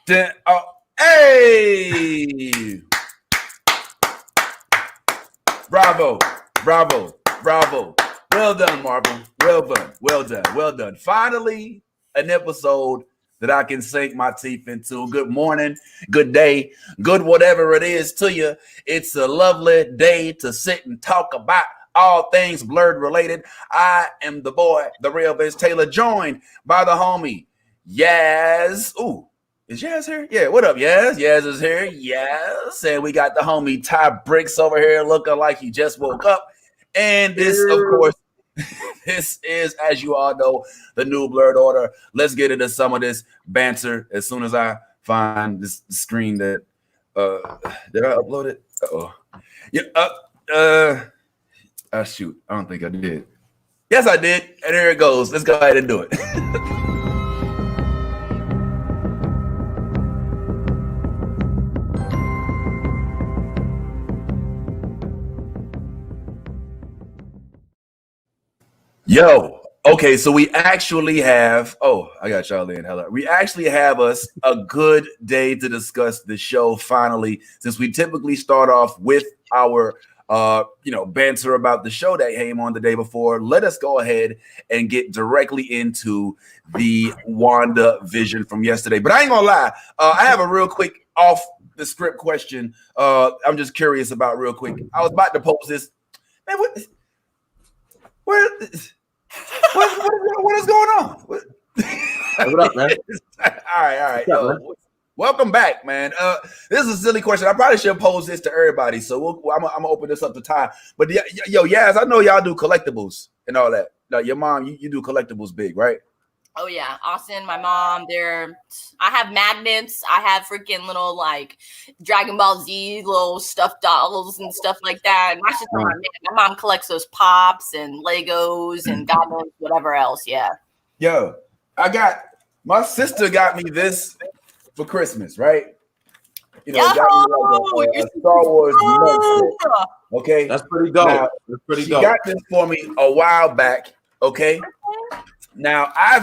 Hey! Bravo. Well done, Marvel. Well done. Finally, an episode that I can sink my teeth into. Good morning, good day, good whatever it is to you. It's a lovely day to sit and talk about all things Blerd related. I am the boy, the real Vince Taylor, joined by the homie, Yas. Ooh, is Yas here? Yeah, what up, Yas? Yas is here. Yes. And we got the homie Ty Briks over here looking like he just woke up. And this, of course, this is, as you all know, the new Blerd order. Let's get into some of this banter as soon as I find this screen that did I upload it? Uh-oh. Yeah, shoot. I don't think I did. Yes, I did. And there it goes. Let's go ahead and do it. Yo, okay, so we actually have, I got y'all in. Hello. We actually have us a good day to discuss the show finally, since we typically start off with our banter about the show that came on the day before. Let us go ahead and get directly into the WandaVision from yesterday. But I ain't gonna lie, I have a real quick off the script question. I'm just curious about real quick. I was about to post this. Man, what is going on? What up, man? All right. Welcome back, man. This is a silly question. I probably should pose this to everybody. So I'm gonna open this up to Ty. But Yas, I know y'all do collectibles and all that. Like your mom, you do collectibles big, right? Oh yeah, Austin, my mom. I have magnets. I have freaking little like Dragon Ball Z little stuffed dolls and stuff like that. My sister, my mom collects those pops and Legos and God knows whatever else. Yeah. Yo, my sister got me this for Christmas, right? Got me like a Star Wars set. Okay, that's pretty dope. She got this for me a while back. Okay. Now, I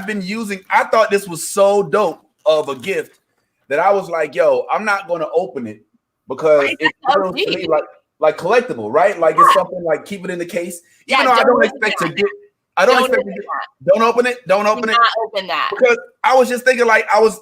thought this was so dope of a gift that I was like, yo, I'm not going to open it because it feels to me like collectible, right? Like it's something like keep it in the case. Even though I don't expect to get, don't open it. Don't open it. Not open that. Because I was just thinking like I've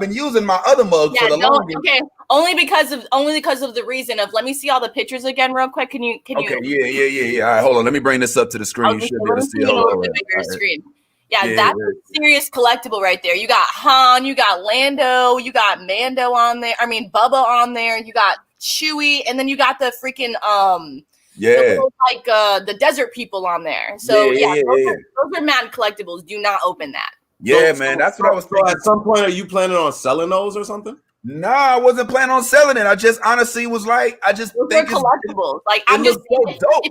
been using my other mug for the longest. Okay. Only because of the reason of let me see all the pictures again real quick. Can you? Okay. Yeah. All right, hold on. Let me bring this up to the screen. You should be able to see all the bigger screen. Yeah, that's a serious collectible right there. You got Han, you got Lando, you got Mando on there. I mean, Bubba on there. You got Chewie, and then you got the freaking the desert people on there. So those are mad collectibles. Do not open that. Yeah, man, that's what I was thinking. At some point, are you planning on selling those or something? No, I wasn't planning on selling it. I just honestly was like, I just think it's collectibles. Like I'm just so dope.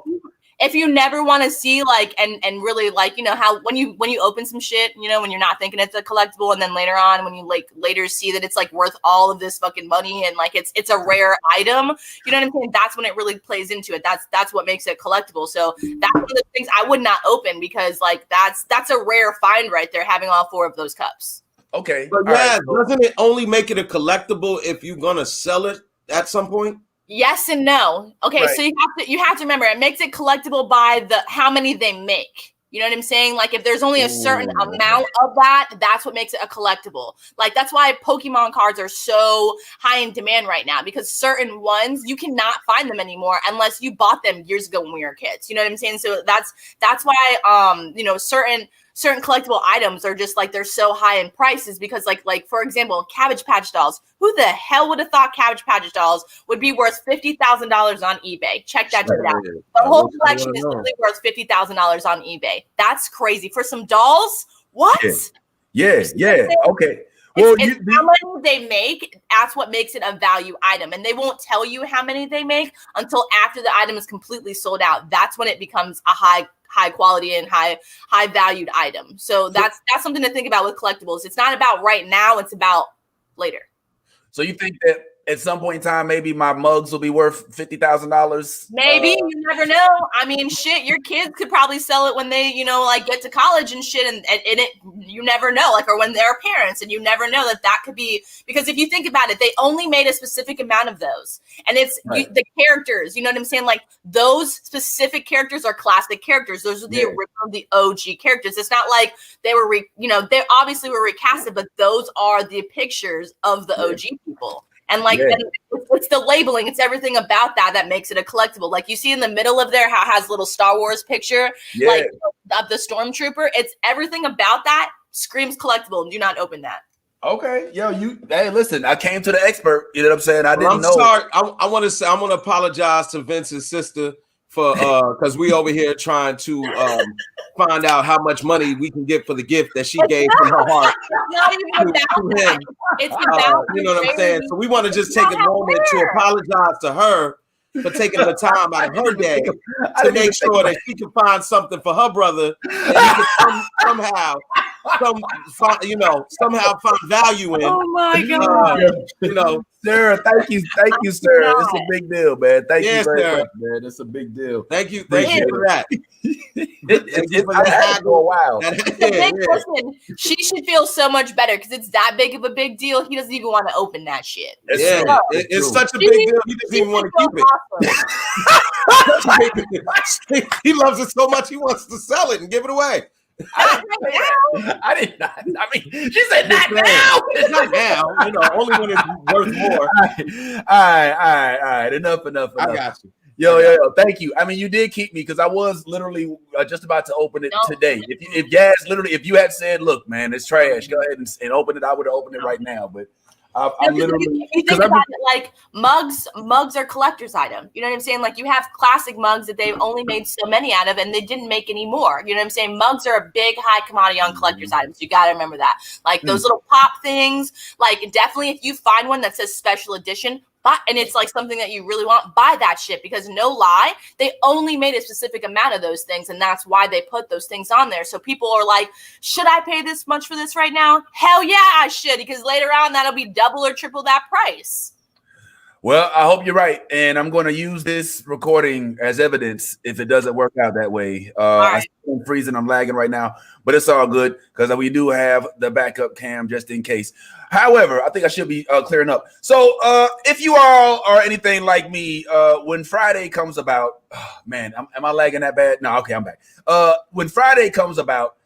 If you never want to see like and really like how when you open some shit when you're not thinking it's a collectible and then later on when you like later see that it's like worth all of this fucking money and like it's a rare item, you know what I'm saying? That's when it really plays into it. That's what makes it collectible. So that's one of the things I would not open because like that's a rare find right there, having all 4 of those cups. Okay, but doesn't it only make it a collectible if you're gonna sell it at some point? Yes and no. Okay, right. So you have to remember it makes it collectible by how many they make. You know what I'm saying? Like if there's only a certain amount of that, that's what makes it a collectible. Like that's why Pokemon cards are so high in demand right now because certain ones you cannot find them anymore unless you bought them years ago when we were kids. You know what I'm saying? So that's why certain collectible items are just like they're so high in prices because like for example, Cabbage Patch dolls. Who the hell would have thought Cabbage Patch dolls would be worth $50,000 on eBay? Check that shit out. The whole collection is really worth $50,000 on eBay. That's crazy for some dolls. What? Yeah. Okay. Well, how many they make, that's what makes it a value item. And they won't tell you how many they make until after the item is completely sold out. That's when it becomes a high quality and high valued item. So that's something to think about with collectibles. It's not about right now, it's about later. So you think that at some point in time, maybe my mugs will be worth $50,000. Maybe you never know. I mean, shit, your kids could probably sell it when they, like get to college and shit, and it you never know, like, or when they're parents, and you never know that could be, because if you think about it, they only made a specific amount of those, and it's the characters. You know what I'm saying? Like those specific characters are classic characters. Those are the original, the OG characters. It's not like they were, they obviously were recasted, but those are the pictures of the OG people. And like, it's the labeling. It's everything about that makes it a collectible. Like you see in the middle of there, how it has a little Star Wars picture, like of the Stormtrooper. It's everything about that screams collectible. Do not open that. Okay, hey, listen, I came to the expert. You know what I'm saying? I didn't know. Sorry. I want to apologize to Vince's sister for because we over here trying to find out how much money we can get for the gift that she gave from her heart. It's not even about him. It's about you know what I'm saying? So we want to just take a moment to apologize to her for taking the time out of her day to make sure that she can find something for her brother that he can somehow find value in. Oh my God. Sarah, thank you, Sarah. It's a big deal, man. Thank you very much, man. It's a big deal. Thank you for that. I've had it for a while. Listen, she should feel so much better because it's that big of a big deal. He doesn't even want to open that shit. It's such a big deal. He doesn't even want to keep it. He loves it so much he wants to sell it and give it away. I did not. I mean, she said not now. It's not now. Only when it's worth more. All right. Enough. I got you. Yo, thank you. I mean, you did keep me because I was literally just about to open it today. If you had said, "Look, man, it's trash," go ahead and open it, I would have opened it right now. But I'm literally. You think about it, like mugs are collector's item. You know what I'm saying? Like you have classic mugs that they've only made so many out of, and they didn't make any more. You know what I'm saying? Mugs are a big high commodity on collector's items. You got to remember that. Like those little pop things. Like definitely, if you find one that says special edition, and it's like something that you really want, buy that shit, because no lie, they only made a specific amount of those things, and that's why they put those things on there. So people are like, should I pay this much for this right now? Hell yeah, I should, because later on that'll be double or triple that price. Well, I hope you're right, and I'm going to use this recording as evidence if it doesn't work out that way. Right. I'm freezing, I'm lagging right now, but it's all good because we do have the backup cam just in case. However, I think I should be clearing up. So if you all are anything like me, when Friday comes about, am I lagging that bad? No, okay, I'm back. When Friday comes about,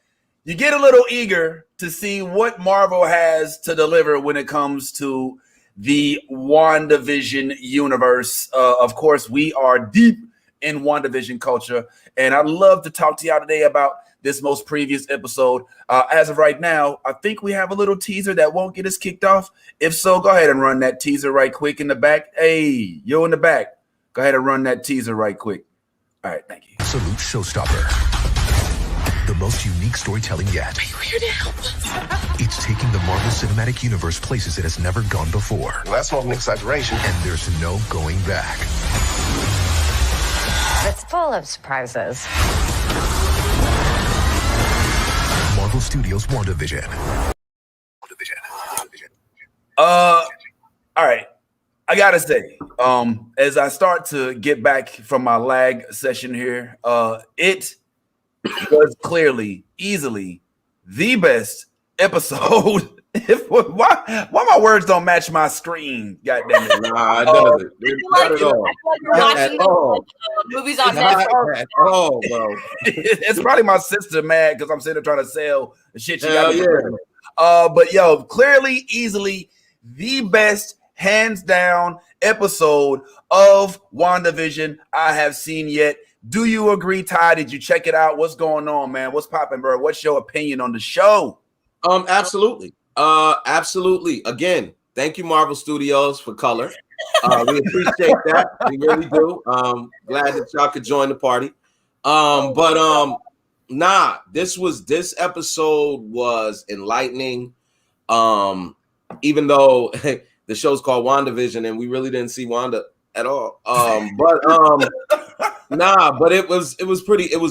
you get a little eager to see what Marvel has to deliver when it comes to the WandaVision universe. Of course, we are deep in WandaVision culture, and I'd love to talk to y'all today about this most previous episode. As of right now, I think we have a little teaser that won't get us kicked off. If so, go ahead and run that teaser right quick in the back. Hey, you in the back. Go ahead and run that teaser right quick. All right, thank you. Absolute showstopper. The most unique storytelling yet. Are you here to help us? It's taking the Marvel Cinematic Universe places it has never gone before. Well, that's not an exaggeration. And there's no going back. It's full of surprises. Marvel Studios WandaVision. All right. I gotta say, as I start to get back from my lag session here, it was clearly, easily the best episode. Why my words don't match my screen? God damn it! Nah, it doesn't. Not at all. Not at all. Movies on Netflix. Oh, bro. It's probably my sister mad because I'm sitting there trying to sell the shit she got. Yeah. But yo, clearly, easily the best, hands down episode of WandaVision I have seen yet. Do you agree, Ty? Did you check it out? What's going on, man? What's popping, bro? What's your opinion on the show? Absolutely. Absolutely. Again, thank you, Marvel Studios, for color. We appreciate that. We really do. Glad that y'all could join the party. This episode was enlightening. Even though the show's called WandaVision and we really didn't see Wanda at all. But it was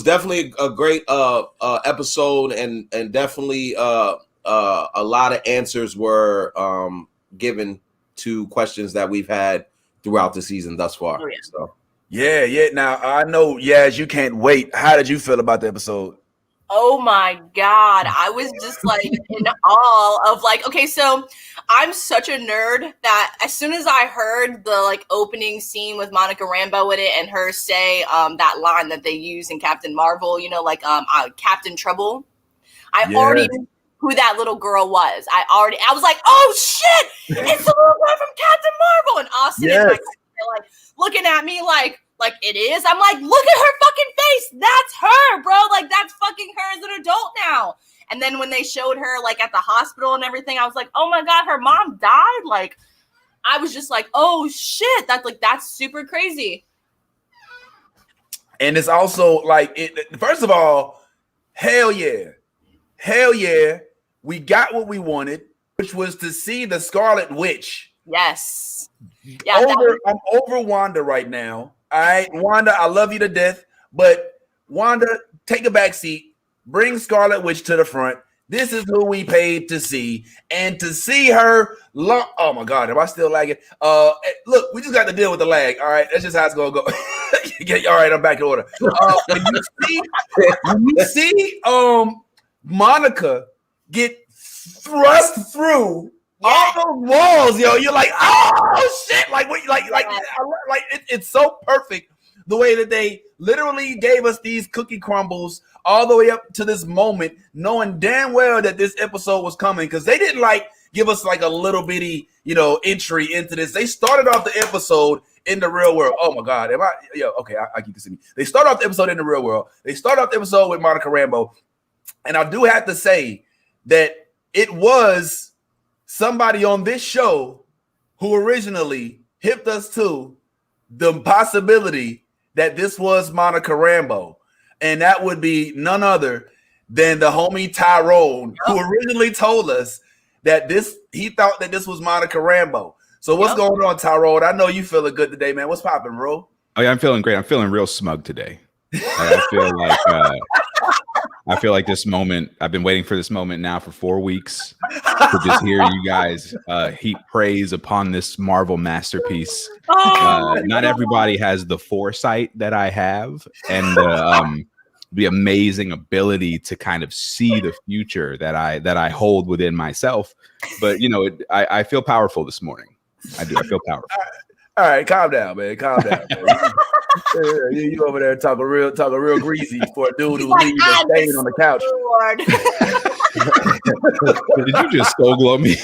definitely a great episode, and definitely a lot of answers were given to questions that we've had throughout the season thus far. Oh, yeah. So Yeah. Now I know, Yas, you can't wait. How did you feel about the episode? Oh my God. I was just like in awe of like, okay, so I'm such a nerd that as soon as I heard the like opening scene with Monica Rambeau with it and her say that line that they use in Captain Marvel, you know, like Captain Trouble, I already knew who that little girl was. I was like, oh shit, it's the little girl from Captain Marvel. And Austin and Mike are like looking at me like it is. I'm like, look at her fucking face. That's her, bro. Like that's fucking her as an adult now. And then when they showed her like at the hospital and everything, I was like, oh my God, her mom died. Like I was just like, oh shit, that's super crazy. And it's also like, first of all, hell yeah, we got what we wanted, which was to see the Scarlet Witch. Yes. Yeah. I'm over Wanda right now. All right, Wanda, I love you to death, but Wanda, take a back seat, bring Scarlet Witch to the front. This is who we paid to see, and to see her. Oh my God, am I still lagging? Look, we just got to deal with the lag. All right, that's just how it's gonna go. All right, I'm back in order. When you see Monica get thrust through all those walls, yo, you're like, oh shit! It's so perfect the way that they literally gave us these cookie crumbles all the way up to this moment, knowing damn well that this episode was coming, because they didn't like give us like a little bitty, entry into this. They started off the episode in the real world. Oh my God, I keep this in me. They start off the episode in the real world. They start off the episode with Monica Rambeau, and I do have to say that it was somebody on this show who originally hipped us to the possibility that this was Monica Rambeau, and that would be none other than the homie Tyrone, who originally told us that he thought that this was Monica Rambeau. So what's going on, Tyrone? I know you feeling good today, man. What's popping, bro? Oh yeah, I'm feeling great. I'm feeling real smug today. I feel like this moment, I've been waiting for this moment now for 4 weeks to just hear you guys heap praise upon this Marvel masterpiece. Not everybody has the foresight that I have and the amazing ability to kind of see the future that I hold within myself. But, I feel powerful this morning. I do. I feel powerful. All right, calm down, man. Calm down. You over there talking real greasy for a dude who's leaving and staying on the couch. Did you just soul glow me?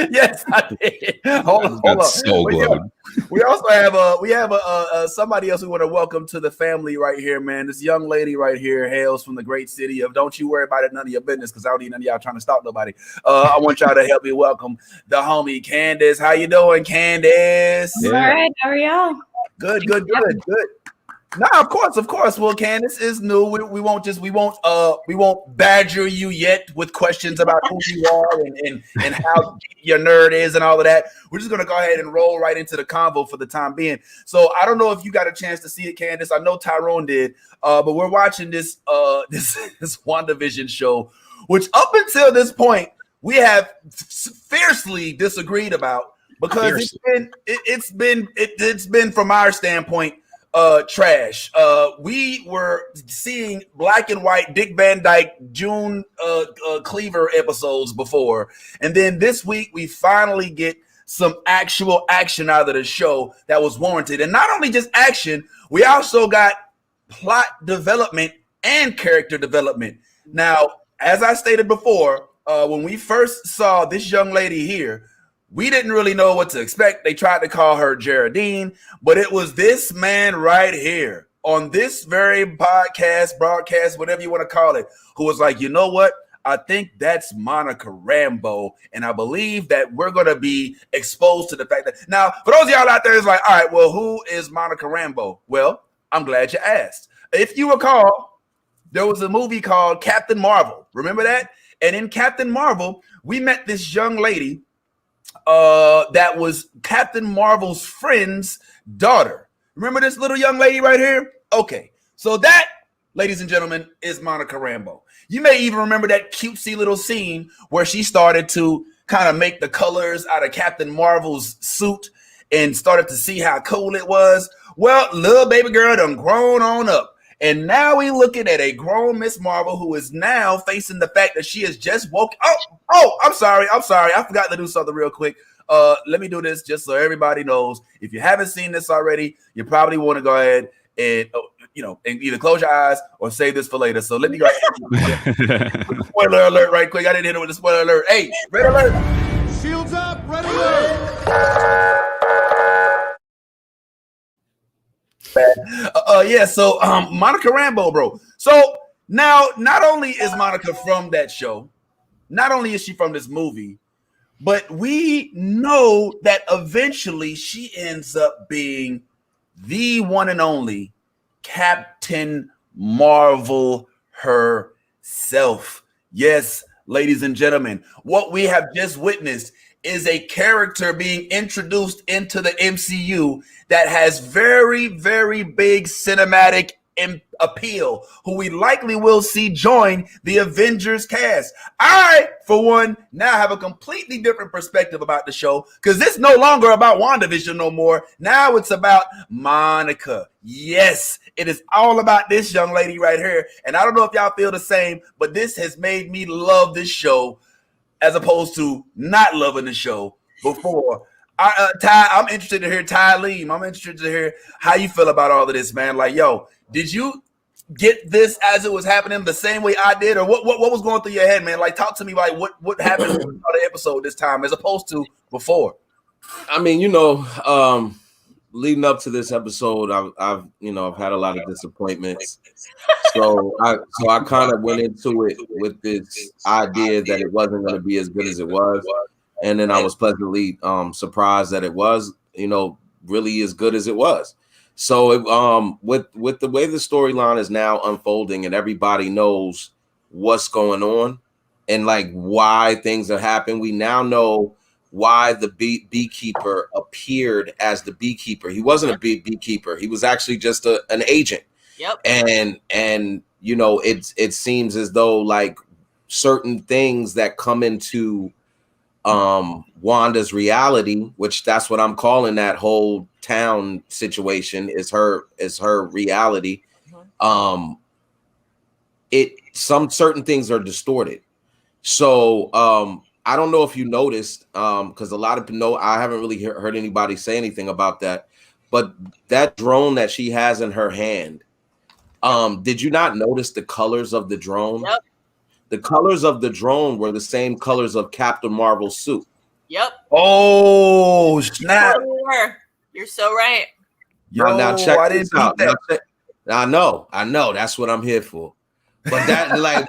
Yes, I did. Hold on. Soul glowed. We also have somebody else we want to welcome to the family right here, man. This young lady right here hails from the great city of Don't You Worry About It, None of Your Business, because I don't need none of y'all trying to stalk nobody. I want y'all to help me welcome the homie Candace. How you doing, Candace? All right, how are y'all? Good. No, of course. Well, Candace is new. We won't badger you yet with questions about who you are and how your nerd is and all of that. We're just gonna go ahead and roll right into the convo for the time being. So I don't know if you got a chance to see it, Candace. I know Tyrone did, but we're watching this WandaVision show, which up until this point we have fiercely disagreed about, because it's been from our standpoint trash. We were seeing black and white Dick Van Dyke, June Cleaver episodes before, and then this week we finally get some actual action out of the show that was warranted. And not only just action, we also got plot development and character development. Now, as I stated before, when we first saw this young lady here, we didn't really know what to expect. They tried to call her Geraldine, but it was this man right here on this very broadcast, whatever you want to call it, who was like, you know what? I think that's Monica Rambeau, and I believe that we're going to be exposed to the fact that... Now, for those of y'all out there, it's like, all right, well, who is Monica Rambeau? Well, I'm glad you asked. If you recall, there was a movie called Captain Marvel. Remember that? And in Captain Marvel, we met this young lady that was Captain Marvel's friend's daughter. Remember this little young lady right here? Okay, so that, ladies and gentlemen, is Monica Rambeau. You may even remember that cutesy little scene where she started to kind of make the colors out of Captain Marvel's suit and started to see how cool it was. Well, little baby girl done grown on up. And now we looking at a grown Miss Marvel who is now facing the fact that she has just woke. Oh, I'm sorry. I forgot to do something real quick. Let me do this just so everybody knows. If you haven't seen this already, you probably want to go ahead and and either close your eyes or save this for later. So let me go ahead. Spoiler alert right quick. I didn't hit it with a spoiler alert. Hey, red alert. Shields up, red alert. So Monica Rambeau, bro. So now not only is Monica from that show, not only is she from this movie, but we know that eventually she ends up being the one and only Captain Marvel herself. Yes, ladies and gentlemen, what we have just witnessed is a character being introduced into the MCU that has very, very big cinematic appeal, who we likely will see join the Avengers cast. I, for one, now have a completely different perspective about the show, because it's no longer about WandaVision no more. Now it's about Monica. Yes, it is all about this young lady right here. And I don't know if y'all feel the same, but this has made me love this show as opposed to not loving the show before. Ty, I'm interested to hear Ty Lee. I'm interested to hear how you feel about all of this, man. Like, yo, did you get this as it was happening the same way I did, or what was going through your head, man? Like, talk to me, like what happened on the episode this time as opposed to before. I mean, leading up to this episode, I've had a lot of disappointments. So I kind of went into it with this idea that it wasn't going to be as good as it was, and then I was pleasantly surprised that it was, really as good as it was. So with the way the storyline is now unfolding and everybody knows what's going on and like why things are happening, we now know why the beekeeper appeared as the beekeeper. He wasn't a beekeeper. He was actually just an agent. Yep. And it seems as though like certain things that come into Wanda's reality, which that's what I'm calling that whole town situation, is her reality. Some certain things are distorted. So I don't know if you noticed, because a lot of people know, I haven't really heard anybody say anything about that, but that drone that she has in her hand, did you not notice the colors of the drone? Yep. The colors of the drone were the same colors of Captain Marvel's suit. Yep. Oh, snap. You're so right. Yo, now check I this didn't out. that. I know. That's what I'm here for. But that, like,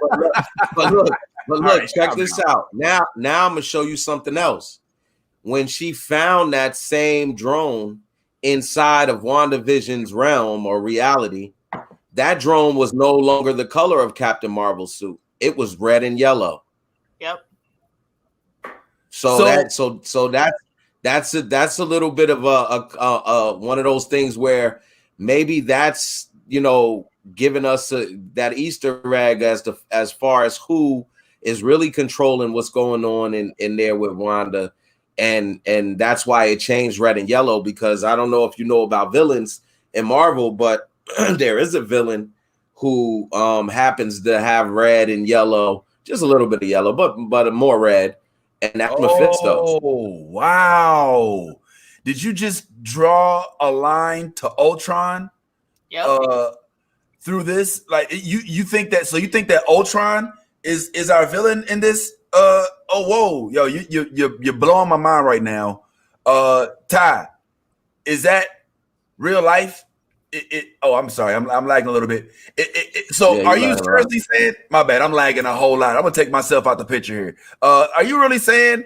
but look, right, check this out. Now I'm gonna show you something else. When she found that same drone inside of WandaVision's realm or reality, that drone was no longer the color of Captain Marvel's suit. It was red and yellow. Yep. So that's a little bit of a one of those things where maybe that's giving us that Easter egg as far as who is really controlling what's going on in there with Wanda, and that's why it changed red and yellow, because I don't know if you know about villains in Marvel, but there is a villain who happens to have red and yellow, just a little bit of yellow, but more red, and that's Mephisto. Oh, wow. Did you just draw a line to Ultron? Yep. Through this? Like you think that Ultron is our villain in this? Whoa, yo, you're blowing my mind right now. Ty, is that real life? I'm sorry, I'm lagging a little bit. Are you seriously saying? My bad, I'm lagging a whole lot. I'm gonna take myself out the picture here. Are you really saying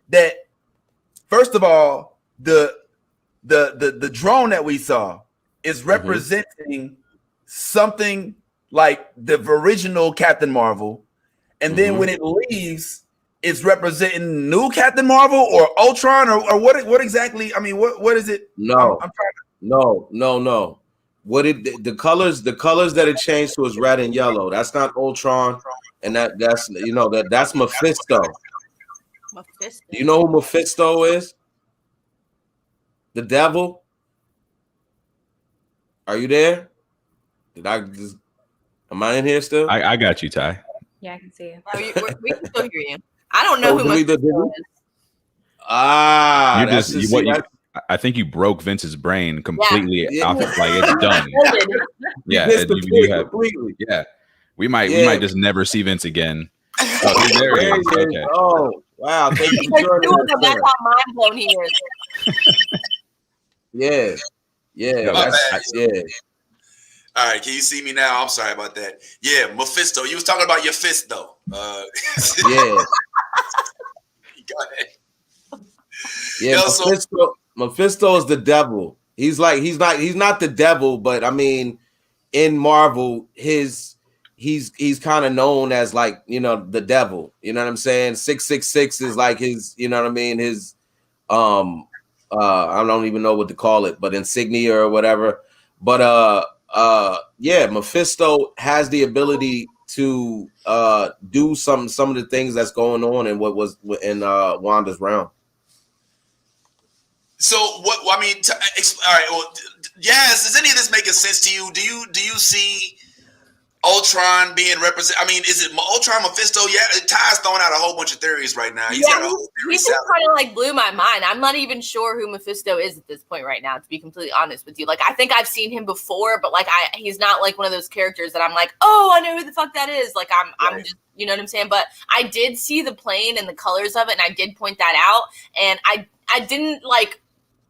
that? First of all, the drone that we saw is representing something like the original Captain Marvel, and then when it leaves, it's representing new Captain Marvel or Ultron or what exactly? I mean, what is it? No. No. The colors that it changed to is red and yellow. That's not Ultron, and that's Mephisto. Mephisto. Do you know who Mephisto is? The devil? Are you there? Am I in here still? I got you, Ty. Yeah, I can see you. Oh, we can still hear you. I don't know who Mephisto is. Ah, I think you broke Vince's brain completely off of like it's done. Yeah, you have completely. Yeah. We might just never see Vince again. Oh, there he is. Okay. Oh, wow. Thank you for joining us. That's how mind blown he is. Yeah. Yeah. All right, can you see me now? I'm sorry about that. Yeah, Mephisto. You was talking about your fist though. Yeah. Go ahead. Yeah, Mephisto is the devil. He's not the devil, but I mean, in Marvel, he's kind of known as like, the devil. You know what I'm saying? 666 is like his, you know what I mean? His I don't even know what to call it, but insignia or whatever. But yeah, Mephisto has the ability to do some of the things that's going on in what was in Wanda's realm. So what? I mean, all right. Well, yes. Does any of this making sense to you? Do you see Ultron being represented? I mean, is it Ultron, Mephisto? Yeah, Ty's throwing out a whole bunch of theories right now. He just kind of like blew my mind. I'm not even sure who Mephisto is at this point right now, to be completely honest with you. Like, I think I've seen him before, but like he's not like one of those characters that I'm like, oh, I know who the fuck that is. Like I'm just, you know what I'm saying? But I did see the plane and the colors of it, and I did point that out, and I didn't like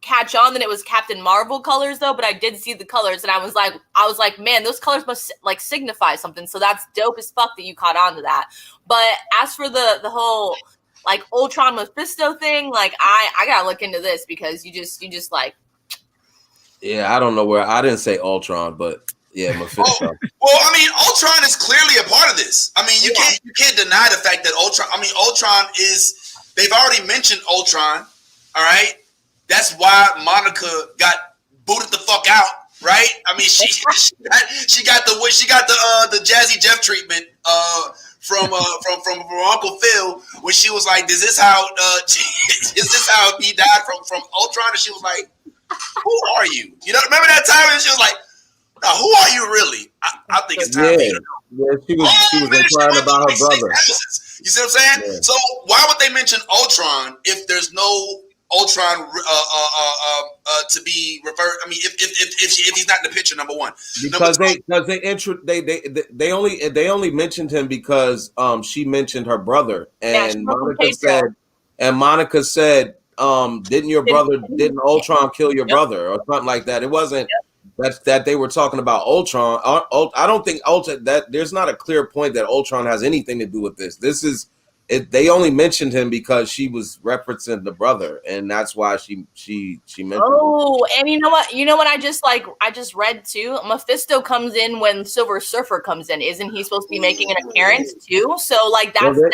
catch on that it was Captain Marvel colors though, but I did see the colors, and I was like, man, those colors must like signify something. So that's dope as fuck that you caught on to that. But as for the whole like Ultron Mephisto thing, like I gotta look into this, because you just like, yeah, I don't know where I didn't say Ultron, but yeah, Mephisto. Well, I mean, Ultron is clearly a part of this. I mean, you can't deny the fact that Ultron is. They've already mentioned Ultron. All right. That's why Monica got booted the fuck out, right? I mean, she got the Jazzy Jeff treatment from Uncle Phil, when she was like, "Is this how he died from Ultron?" And she was like, "Who are you?" You know, remember that time? And she was like, "No, who are you really?" I think it's time for you to know. Yeah, she was inquiring about her brother. You see what I'm saying? Yeah. So why would they mention Ultron if there's no Ultron to be referred? I mean, if he's not in the picture, number one, because they only mentioned him because she mentioned her brother, and Monica said, didn't Ultron kill your brother or something like that? It wasn't that they were talking about Ultron. I don't think that there's not a clear point that Ultron has anything to do with this. This is. They only mentioned him because she was referencing the brother, and that's why she mentioned. Oh, and you know what? I just read too. Mephisto comes in when Silver Surfer comes in. Isn't he supposed to be making an appearance too? So like that's when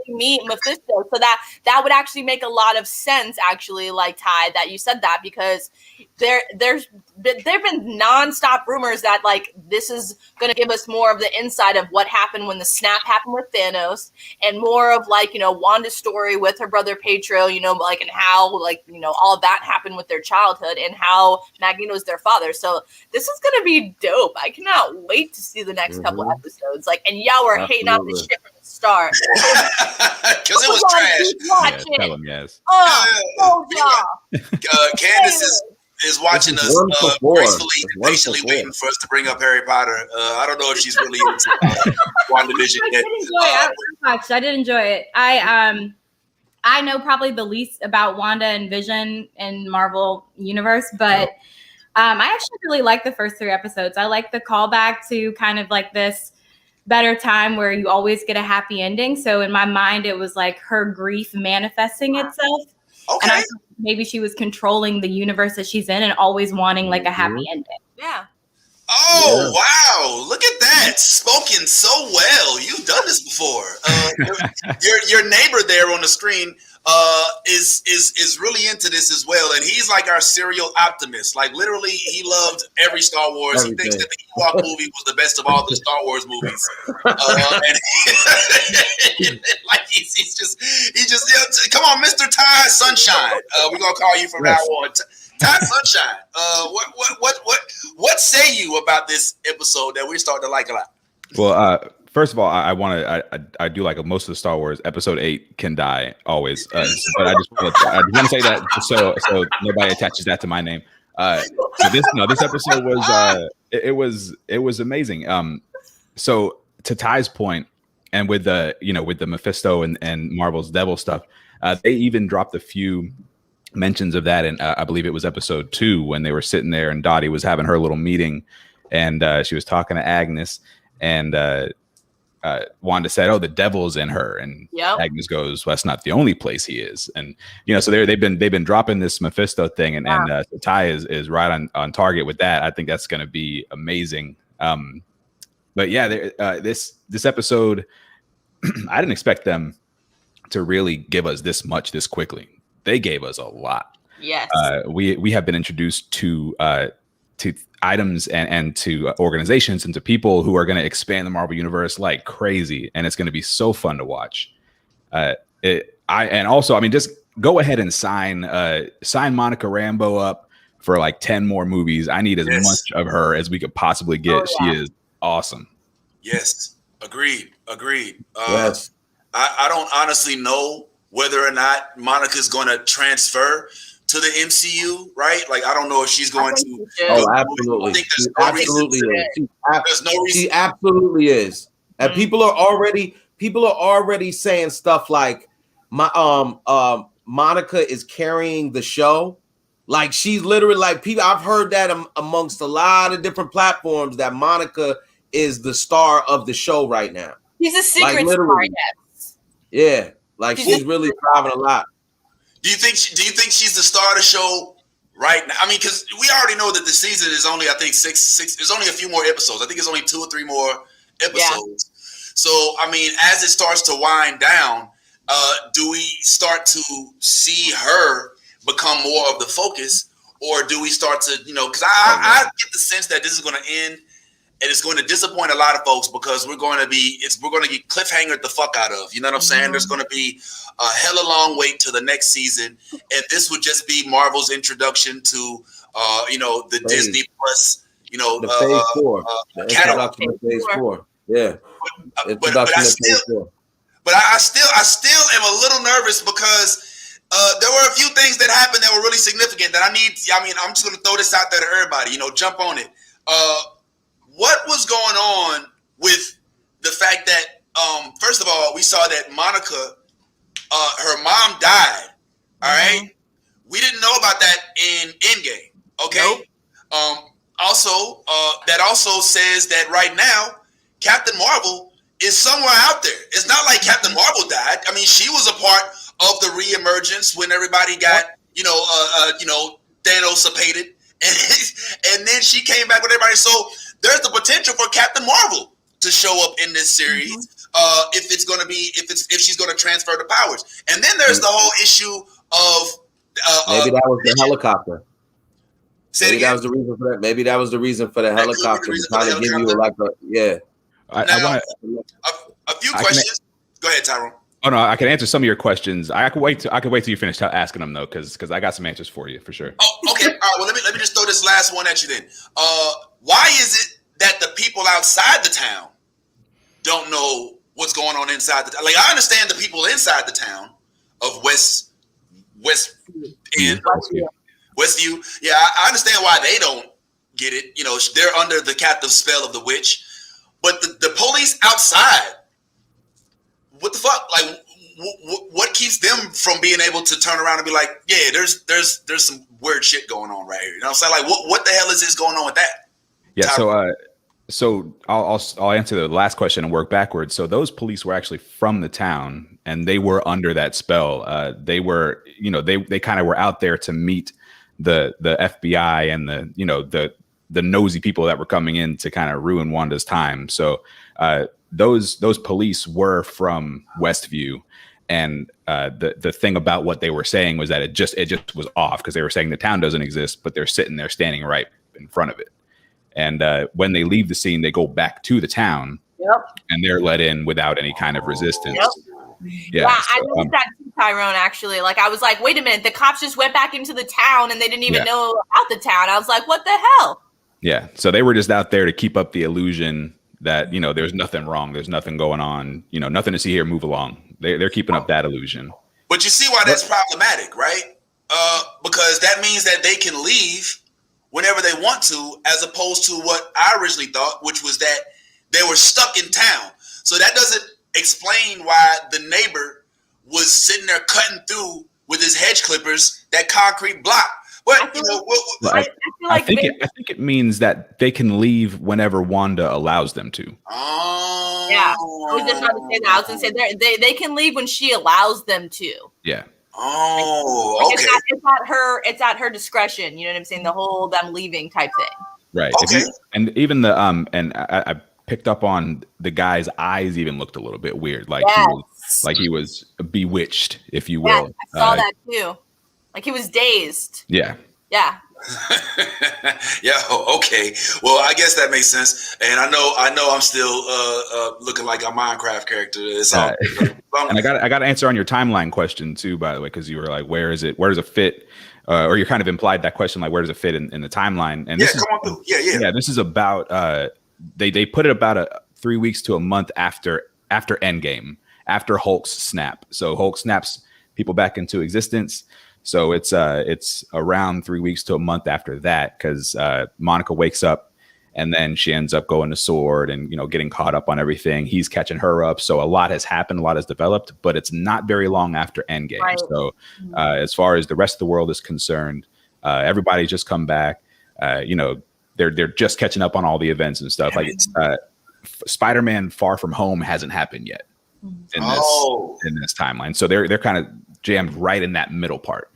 we meet Mephisto. So that would actually make a lot of sense, actually, like Ty, that you said that, because there've been nonstop rumors that like this is going to give us more of the insight of what happened when the snap happened with Thanos, and more of like, Wanda's story with her brother Pietro, like, and how like, all of that happened with their childhood, and how Magneto's their father. So this is going to be dope. I cannot wait to see the next couple episodes. Like, and y'all were hating on this shit from the start. Because it was trash. Yeah, tell him yes. Candace is watching us gracefully and patiently waiting for us to bring up Harry Potter. I don't know if she's really into WandaVision yet. I did enjoy it. I know probably the least about Wanda and Vision in Marvel Universe, but I actually really like the first 3 episodes. I like the callback to kind of like this better time where you always get a happy ending. So in my mind, it was like her grief manifesting itself. Okay. And I thought maybe she was controlling the universe that she's in and always wanting like a happy ending. Yeah. Oh, wow. Look at that. Spoken so well. You've done this before. Your neighbor there on the screen, is really into this as well, and he's like our serial optimist. Like literally, he loved every Star Wars. He thinks that the Ewok movie was the best of all the Star Wars movies. And like he just come on, Mr. Ty Sunshine. We're gonna call you from now on, Ty Sunshine. What say you about this episode that we're starting to like a lot? Well, first of all, I do like most of the Star Wars. Episode 8 can die always, but I just want to say that so nobody attaches that to my name. So this episode was it was amazing. So to Ty's point, and with the Mephisto and Marvel's Devil stuff, they even dropped a few mentions of that, and I believe it was episode 2 when they were sitting there and Dottie was having her little meeting, and she was talking to Agnes, and Wanda said, "Oh, the devil's in her," and Agnes goes, "Well, that's not the only place he is." And so they've been dropping this Mephisto thing, and so Ty is right on target with that. I think that's going to be amazing. But yeah, this episode, I didn't expect them to really give us this much this quickly. They gave us a lot. Yes, we have been introduced to items and to organizations and to people who are going to expand the Marvel universe like crazy, and it's going to be so fun to watch. Just go ahead and sign Monica Rambeau up for like 10 more movies. I need as much of her as we could possibly get. She is awesome. Yes, agreed. Yes. I don't honestly know whether or not Monica's going to transfer to the MCU, right? Like, I don't know if she's going to. Oh, absolutely. I think there's no absolutely is. There's no reason. She absolutely is. And people are already saying stuff like, Monica is carrying the show. Like, she's literally like, people. I've heard that amongst a lot of different platforms that Monica is the star of the show right now. She's a secret star. Yes. Yeah, like she's really driving a lot. Do you think she's the star of the show right now? I mean, because we already know that the season is only, I think, six. There's only a few more episodes. I think it's only 2 or 3 more episodes. Yeah. So, I mean, as it starts to wind down, do we start to see her become more of the focus, or do we start to, because I get the sense that this is going to end. And it's going to disappoint a lot of folks because we're going to get cliffhangered the fuck out of. You know what I'm saying? There's going to be a hella long wait to the next season, and this would just be Marvel's introduction to, the Disney Plus, the Phase 4, the introduction of Phase 4. Yeah, but I still am a little nervous because there were a few things that happened that were really significant that I'm just going to throw this out there to everybody. Jump on it. What was going on with the fact that, first of all, we saw that Monica, her mom died. All right. We didn't know about that in Endgame. Okay. Nope. Also, that also says that right now, Captain Marvel is somewhere out there. It's not like Captain Marvel died. I mean, she was a part of the reemergence when everybody got, Thanos-apated, and then she came back with everybody. So there's the potential for Captain Marvel to show up in this series if she's going to transfer the powers. And then there's the whole issue of maybe that was the helicopter. Maybe that was the reason for that. Maybe that was the reason for the helicopter, trying to give you I want a few questions. Go ahead, Tyrone. Oh no, I can answer some of your questions. I could wait till you finish asking them though, because I got some answers for you for sure. Oh, okay. All right. Well, let me just throw this last one at you then. Why is it that the people outside the town don't know what's going on inside the town? Like, I understand the people inside the town of Westview. Yeah, I understand why they don't get it. They're under the captive spell of the witch. But the police outside, what the fuck? Like, what keeps them from being able to turn around and be like, yeah, there's some weird shit going on right here. You know what I'm saying? Like, what the hell is this going on with that? Yeah. So I'll answer the last question and work backwards. So those police were actually from the town, and they were under that spell. They were, they kind of were out there to meet the FBI and the nosy people that were coming in to kind of ruin Wanda's time. So those police were from Westview, And the thing about what they were saying was that it just was off, because they were saying the town doesn't exist, but they're sitting there standing right in front of it. And when they leave the scene, they go back to the town, and they're let in without any kind of resistance. Yeah, I noticed that too, Tyrone, actually. Like, I was like, wait a minute, the cops just went back into the town and they didn't even know about the town. I was like, what the hell? Yeah, so they were just out there to keep up the illusion that, there's nothing wrong, there's nothing going on, nothing to see here, move along. They're keeping up that illusion. But you see why that's problematic, right? Because that means that they can leave whenever they want to, as opposed to what I originally thought, which was that they were stuck in town. So that doesn't explain why the neighbor was sitting there cutting through with his hedge clippers that concrete block. But I think it means that they can leave whenever Wanda allows them to. Oh, yeah. I was just about to say that. I was going to say they can leave when she allows them to. Yeah. Oh, okay. It's at her discretion. You know what I'm saying? The whole them leaving type thing. Right. Okay. And even the and I picked up on the guy's eyes even looked a little bit weird, like he was bewitched, if you will. Yeah, I saw that too. Like he was dazed. Yeah. Yeah. Yeah. Okay. Well, I guess that makes sense. And I know I'm still looking like a Minecraft character. It's all. And I got to answer on your timeline question too, by the way, because you were like, where does it fit? Or you kind of implied that question, like, where does it fit in the timeline? And this come on through. Yeah. This is about they put it about 3 weeks to a month after Endgame, after Hulk's snap. So Hulk snaps people back into existence. So it's around 3 weeks to a month after that, because Monica wakes up and then she ends up going to Sword and getting caught up on everything. He's catching her up. So a lot has happened, a lot has developed, but it's not very long after Endgame. Right. So as far as the rest of the world is concerned, everybody's just come back. They're just catching up on all the events and stuff. Like Spider-Man Far From Home hasn't happened yet in this timeline. So they're kind of jammed right in that middle part.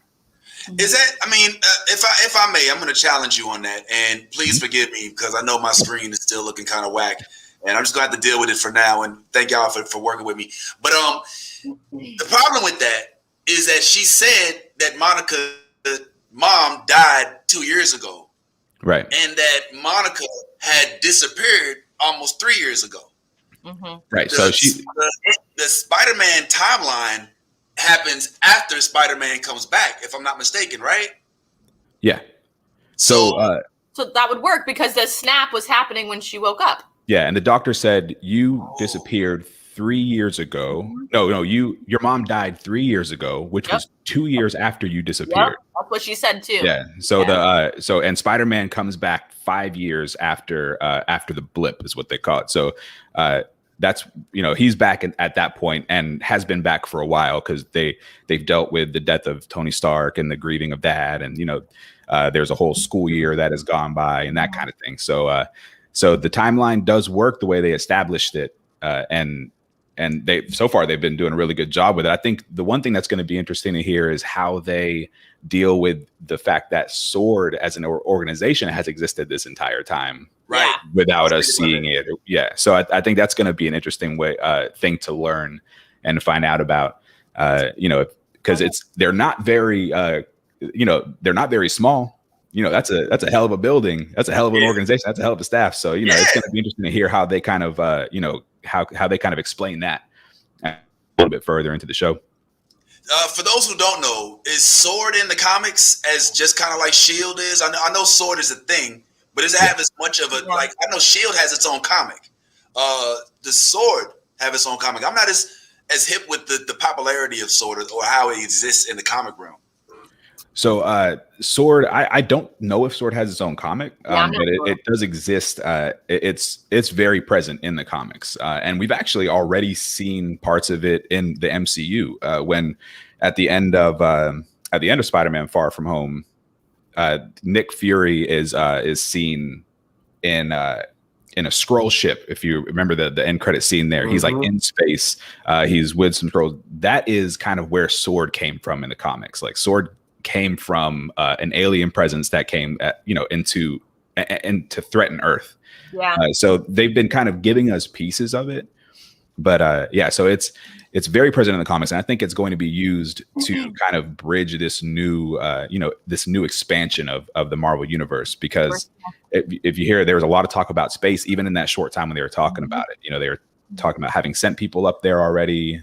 Is that? I mean, if I may, I'm going to challenge you on that, and please forgive me because I know my screen is still looking kind of whack, and I'm just going to have to deal with it for now. And thank y'all for working with me. But the problem with that is that she said that Monica's mom died 2 years ago, right? And that Monica had disappeared almost 3 years ago, right? The Spider-Man timeline happens after Spider-Man comes back, if I'm not mistaken, right? Yeah. So that would work because the snap was happening when she woke up. Yeah, and the doctor said you disappeared 3 years ago. No, your mom died 3 years ago, which was 2 years after you disappeared. Yep, that's what she said too. Yeah. So and Spider-Man comes back 5 years after the blip is what they call it. So that's he's back at that point and has been back for a while because they've dealt with the death of Tony Stark and the grieving of that, and there's a whole school year that has gone by and that kind of thing. So the timeline does work the way they established it, and they've been doing a really good job with it. I think the one thing that's going to be interesting to hear is how they deal with the fact that Sword as an organization has existed this entire time. Right. Without us seeing it. Yeah. So I think that's going to be an interesting thing to learn and find out about, because they're not very small. That's a hell of a building. That's a hell of an organization. That's a hell of a staff. So, it's going to be interesting to hear how they kind of, how they kind of explain that a little bit further into the show. For those who don't know, is Sword in the comics as just kind of like S.H.I.E.L.D. is? I know Sword is a thing. But does it have as much of a, like, I know S.H.I.E.L.D. has its own comic. Does Sword have its own comic? I'm not as hip with the popularity of Sword or how it exists in the comic realm. So Sword, I don't know if Sword has its own comic, but it does exist. It's very present in the comics. And we've actually already seen parts of it in the MCU when at the end of Spider-Man Far From Home, Nick Fury is seen in a scroll ship. If you remember the end credit scene there, he's like in space. He's with some scrolls. That is kind of where Sword came from in the comics. Like Sword came from an alien presence that came into threaten Earth. Yeah. So they've been kind of giving us pieces of it, but so it's very present in the comics, and I think it's going to be used to kind of bridge this new, this new expansion of the Marvel universe. Because if you hear, there was a lot of talk about space, even in that short time when they were talking about it. They were talking about having sent people up there already.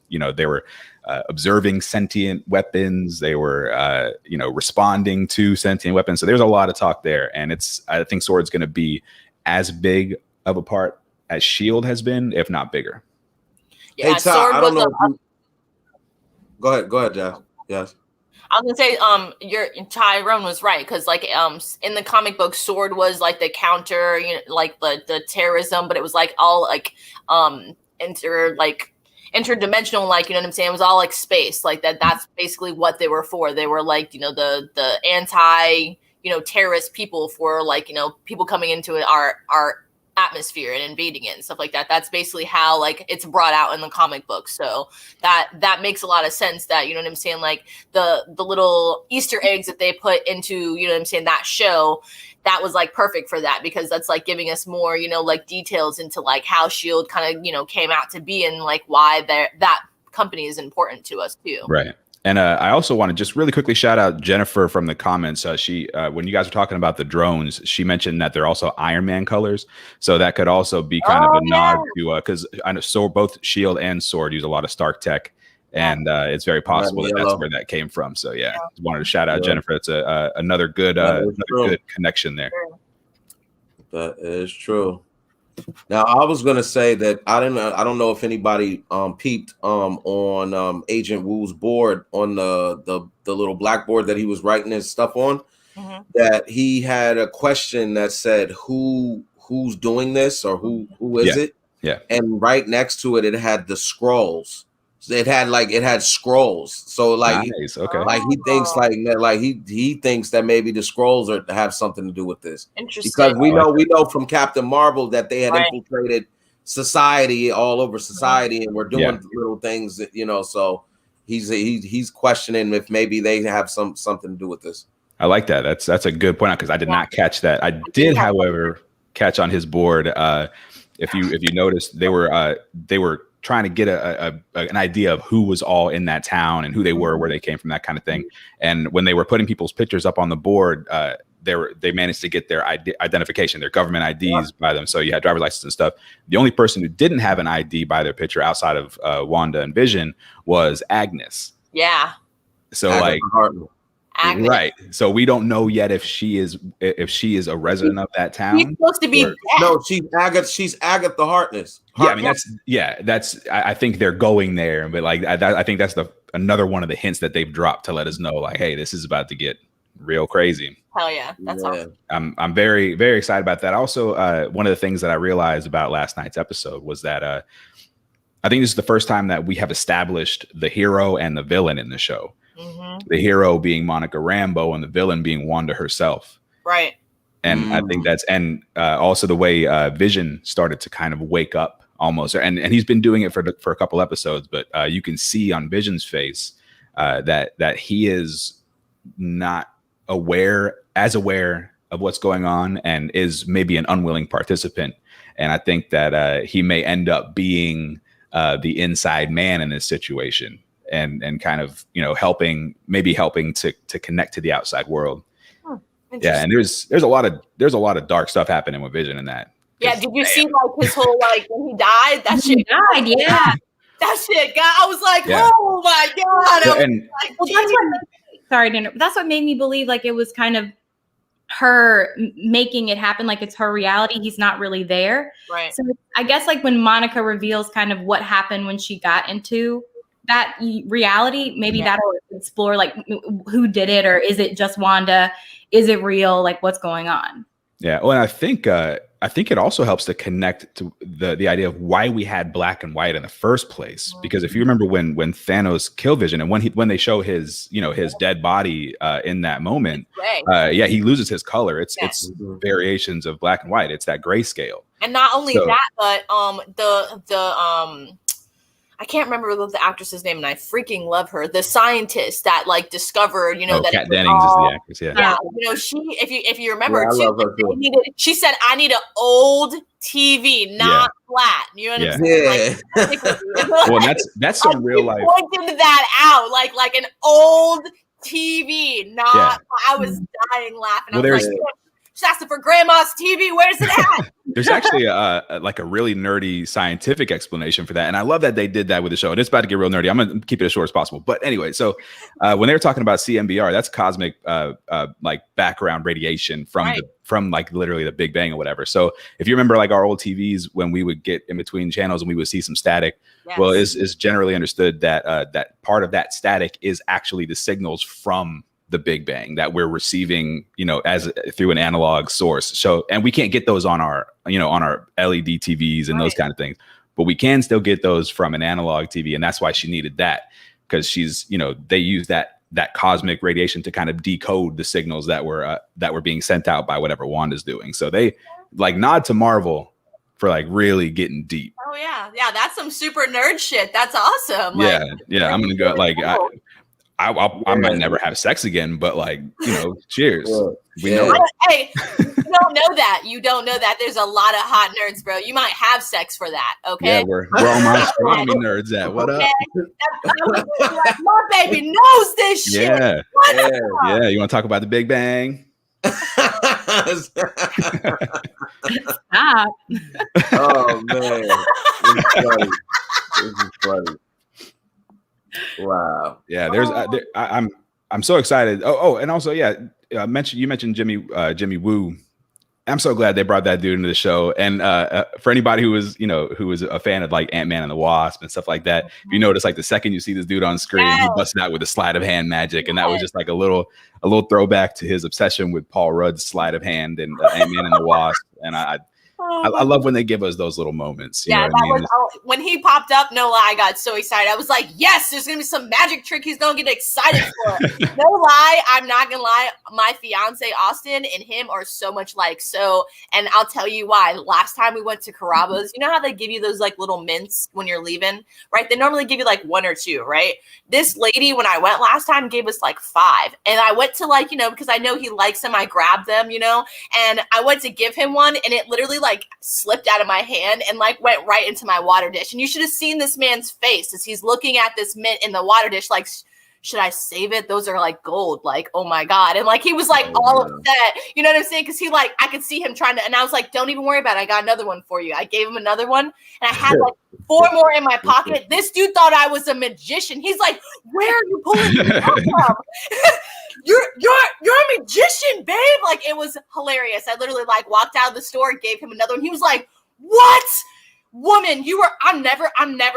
They were observing sentient weapons. They were, responding to sentient weapons. So there's a lot of talk there, and I think Sword's going to be as big of a part as Shield has been, if not bigger. Yeah, hey, Ty, I don't know. Go ahead, Jeff. Yes. I was gonna say, your Tyrone was right, because like in the comic book, Sword was like the counter, like the terrorism, but it was like all like interdimensional, like, you know what I'm saying? It was all like space, like that's basically what they were for. They were like, the anti, terrorist people for like, people coming into our atmosphere and invading it and stuff like that. That's basically how like it's brought out in the comic book. So that makes a lot of sense, that, you know what I'm saying, like the little Easter eggs that they put into, you know what I'm saying, that show, that was like perfect for that, because that's like giving us more, like details into like how Shield kind of, came out to be, and like why that company is important to us too. Right. And I also want to just really quickly shout out Jennifer from the comments. She, when you guys were talking about the drones, she mentioned that they're also Iron Man colors. So that could also be kind of a nod to, because I know both Shield and Sword use a lot of Stark tech, and it's very possible that's where that came from. So yeah, just wanted to shout out Jennifer. It's another good connection there. That is true. Now, I was gonna say that I don't know if anybody peeped on Agent Wu's board, on the little blackboard that he was writing his stuff on. That he had a question that said who's doing this, or who is it? Yeah. And right next to it, it had the scrolls. It had scrolls. So like, nice. Okay. Like he thinks he thinks that maybe the scrolls have something to do with this. Interesting. Because we know from Captain Marvel that they had infiltrated society, all over society, and we're doing little things that, so he's questioning if maybe they have something to do with this. I like that. That's a good point, because I did not catch that. I did, however, catch on his board. If you noticed, they were trying to get an idea of who was all in that town and who they were, where they came from, that kind of thing. And when they were putting people's pictures up on the board, they managed to get their identification, their government IDs by them. So you had driver's license and stuff. The only person who didn't have an ID by their picture outside of Wanda and Vision was Agnes. Yeah. So Agnes. Right. So we don't know yet if she is a resident of that town. She's supposed to be dead. No, she's Agatha Harkness. Yeah, I mean that's I think they're going there, but like I think that's another one of the hints that they've dropped to let us know, like, hey, this is about to get real crazy. Hell yeah, that's awesome. I'm very, very excited about that. Also, one of the things that I realized about last night's episode was that I think this is the first time that we have established the hero and the villain in the show. The hero being Monica Rambeau and the villain being Wanda herself. Right. And I think that's, and also the way Vision started to kind of wake up almost, and he's been doing it for a couple episodes, but you can see on Vision's face that he is not aware of what's going on, and is maybe an unwilling participant. And I think that he may end up being the inside man in this situation. And kind of, helping to connect to the outside world. Yeah, and there's a lot of dark stuff happening with Vision in that. Yeah, did you see like his whole when he died? That shit died, yeah. That shit, God, I was like, oh my God. That's what made me believe like it was kind of her making it happen, like it's her reality. He's not really there. Right. So I guess like when Monica reveals kind of what happened when she got into that reality, maybe that'll explore like who did it, or is it just Wanda? Is it real? Like what's going on? Yeah. Well, and I think it also helps to connect to the idea of why we had black and white in the first place. Because if you remember when Thanos killed Vision, and when they show his his dead body in that moment, he loses his color. It's variations of black and white. It's that grayscale. And not only that, but I can't remember the actress's name, and I freaking love her. The scientist that like discovered, that Kat Dennings is the actress. Yeah, she. If you remember, I love her too. she said, "I need an old TV, not flat." You know what I'm saying? Well, that's some real life. Pointed that out, like an old TV, not. I was dying laughing. I was like, "She's asking for grandma's TV. Where's it at?" There's actually a really nerdy scientific explanation for that, and I love that they did that with the show. And it's about to get real nerdy. I'm gonna keep it as short as possible. But anyway, so when they were talking about CMBR, that's cosmic like background radiation from like literally the Big Bang or whatever. So if you remember like our old TVs when we would get in between channels and we would see some static, well, it's generally understood that that part of that static is actually the signals from the Big Bang that we're receiving, as through an analog source. So, and we can't get those on our, on our LED TVs and those kind of things, but we can still get those from an analog TV. And that's why she needed that, because she's, they use that cosmic radiation to kind of decode the signals that were being sent out by whatever Wanda's doing. So they like nod to Marvel for like really getting deep. Oh yeah. Yeah. That's some super nerd shit. That's awesome. Yeah. I'm going to go like, I might never have sex again, but like, cheers. We know. Hey, you don't know that. There's a lot of hot nerds, bro. You might have sex for that. Okay. Yeah, we're all my astronomy nerds at. What up? My baby knows this shit. Yeah. You want to talk about the Big Bang? Stop. Oh man, this is funny. Wow. Yeah, there's I'm so excited. Oh, and also you mentioned Jimmy Woo. I'm so glad they brought that dude into the show. And for anybody who was a fan of like Ant-Man and the Wasp and stuff like that, if you notice, like the second you see this dude on screen, he busted out with a sleight of hand magic, and that was just like a little throwback to his obsession with Paul Rudd's sleight of hand and Ant-Man and the Wasp. And I love when they give us those little moments. You know what I mean? When he popped up, no lie, I got so excited. I was like, yes, there's going to be some magic trick he's going to get excited for. No lie, I'm not going to lie. My fiance, Austin, and him are so much like. So, and I'll tell you why. Last time we went to Carrabba's, you know how they give you those like little mints when you're leaving, right? They normally give you like 1 or 2, right? This lady, when I went last time, gave us like 5. And I went to like, because I know he likes them, I grabbed them, and I went to give him one, and it literally like slipped out of my hand and like went right into my water dish. And you should have seen this man's face as he's looking at this mint in the water dish, like, should I save it? Those are like gold. Like, oh my God. And like, he was like all upset, you know what I'm saying? Cause he like, I could see him trying to, and I was like, don't even worry about it. I got another one for you. I gave him another one, and I had like 4 more in my pocket. This dude thought I was a magician. He's like, where are you pulling this from? You're a magician, babe. Like, it was hilarious. I literally like walked out of the store, gave him another one. He was like, what? Woman, I'm never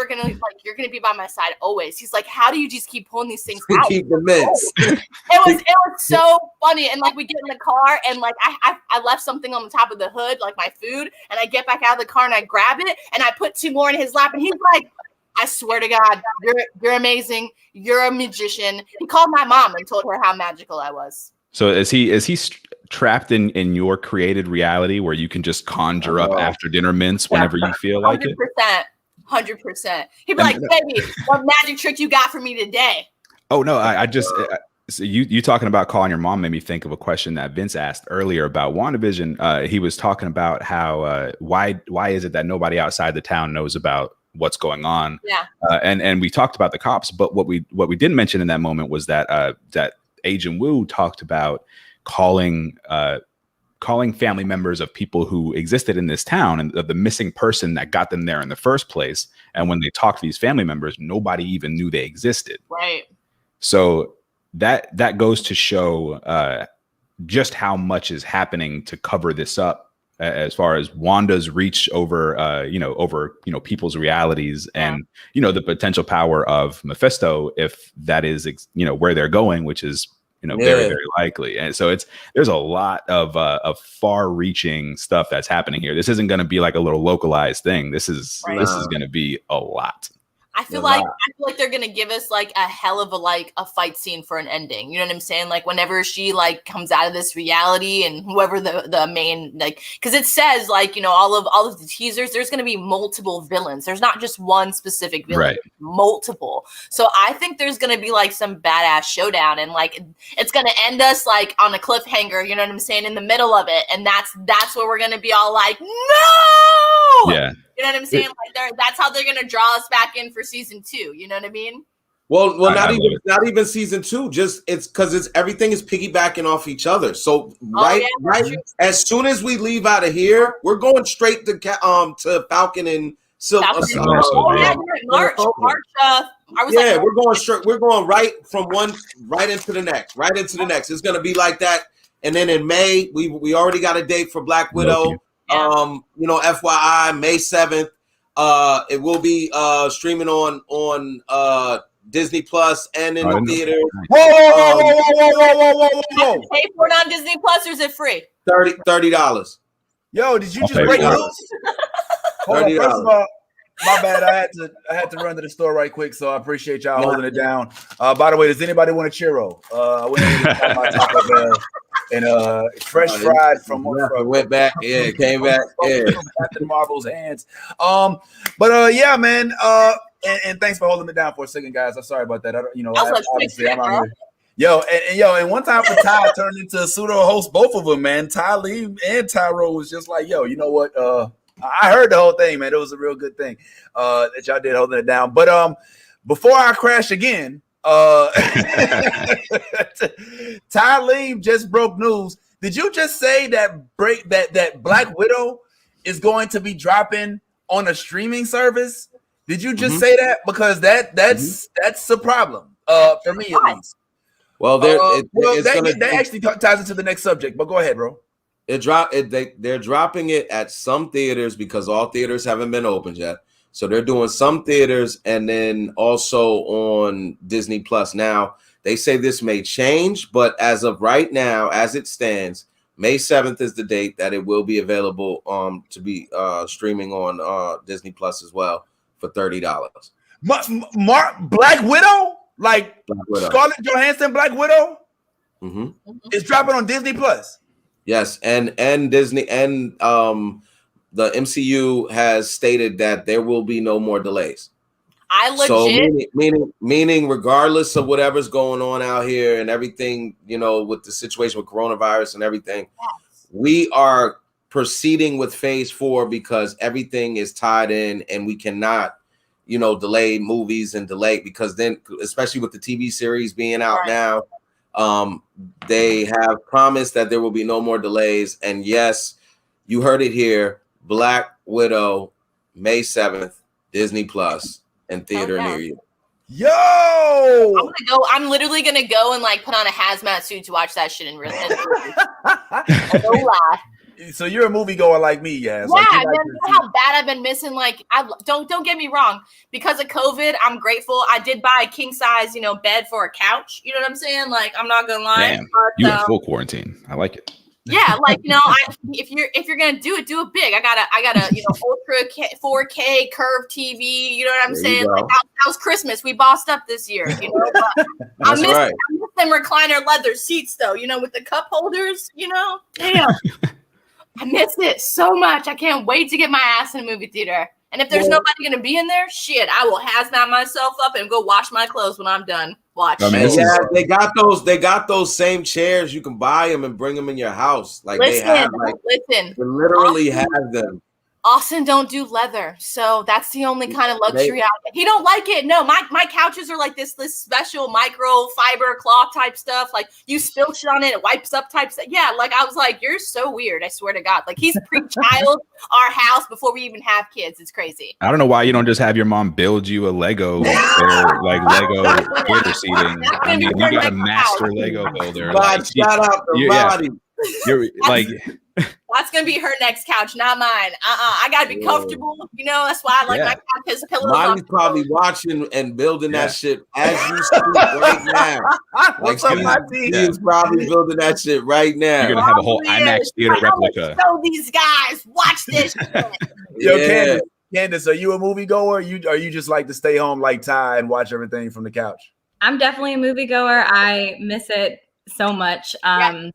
gonna like, you're gonna be by my side always. He's like, how do you just keep pulling these things out? Keep the mints. It was so funny. And like, we get in the car, and like I left something on the top of the hood, like my food, and I get back out of the car and I grab it and I put 2 more in his lap, and he's like, I swear to God, you're amazing. You're a magician. He called my mom and told her how magical I was. So is he trapped in your created reality where you can just conjure up after dinner mints whenever you feel like it? 100%. He'd be like, baby, what magic trick you got for me today? Oh no, I just so you talking about calling your mom made me think of a question that Vince asked earlier about WandaVision. He was talking about how why is it that nobody outside the town knows about what's going on? Yeah. And we talked about the cops, but what we didn't mention in that moment was that that Agent Wu talked about calling family members of people who existed in this town and the missing person that got them there in the first place. And when they talked to these family members, nobody even knew they existed. Right. So that goes to show just how much is happening to cover this up as far as Wanda's reach over people's realities and, the potential power of Mephisto, if that is, where they're going, which is, very, very likely. And so there's a lot of far reaching stuff that's happening here. This isn't going to be like a little localized thing. This is going to be a lot. I feel like they're gonna give us like a hell of a fight scene for an ending. You know what I'm saying? Like whenever she like comes out of this reality and whoever the main like, because it says like, you know, all of the teasers, there's gonna be multiple villains. There's not just one specific villain, right. Multiple. So I think there's gonna be like some badass showdown, and like it's gonna end us like on a cliffhanger. You know what I'm saying? In the middle of it, and that's where we're gonna be all like, no. Yeah. You know what I'm saying? Like that's how they're gonna draw us back in for season 2. You know what I mean? Well, not even season 2. Just it's because everything is piggybacking off each other. So right, as soon as we leave out of here, we're going straight to Falcon and Silver. March. We're going straight. We're going right from one right into the next. It's gonna be like that. And then in May, we already got a date for Black Widow. You know, FYI, May 7th. It will be streaming on Disney Plus and in the theater. Whoa! Pay for it on Disney Plus, or is it free? $30. Yo, did you just break news? Hold on, first of all, my bad. I had to run to the store right quick, so I appreciate y'all holding it down. By the way, does anybody want a churro? I went to my Taco Bell and fresh fried from went back, came back, Captain Marvel's hands. But yeah, man. And thanks for holding it down for a second, guys. I'm sorry about that. Obviously, I'm out here. And one time for Ty turned into a pseudo host, both of them, man. Ty Lee and Tyro was just like, yo, you know what? I heard the whole thing, man. It was a real good thing that y'all did holding it down. But before I crash again, Ty Lee just broke news. Did you just say that Black Widow is going to be dropping on a streaming service? Did you just say that? Because that's a problem for me at least. Well, that actually ties into the next subject. But go ahead, bro. They're dropping it at some theaters because all theaters haven't been opened yet. So they're doing some theaters and then also on Disney Plus. Now, they say this may change, but as of right now, as it stands, May 7th is the date that it will be available to be streaming on Disney Plus as well for $30. Black Widow? Like Black Widow. Scarlett Johansson Black Widow? Mm-hmm. It's dropping on Disney Plus. Yes, and Disney and the MCU has stated that there will be no more delays. Meaning regardless of whatever's going on out here and everything, you know, with the situation with coronavirus and everything, we are proceeding with phase 4 because everything is tied in and we cannot, you know, delay movies and delay because then, especially with the TV series being out now, they have promised that there will be no more delays. And yes, you heard it here. Black Widow, May 7th, Disney Plus, and theater near you. Yo! I'm literally gonna go and like put on a hazmat suit to watch that shit in real life. No lie. So you're a moviegoer like me, Yas. Yeah, like, you know how bad I've been missing. Like, don't get me wrong. Because of COVID, I'm grateful. I did buy a king size, you know, bed for a couch. You know what I'm saying? Like, I'm not gonna lie. Damn, you in full quarantine. I like it. Yeah, like, you know, if you're gonna do it I got a you know ultra 4K curved TV. You know what I'm saying? Like, that was Christmas. We bossed up this year. You know, but I miss them recliner leather seats though. You know, with the cup holders. You know, damn. I miss it so much. I can't wait to get my ass in a movie theater. And if there's nobody going to be in there, shit, I will hazmat myself up and go wash my clothes when I'm done. Watch. They got those same chairs. You can buy them and bring them in your house. Like they literally have them. Austin don't do leather, so that's the only kind of luxury he don't like it. No, my couches are like this special microfiber cloth type stuff. Like you spill shit on it, it wipes up type stuff. Yeah, like I was like, you're so weird. I swear to God. Like he's pre-child our house before we even have kids. It's crazy. I don't know why you don't just have your mom build you a Lego or like Lego theater seating. I mean, you got a master Lego builder. Like, shout out to Body. You're like. That's gonna be her next couch, not mine. I gotta be comfortable. You know, that's why I like my couch has pillows. Mine's probably watching and building that shit as you speak right now. What's up, my team? He's probably building that shit right now. You're gonna have a whole IMAX theater replica. Show these guys, watch this shit. Yo, Candace, Candace, are you a moviegoer? Are you just like to stay home like Ty and watch everything from the couch? I'm definitely a moviegoer. I miss it so much. It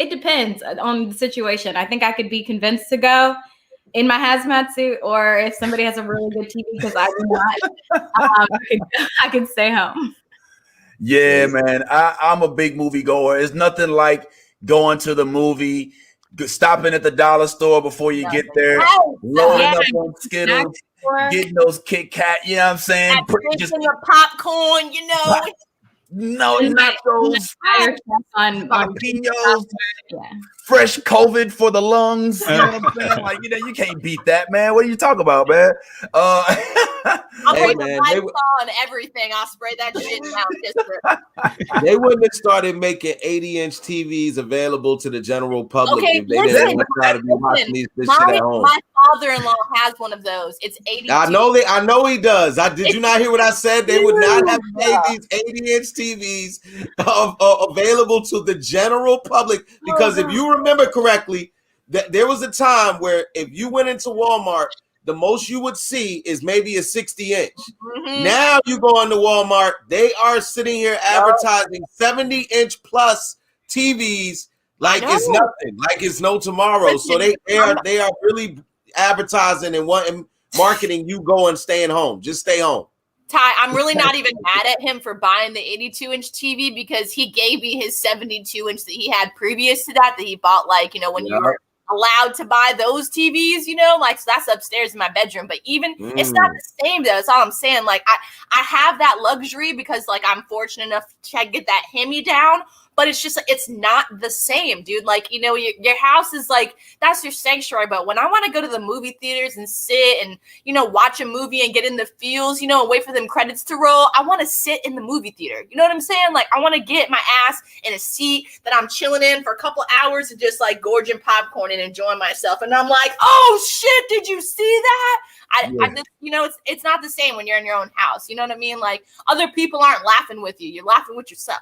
depends on the situation. I think I could be convinced to go in my hazmat suit, or if somebody has a really good TV, because I do not, I could stay home. Yeah, man. I'm a big moviegoer. It's nothing like going to the movie, stopping at the dollar store before you get there, loading up on Skittles, getting those Kit Kat, you know what I'm saying? Just your popcorn, you know. No, nachos, jalapenos, fresh COVID for the lungs. You know what I'm saying? Like, you can't beat that, man. What are you talking about, man? I'll bring the lights on everything. I'll spray that shit down. They wouldn't have started making 80-inch TVs available to the general public if they didn't try to be watching this shit at home. My father-in-law has one of those. It's 80. I know he does. Did you not hear what I said? They would not have made these 80-inch TVs available to the general public, because if you remember correctly, there was a time where if you went into Walmart, the most you would see is maybe a 60-inch. Mm-hmm. Now you go into Walmart, they are sitting here advertising 70-inch plus TVs like it's nothing, like it's no tomorrow. So they are really advertising and marketing you going, staying home. Just stay home. Ty, I'm really not even mad at him for buying the 82-inch TV, because he gave me his 72-inch that he had previous to that he bought, like, when you were allowed to buy those TVs, like, so that's upstairs in my bedroom. But even it's not the same, though. That's all I'm saying. Like, I have that luxury because, like, I'm fortunate enough to get that hand-me-down. But it's just, it's not the same, dude. Like, your house is like, that's your sanctuary. But when I want to go to the movie theaters and sit and, watch a movie and get in the feels, and wait for them credits to roll, I want to sit in the movie theater. You know what I'm saying? Like, I want to get my ass in a seat that I'm chilling in for a couple hours and just like gorging popcorn and enjoying myself. And I'm like, oh shit, did you see that? I just, it's not the same when you're in your own house. You know what I mean? Like, other people aren't laughing with you. You're laughing with yourself.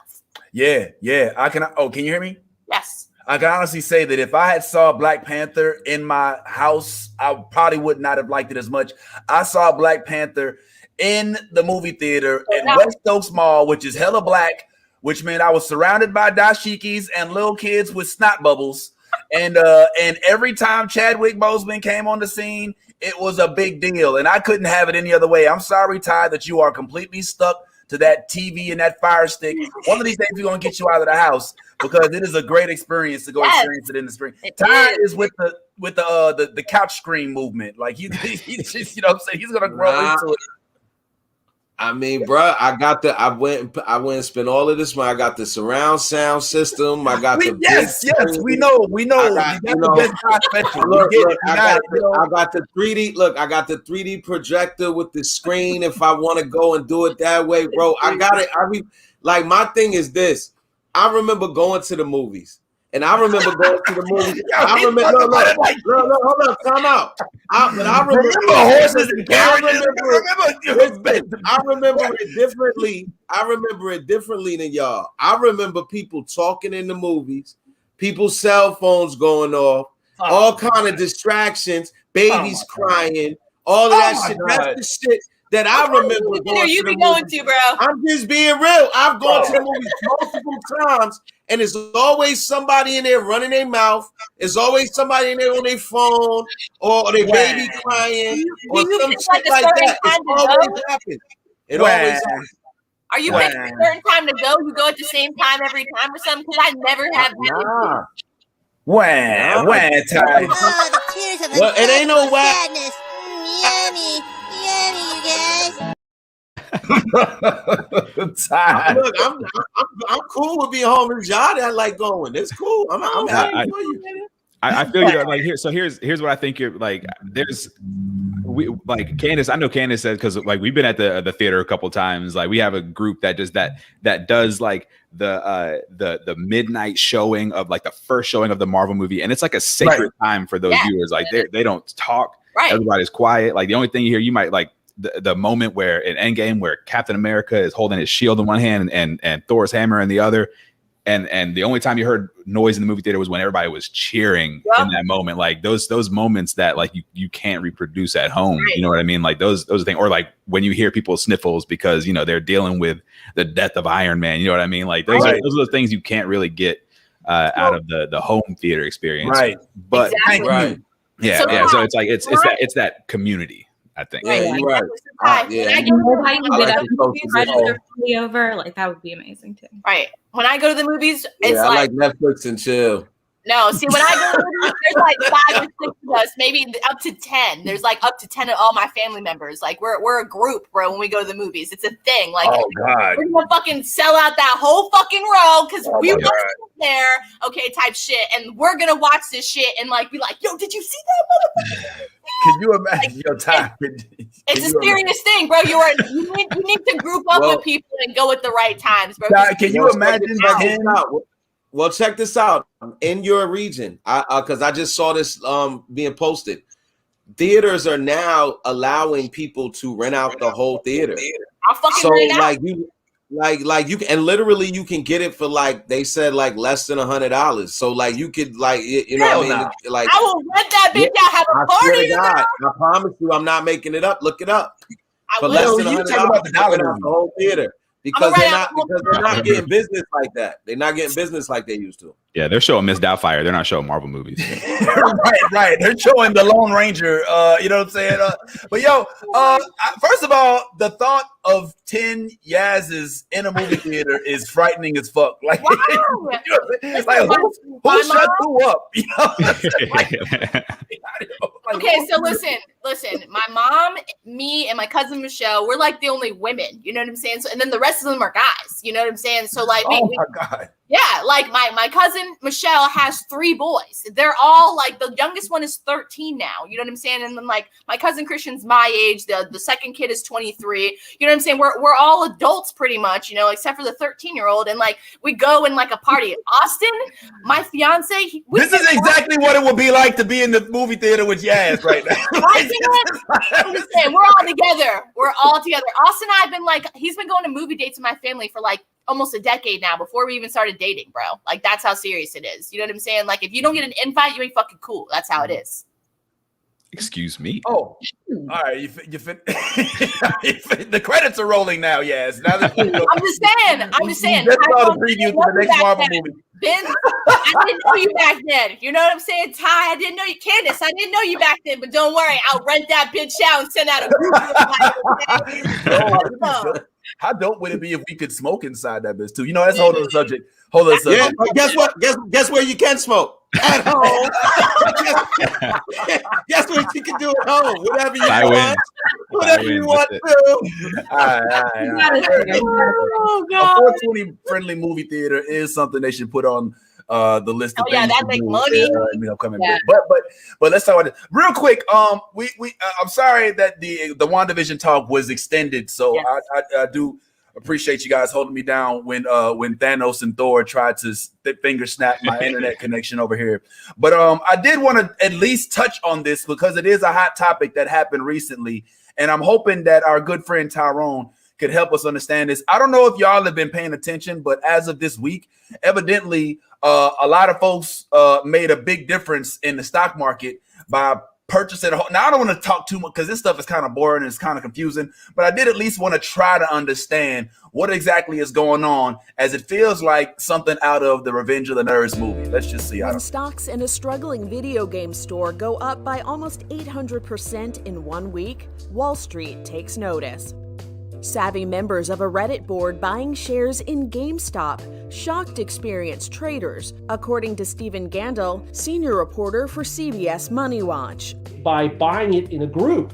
Yeah. Can you hear me? Yes. I can honestly say that if I had saw Black Panther in my house, I probably would not have liked it as much. I saw Black Panther in the movie theater in West Oaks Mall, which is hella black, which meant I was surrounded by dashikis and little kids with snot bubbles. And every time Chadwick Boseman came on the scene, it was a big deal. And I couldn't have it any other way. I'm sorry, Ty, that you are completely stuck to that TV and that Fire Stick. One of these days we're gonna get you out of the house, because it is a great experience to go experience it in the spring. Ty is with the couch screen movement. Like he's just, what I'm saying, he's gonna grow into it. I mean, bro, I went and spent all of this money. I got the surround sound system. I got the we know. I got the 3D. Look, I got the 3D projector with the screen. If I want to go and do it that way, bro, I got it. Like, my thing is this. I remember going to the movies. And I remember going to the movie. I remember, look, hold on, time out. I remember horses and carriages. I remember it differently. I remember it differently than y'all. I remember people talking in the movies, people's cell phones going off, all kind of distractions, babies crying, all of that shit. That's the shit that I remember going to, bro. I'm just being real. I've gone to the movies multiple times, and there's always somebody in there running their mouth. There's always somebody in there on their phone, or their baby crying, or some shit like that. It always happens. It always happens. Are you picking a certain time to go? You go at the same time every time or something? Because I never have that. When time. Well, it ain't no sadness. Yummy, you guys. Look, I'm cool with being home with y'all. I like going. It's cool. I'm happy for you, man. I feel you. Like here, so here's what I think you're like. We like Candace. I know Candace said, because like we've been at the theater a couple times. Like we have a group that does like the midnight showing of like the first showing of the Marvel movie, and it's like a sacred time for those viewers. Like they don't talk. Right. Everybody's quiet. Like the only thing you hear, you might like the moment where in Endgame where Captain America is holding his shield in one hand and Thor's hammer in the other. And the only time you heard noise in the movie theater was when everybody was cheering in that moment. Like those moments that like you can't reproduce at home. You know what I mean? Like those things, or like when you hear people sniffles because they're dealing with the death of Iron Man. You know what I mean? Like those are the things you can't really get out of the home theater experience. Right. But Yeah. So it's like it's that community. I think. Yeah, you're right. Over, like that would be amazing too. Right. When I go to the movies, it's I like Netflix and chill. No, see, when I go to the movies, there's like 5 or 6 of us, maybe up to 10. There's like up to 10 of all my family members. Like we're a group, bro. When we go to the movies, it's a thing. Like, we're gonna fucking sell out that whole fucking row because we want to sit there, okay, type shit, and we're gonna watch this shit and like be like, yo, did you see that motherfucker? Can you imagine your time? It's a serious thing, bro. You need to group up with people and go at the right times, bro. Can you imagine that? Well, check this out. In your region, because I just saw this being posted. Theaters are now allowing people to rent out the whole theater. I'll fucking rent it out. Like you can, and literally you can get it for like they said like less than $100. So like you could like you know what I mean? Like I will rent that bitch out. Have a party. I promise you, I'm not making it up. Look it up. I For will. less than $100, the whole theater. Because they're not getting business like that. They're not getting business like they used to. Yeah, they're showing Miss Doubtfire. They're not showing Marvel movies. right. They're showing the Lone Ranger. You know what I'm saying? But yo, first of all, the thought of 10 Yaz's in a movie theater is frightening as fuck. Like, it's like who shut who up? You know? Okay, so listen. My mom, me, and my cousin Michelle, we're like the only women. You know what I'm saying? So, and then the rest of them are guys. You know what I'm saying? So like, my God. Yeah, like my cousin Michelle has 3 boys. They're all like the youngest one is 13 now. You know what I'm saying? And then like my cousin Christian's my age. The second kid is 23. You know what I'm saying? We're all adults pretty much, except for the 13-year-old. And like we go in like a party. Austin, my fiance. This is exactly what it would be like to be in the movie theater with Yaz right now. We're all together. We're all together. Austin and I've been like, he's been going to movie dates with my family for like almost a decade now before we even started dating, bro. Like that's how serious it is. You know what I'm saying? Like if you don't get an invite, you ain't fucking cool. That's how it is. Excuse me. Oh, all right. The credits are rolling now. Yes. Now that I'm just saying. That's all the preview to the next Marvel movie. Ben, I didn't know you back then. You know what I'm saying? Ty, I didn't know you. Candace, I didn't know you back then. But don't worry, I'll rent that bitch out and send out a group. How dope would it be if we could smoke inside that bitch too? That's a whole other subject. Yeah, but guess what? Guess where you can smoke? At home. Guess what you can do at home? Whatever you want. Whatever you want to. All right. Oh, God. A 420 friendly movie theater is something they should put on the list of things. That make money. But let's talk about this real quick. I'm sorry that the WandaVision talk was extended, so yes. I do appreciate you guys holding me down when Thanos and Thor tried to finger snap my internet connection over here. But I did want to at least touch on this because it is a hot topic that happened recently, and I'm hoping that our good friend Tyrone could help us understand this. I don't know if y'all have been paying attention, but as of this week, evidently a lot of folks made a big difference in the stock market by purchasing. Now, I don't want to talk too much because this stuff is kind of boring and it's kind of confusing, but I did at least want to try to understand what exactly is going on, as it feels like something out of the Revenge of the Nerds movie. Let's just see. When stocks in a struggling video game store go up by almost 800% in 1 week, Wall Street takes notice. Savvy members of a Reddit board buying shares in GameStop shocked experienced traders, according to Stephen Gandel, senior reporter for CBS Money Watch. By buying it in a group,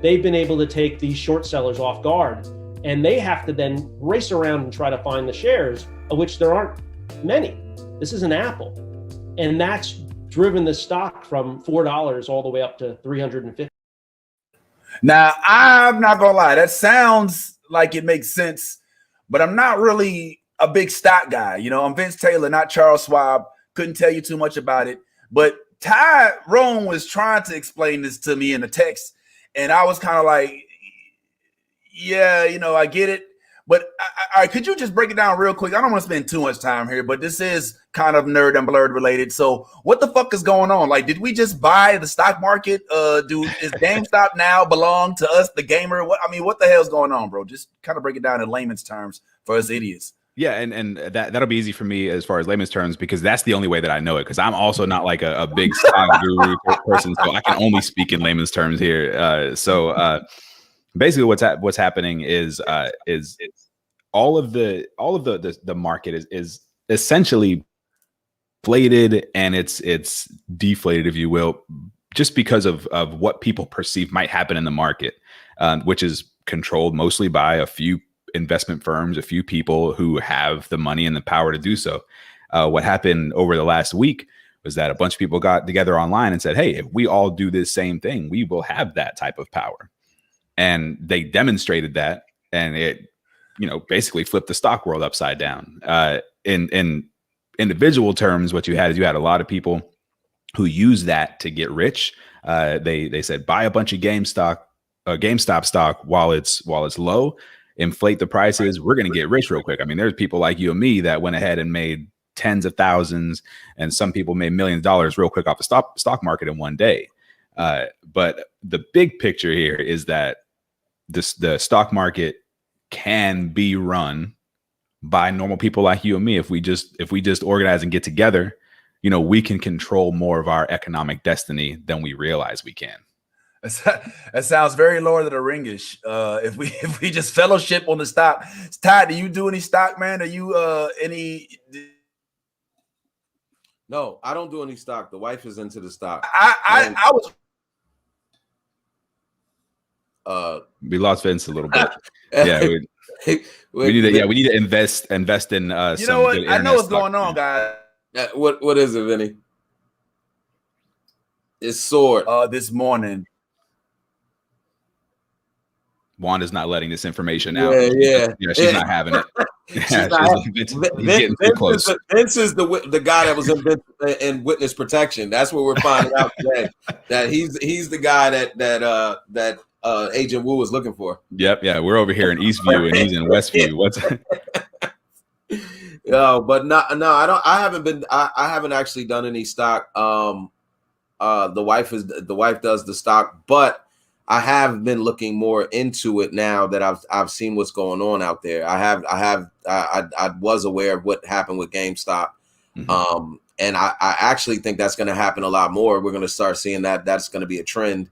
they've been able to take these short sellers off guard, and they have to then race around and try to find the shares, of which there aren't many. This is an Apple, and that's driven the stock from $4 all the way up to $350. Now, I'm not gonna lie, that sounds like it makes sense, but I'm not really a big stock guy. I'm Vince Taylor, not Charles Schwab. Couldn't tell you too much about it. But Tyrone was trying to explain this to me in the text, and I was kind of like, yeah, I get it. But all right, could you just break it down real quick? I don't want to spend too much time here, but this is kind of nerd and blurred related. So what the fuck is going on? Like, did we just buy the stock market? Is GameStop now belong to us, the gamer? What the hell's going on, bro? Just kind of break it down in layman's terms for us idiots. Yeah, and that'll be easy for me as far as layman's terms, because that's the only way that I know it, because I'm also not like a big stock guru person, so I can only speak in layman's terms here. Basically what's happening is all of the market is essentially inflated, and it's deflated, if you will, just because of what people perceive might happen in the market, which is controlled mostly by a few investment firms, a few people who have the money and the power to do so. What happened over the last week was that a bunch of people got together online and said, hey, if we all do this same thing, we will have that type of power. And they demonstrated that, and it, basically flipped the stock world upside down. In individual terms, what you had a lot of people who use that to get rich. They said, buy a bunch of GameStop stock while it's low, inflate the prices. We're going to get rich real quick. I mean, there's people like you and me that went ahead and made tens of thousands, and some people made millions of dollars real quick off the stock market in one day. But the big picture here is that the stock market can be run by normal people like you and me. If we just organize and get together, we can control more of our economic destiny than we realize we can. That sounds very Lord of the Ringish. If we just fellowship on the stock. Ty, do you do any stock, man? Are you any? No, I don't do any stock. The wife is into the stock. I was. We lost Vince a little bit. Yeah, we need to invest in. You know what? I know what's going on, guys. What is it, Vinny? It's sword. This morning. Wanda's not letting this information out. Yeah, she's not having it. Vince is the guy that was in witness protection. That's what we're finding out today. That he's the guy that Agent Wu was looking for. Yep, yeah, we're over here in Eastview and he's in Westview. What's No, but no, I haven't actually done any stock. The wife does the stock, but I have been looking more into it now that I've seen what's going on out there. I was aware of what happened with GameStop. Mm-hmm. And I actually think that's going to happen a lot more. We're going to start seeing that's going to be a trend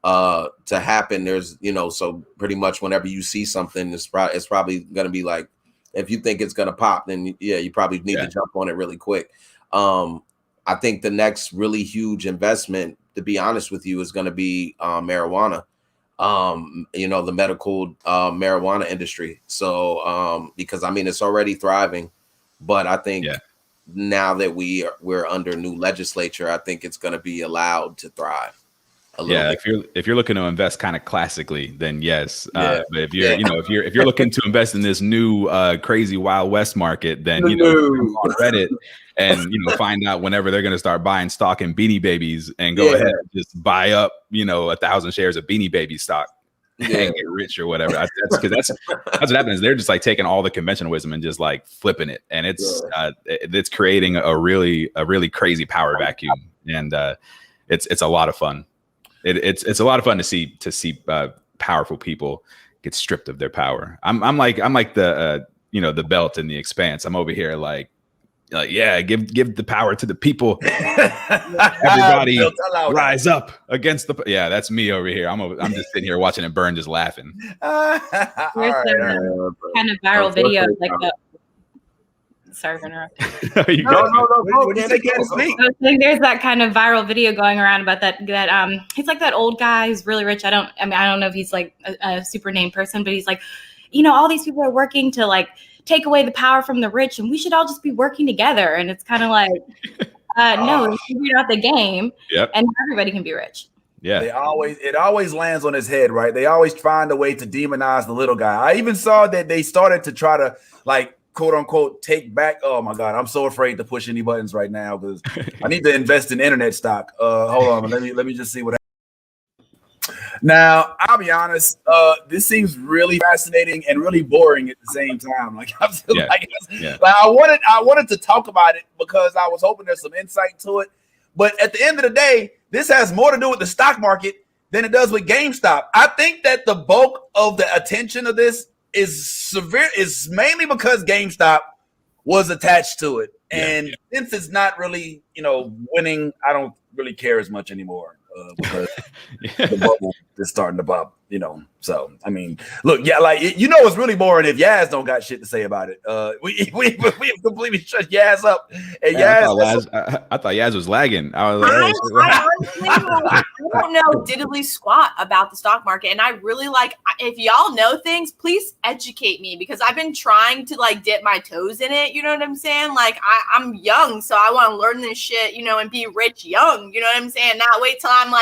to happen. There's, so pretty much whenever you see something, it's probably going to be like, if you think it's going to pop, then you probably need to jump on it really quick. I think the next really huge investment, to be honest with you, is going to be marijuana, the medical marijuana industry. So because it's already thriving, but I think now that we're under new legislature, I think it's going to be allowed to thrive. If you're looking to invest kind of classically, then yes. But if you're if you're looking to invest in this new crazy Wild West market, then on Reddit and find out whenever they're going to start buying stock in Beanie Babies and go ahead and just buy up 1,000 shares of Beanie Baby stock and get rich or whatever. That's because that's what happens. They're just like taking all the conventional wisdom and just like flipping it, and it's creating a really crazy power vacuum, and it's a lot of fun. It's a lot of fun to see powerful people get stripped of their power. I'm like the the belt in The Expanse. I'm over here like give the power to the people. Everybody rise up against the. Yeah, that's me over here. I'm just sitting here watching it burn, just laughing. There's kind of viral videos like that. Sorry for interrupting. There's that kind of viral video going around about that he's like that old guy who's really rich. I don't know if he's like a super named person, but he's like, all these people are working to like take away the power from the rich, and we should all just be working together. And it's kind of like, no, we figured out the game, and everybody can be rich. Yeah, it always lands on his head, right? They always find a way to demonize the little guy. I even saw that they started to try to like, quote unquote, take back. Oh my God, I'm so afraid to push any buttons right now because I need to invest in internet stock. Hold on, let me just see what happens. Now, I'll be honest. This seems really fascinating and really boring at the same time. Like I feel like I wanted to talk about it because I was hoping there's some insight to it. But at the end of the day, this has more to do with the stock market than it does with GameStop. I think that the bulk of the attention of this is mainly because GameStop was attached to it. And since it's not really, winning, I don't really care as much anymore because the bubble is starting to pop, So, I mean, look, it's really boring if Yas don't got shit to say about it. We completely shut Yas up. And I thought Yas was lagging. I was I honestly I don't know diddly squat about the stock market. And I really if y'all know things, please educate me because I've been trying to dip my toes in it. You know what I'm saying? I'm young, so I want to learn this shit, and be rich young. You know what I'm saying? Not wait till I'm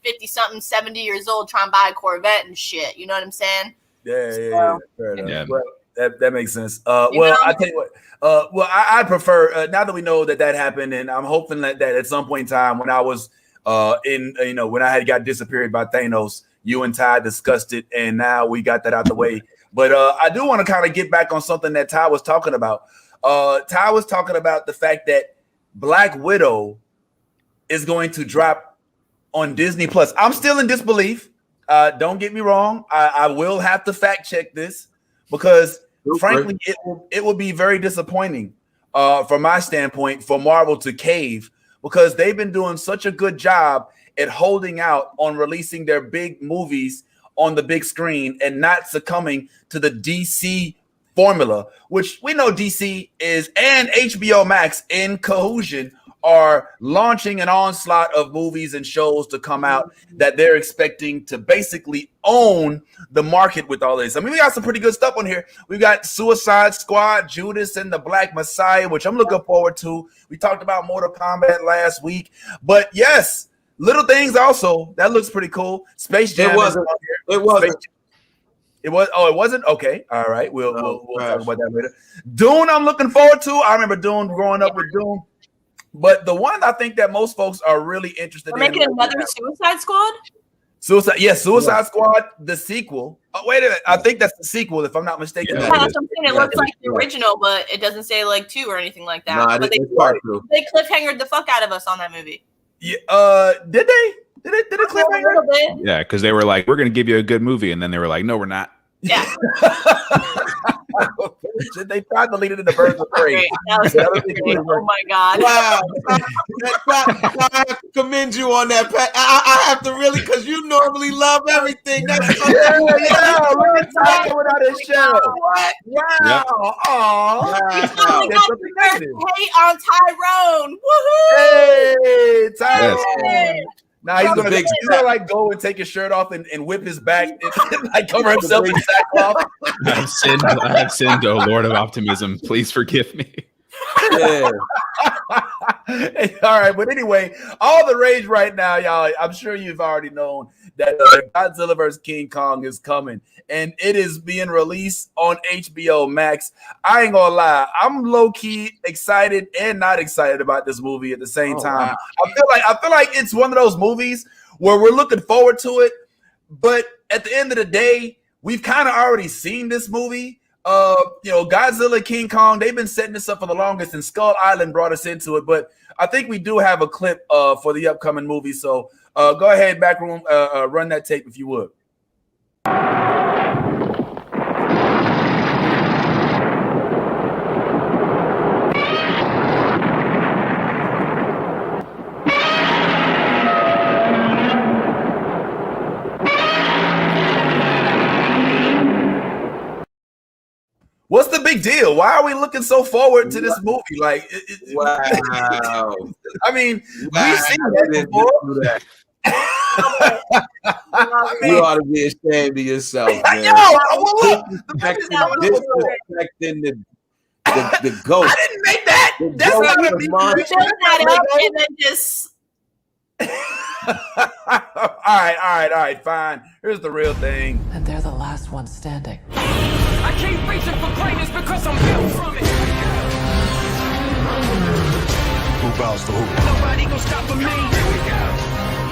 50 something, 70 years old trying to buy a Corvette and shit. You know what I'm saying? Yeah. Fair enough. Yeah. Well, that makes sense. I tell you what. I prefer now that we know that happened, and I'm hoping that at some point in time when I was when I had got disappeared by Thanos, you and Ty discussed it, and now we got that out the way. But I do want to kind of get back on something that Ty was talking about. Ty was talking about the fact that Black Widow is going to drop on Disney Plus. I'm still in disbelief. Don't get me wrong. I will have to fact check this because, frankly, it will be very disappointing from my standpoint for Marvel to cave because they've been doing such a good job at holding out on releasing their big movies on the big screen and not succumbing to the DC formula, which we know DC is, and HBOMax in cohesion are launching an onslaught of movies and shows to come out that they're expecting to basically own the market with all this. I mean, we got some pretty good stuff on here. We got Suicide Squad, Judas and the Black Messiah, which I'm looking forward to. We talked about Mortal Kombat last week, but yes, Little Things also, that looks pretty cool. Space Jam. It wasn't. It was. Oh, it wasn't. Okay. All right. We'll talk about that later. Dune, I'm looking forward to. I remember Dune, growing up with Dune. But the one I think that most folks are really interested in. Making another Suicide Squad? Suicide Squad, the sequel. Oh, wait a minute. I think that's the sequel, if I'm not mistaken. Yeah, that's what I'm saying. It looks like the original, but it doesn't say 2 or anything like that. Nah, but they cliffhangered the fuck out of us on that movie. Yeah, did they? Did it cliffhanger? Yeah, because they were like, we're going to give you a good movie. And then they were like, no, we're not. Yeah. They tried to lead it in the birds of prey. Oh my god! Wow, I have to commend you on that. I have to really, because you normally love everything. That's so Look at Ty coming out of his shell. What? Wow! Wow. Hate on Tyrone. Woohoo! Hey, Tyrone. Hey. Now he's gonna go and take his shirt off and whip his back and cover himself in sackcloth. I have sinned, oh Lord of Optimism. Please forgive me. Yeah. All right, but anyway, all the rage right now, y'all. I'm sure you've already known that Godzilla vs. King Kong is coming, and it is being released on HBO Max. I ain't gonna lie, I'm low key excited and not excited about this movie at the same time. Wow. I feel like it's one of those movies where we're looking forward to it, but at the end of the day, we've kind of already seen this movie. Godzilla, King Kong, they've been setting this up for the longest, and Skull Island brought us into it. But I think we do have a clip for the upcoming movie. So go ahead, Backroom, run that tape if you would. What's the big deal? Why are we looking so forward to this movie? Wow. I mean, we've seen that before. You ought to be ashamed of yourself, man. Disrespecting the ghost. I didn't make that. That's not what we and then just. All right, fine. Here's the real thing. And they're the last one standing. I keep reaching for greatness because I'm built from it. Who bows to who? Nobody gonna stop me. Here we go.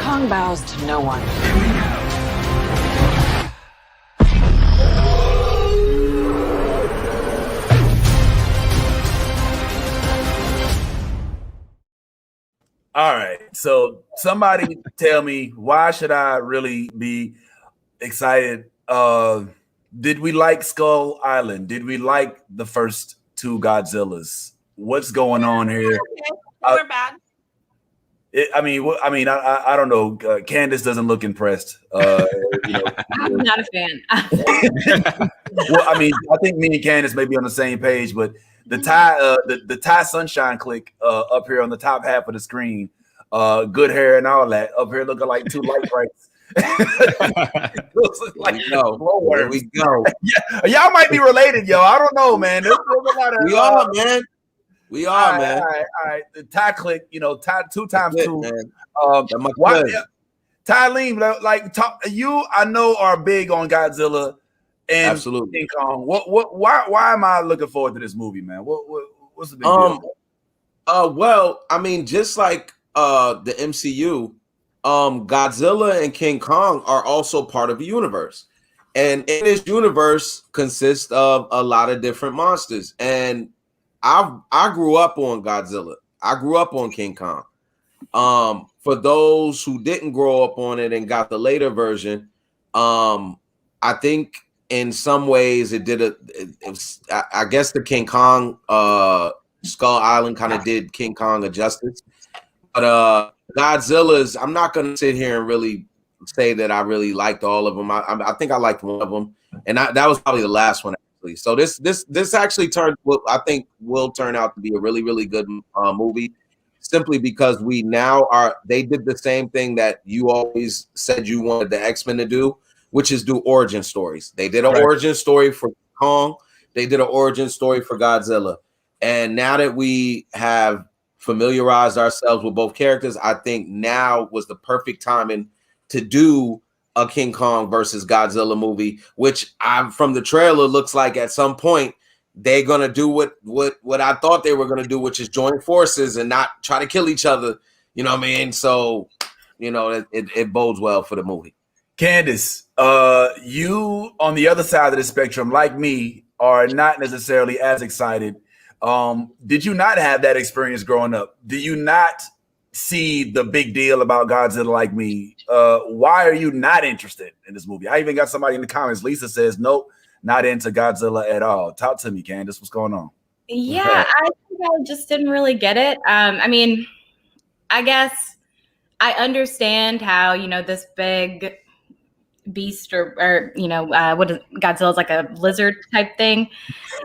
Kong bows to no one. Here we go. All right. So somebody tell me, why should I really be excited? Did we like Skull Island? Did we like the first two Godzillas? What's going on here? We're bad. I don't know. Candace doesn't look impressed. I'm not a fan. Well, I mean, I think me and Candace may be on the same page, but the Ty Sunshine click up here on the top half of the screen, good hair and all that, up here looking like two light brights. Like there we go. Yeah, y'all might be related, yo. I don't know, man. There's a lot of, we are, man. We are, man. All right. The Ty click, Ty 2 times 2. Why? Ty Lean, I know are big on Godzilla and absolutely King Kong. Why am I looking forward to this movie, man? What's the big deal? Well, I mean, just like the MCU, Godzilla and King Kong are also part of a universe. And in this universe consists of a lot of different monsters. And I grew up on Godzilla. I grew up on King Kong. For those who didn't grow up on it and got the later version, I think in some ways it did I guess the King Kong Skull Island kind of did King Kong a justice. But Godzilla's, I'm not going to sit here and really say that I really liked all of them. I think I liked one of them, and that was probably the last one. So this actually I think will turn out to be a really, really good movie, simply because they did the same thing that you always said you wanted the X-Men to do, which is do origin stories. They did an origin story for Kong. They did an origin story for Godzilla. And now that we have familiarized ourselves with both characters, I think now was the perfect timing to do a King Kong versus Godzilla movie, which from the trailer looks like at some point they're gonna do what I thought they were gonna do, which is join forces and not try to kill each other. You know what I mean? So, it bodes well for the movie. Candace, you on the other side of the spectrum, like me, are not necessarily as excited. Did you not have that experience growing up? Do you not see the big deal about Godzilla like me? Why are you not interested in this movie? I even got somebody in the comments. Lisa says, nope, not into Godzilla at all. Talk to me, Candace. What's going on? Yeah, I think I just didn't really get it. I mean, I guess I understand how, this big beast or what is Godzilla's like a lizard type thing,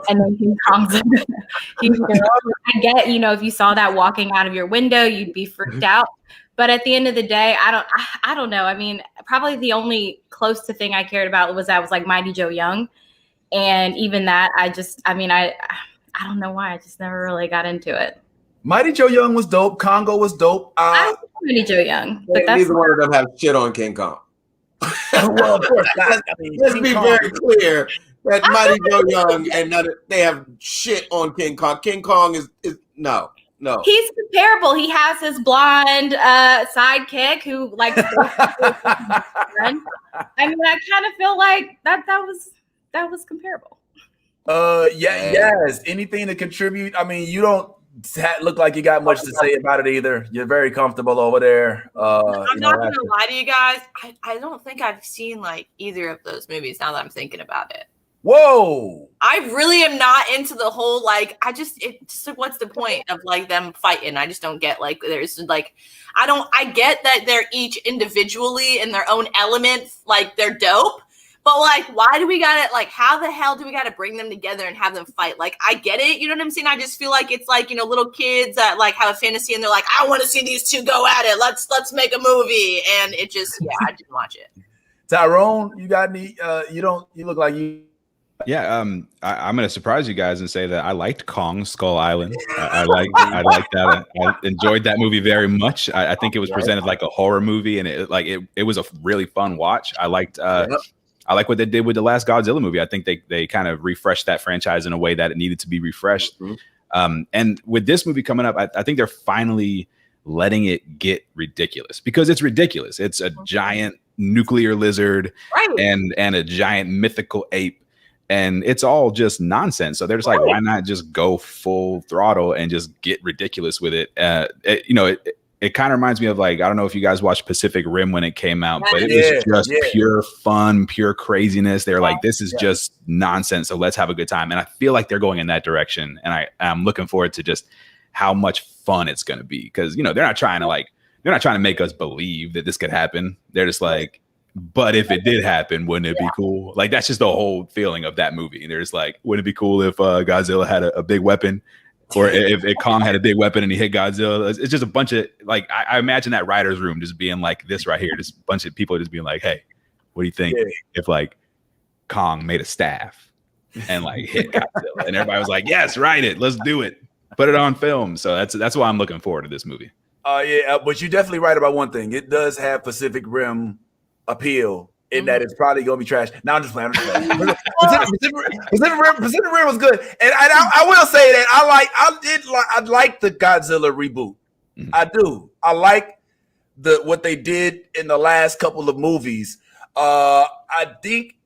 and then King Kong's I get, if you saw that walking out of your window, you'd be freaked out. But at the end of the day, I don't know. I mean, probably the only close to thing I cared about was like Mighty Joe Young, and even that, I don't know why, I just never really got into it. Mighty Joe Young was dope. Congo was dope. I like Mighty Joe Young, but neither one of them have shit on King Kong. Well, of course not. Let's be very clear that Mighty Joe Young and they have shit on King Kong. King Kong is no. He's comparable. He has his blonde sidekick who likes. I mean, I kind of feel like that was comparable. Yes. Anything to contribute? I mean, you don't look like you got much to say about it either. You're very comfortable over there. I'm not gonna lie to you guys. I don't think I've seen like either of those movies now that I'm thinking about it. Whoa. I really am not into the whole it's like what's the point of like them fighting? I just don't get there's like I get that they're each individually in their own element, like they're dope. But why do we gotta how the hell do we gotta bring them together and have them fight? I get it, you know what I'm saying? I just feel like it's little kids that have a fantasy and they're like, I want to see these two go at it. Let's make a movie, and it just I didn't watch it. Tyrone, you got any? You look like you. Yeah, I'm going to surprise you guys and say that I liked Kong Skull Island. I liked that. I enjoyed that movie very much. I think it was presented like a horror movie, and it was a really fun watch. I liked what they did with the last Godzilla movie. I think they kind of refreshed that franchise in a way that it needed to be refreshed. Mm-hmm. And with this movie coming up, I think they're finally letting it get ridiculous, because it's ridiculous. It's a giant nuclear lizard and a giant mythical ape. And it's all just nonsense. So they're just like, why not just go full throttle and just get ridiculous with it? it kind of reminds me of like, I don't know if you guys watched Pacific Rim when it came out, but it was just pure fun, pure craziness. They're like, this is just nonsense, so let's have a good time. And I feel like they're going in that direction, and I'm looking forward to just how much fun it's going to be, because they're not trying to make us believe that this could happen. They're just like, but if it did happen, wouldn't it be cool? Like, that's just the whole feeling of that movie. They're just like, wouldn't it be cool if Godzilla had a big weapon? Or if Kong had a big weapon and he hit Godzilla? It's just a bunch of, like, I imagine that writer's room just being like this right here. Just a bunch of people just being like, hey, what do you think if, like, Kong made a staff and, like, hit Godzilla? And everybody was like, yes, write it. Let's do it. Put it on film. So that's why I'm looking forward to this movie. But you're definitely right about one thing. It does have Pacific Rim appeal in that it's probably gonna be trash. Now I'm just playing. Pacific Rim was good, and I will say that I like the Godzilla reboot. Mm-hmm. I do. I like what they did in the last couple of movies. I think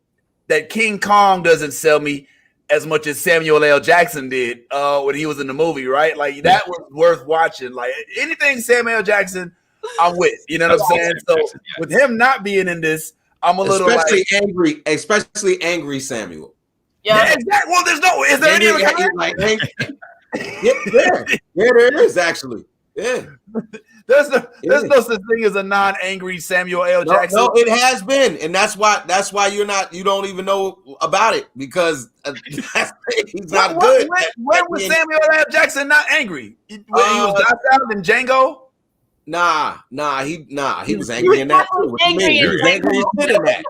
that King Kong doesn't sell me as much as Samuel L. Jackson did when he was in the movie, right? Like, that was worth watching. Like, anything Samuel L. Jackson, I'm with. You know what I'm saying? So with him not being in this, I'm a little angry, especially angry Samuel. Yeah, exactly. Well, is there any other yeah, there is actually. Yeah. There's no such thing as a non-angry Samuel L. Jackson. No, it has been, and that's why you don't even know about it, because he's not good. When was Samuel L. Jackson not angry? When he was out in Django? Nah, he was angry in that too. He was angry as shit in that.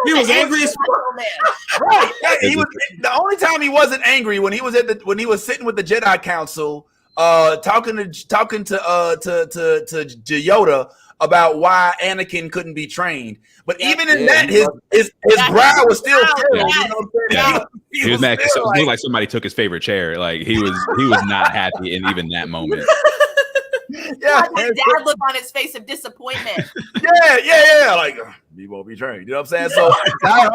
He was angry as fuck. Right. He was the only time he wasn't angry when he was sitting with the Jedi Council, talking to Yoda about why Anakin couldn't be trained. But even in that, his brow was still filled. You know what I'm saying? He was mad because it looked like somebody took his favorite chair. Like, he was not happy in even that moment. Yeah, his dad look on his face of disappointment. Yeah. Like, he won't be trained. You know what I'm saying? So, Die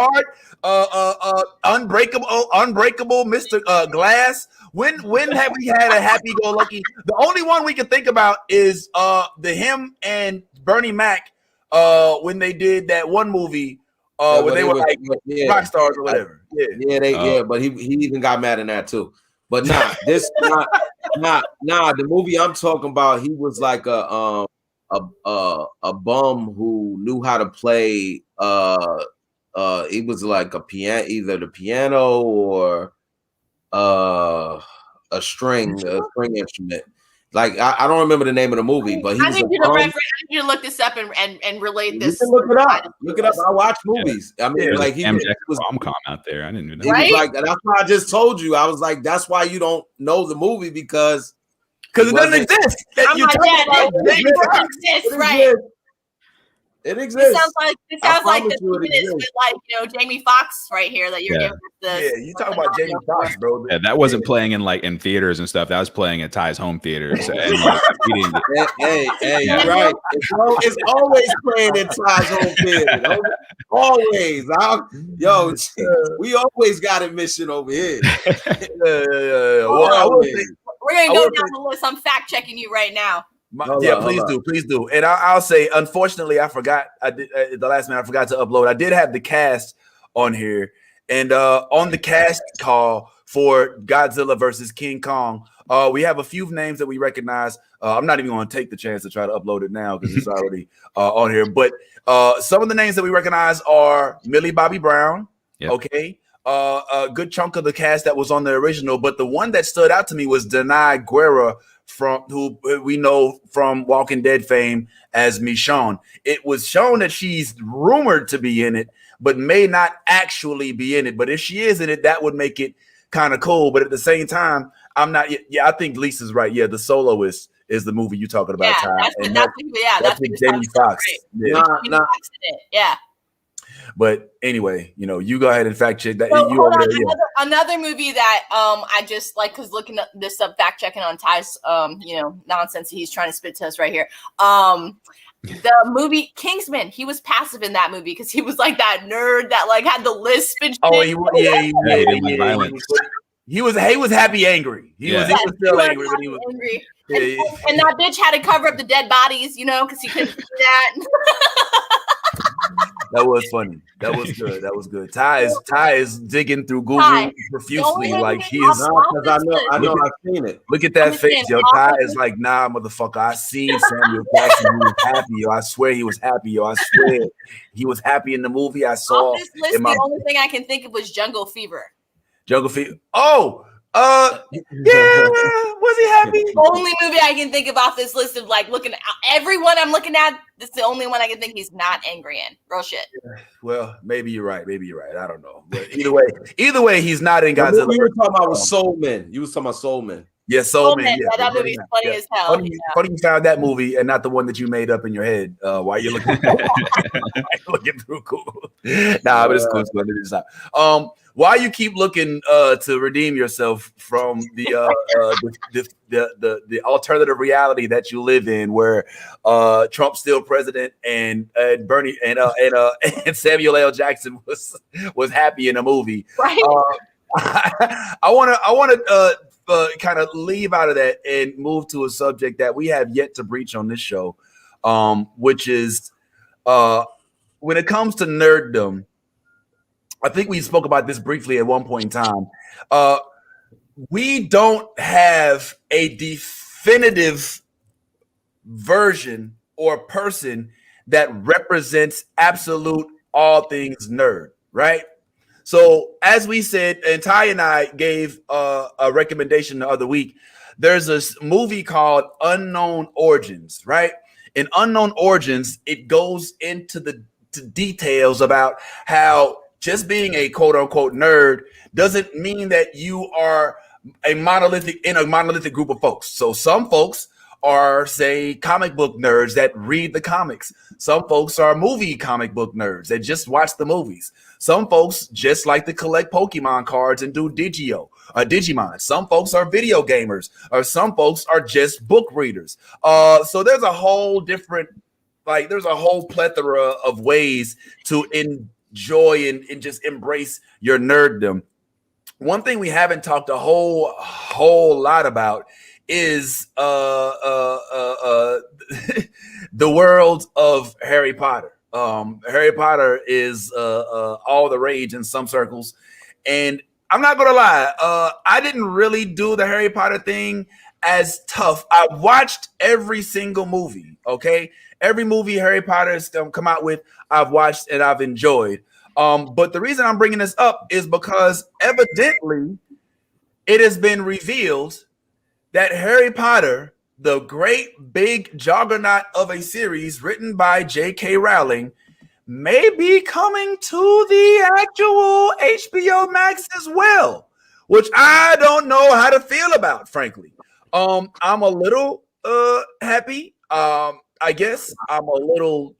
Hard, Unbreakable, Mr. Glass. When have we had a happy-go-lucky? The only one we can think about is him and Bernie Mac when they did that one movie where they were like rock stars or whatever. But he even got mad in that too. But the movie I'm talking about, he was like a bum who knew how to play. He was like either the piano or a string instrument. Like, I don't remember the name of the movie, but I need you to look this up and relate this. You can look it up. Look it up. I watch movies. I mean, like, he was rom-com out there. I didn't even know. Right? Like, that's why I just told you. I was like, that's why you don't know the movie, because it doesn't exist. Right? It exists. It sounds like the minutes with, like, Jamie Foxx right here that you're giving us. You talking about Jamie Foxx, bro? Yeah, that wasn't playing in theaters and stuff. That was playing at Ty's home theaters. And, hey, you're right. It's always playing in Ty's home theater. Always. We always got admission over here. We're gonna go down the list. I'm fact checking you right now. Please do. And I'll say, unfortunately, I forgot. I did the last minute. I forgot to upload. I did have the cast on here, and on the cast call for Godzilla versus King Kong, we have a few names that we recognize. I'm not even going to take the chance to try to upload it now because it's already on here. But some of the names that we recognize are Millie Bobby Brown. Yep. Okay. A good chunk of the cast that was on the original, but the one that stood out to me was Denai Guerra, from who we know from Walking Dead fame as Michonne. It was shown that she's rumored to be in it, but may not actually be in it. But if she is in it, that would make it kind of cool. But at the same time, I'm not. Yeah, I think Lisa's right. Yeah, The Soloist is the movie you're talking about. That's Jamie Foxx. Yeah. But anyway, you go ahead and fact check that. Another movie that I just like, because looking at this up, fact checking on Ty's nonsense he's trying to spit to us right here. The movie Kingsman, he was passive in that movie because he was like that nerd that like had the lisp and shit. Oh, he He was happy angry. He was still angry, but he was angry. Yeah. And that bitch had to cover up the dead bodies, because he couldn't do that. That was funny. That was good. That was good. Ty is digging through Google profusely, like he's. Because I know I've seen it. Look at that face, yo. Ty is like, nah, motherfucker. I seen Samuel Jackson. He was happy, yo. I swear he was happy, yo. I swear he was happy in the movie. I saw. Off this list, the only thing I can think of was Jungle Fever. Jungle Fever. Oh. Yeah, was he happy? Only movie I can think of off this list of like looking at everyone I'm looking at. This is the only one I can think he's not angry in. Real shit. Well, maybe you're right. I don't know. But either way, he's not in Godzilla. You were talking about was Soul Man. You was talking about Soul Man. Yeah, Soul Man. Yeah, that movie's funny as hell. Funny you found that movie and not the one that you made up in your head while you're looking through Google. Nah, but it's cool. While you keep looking to redeem yourself from the alternative reality that you live in, where Trump's still president and Bernie and Samuel L. Jackson was happy in a movie, right? I want to kind of leave out of that and move to a subject that we have yet to breach on this show, which is when it comes to nerddom. I think we spoke about this briefly at one point in time. We don't have a definitive version or person that represents absolute all things nerd, right? So as we said, and Ty and I gave a recommendation the other week, there's a movie called Unknown Origins, right? In Unknown Origins, it goes into the details about how just being a quote unquote nerd doesn't mean that you are a monolithic group of folks. So some folks are, say, comic book nerds that read the comics. Some folks are movie comic book nerds that just watch the movies. Some folks just like to collect Pokemon cards and do Digimon. Some folks are video gamers, or some folks are just book readers. So there's a whole different, there's a whole plethora of ways to enjoy and just embrace your nerddom. One thing we haven't talked a whole lot about is the world of Harry Potter. Harry Potter is all the rage in some circles, and I'm not gonna lie, I didn't really do the Harry Potter thing as tough. I watched every single movie. Okay, every movie Harry Potter has come out with, I've watched and I've enjoyed. But the reason I'm bringing this up is because evidently it has been revealed that Harry Potter, the great big juggernaut of a series written by J.K. Rowling, may be coming to the actual HBOMax as well, which I don't know how to feel about, frankly. I'm a little happy. I guess I'm a little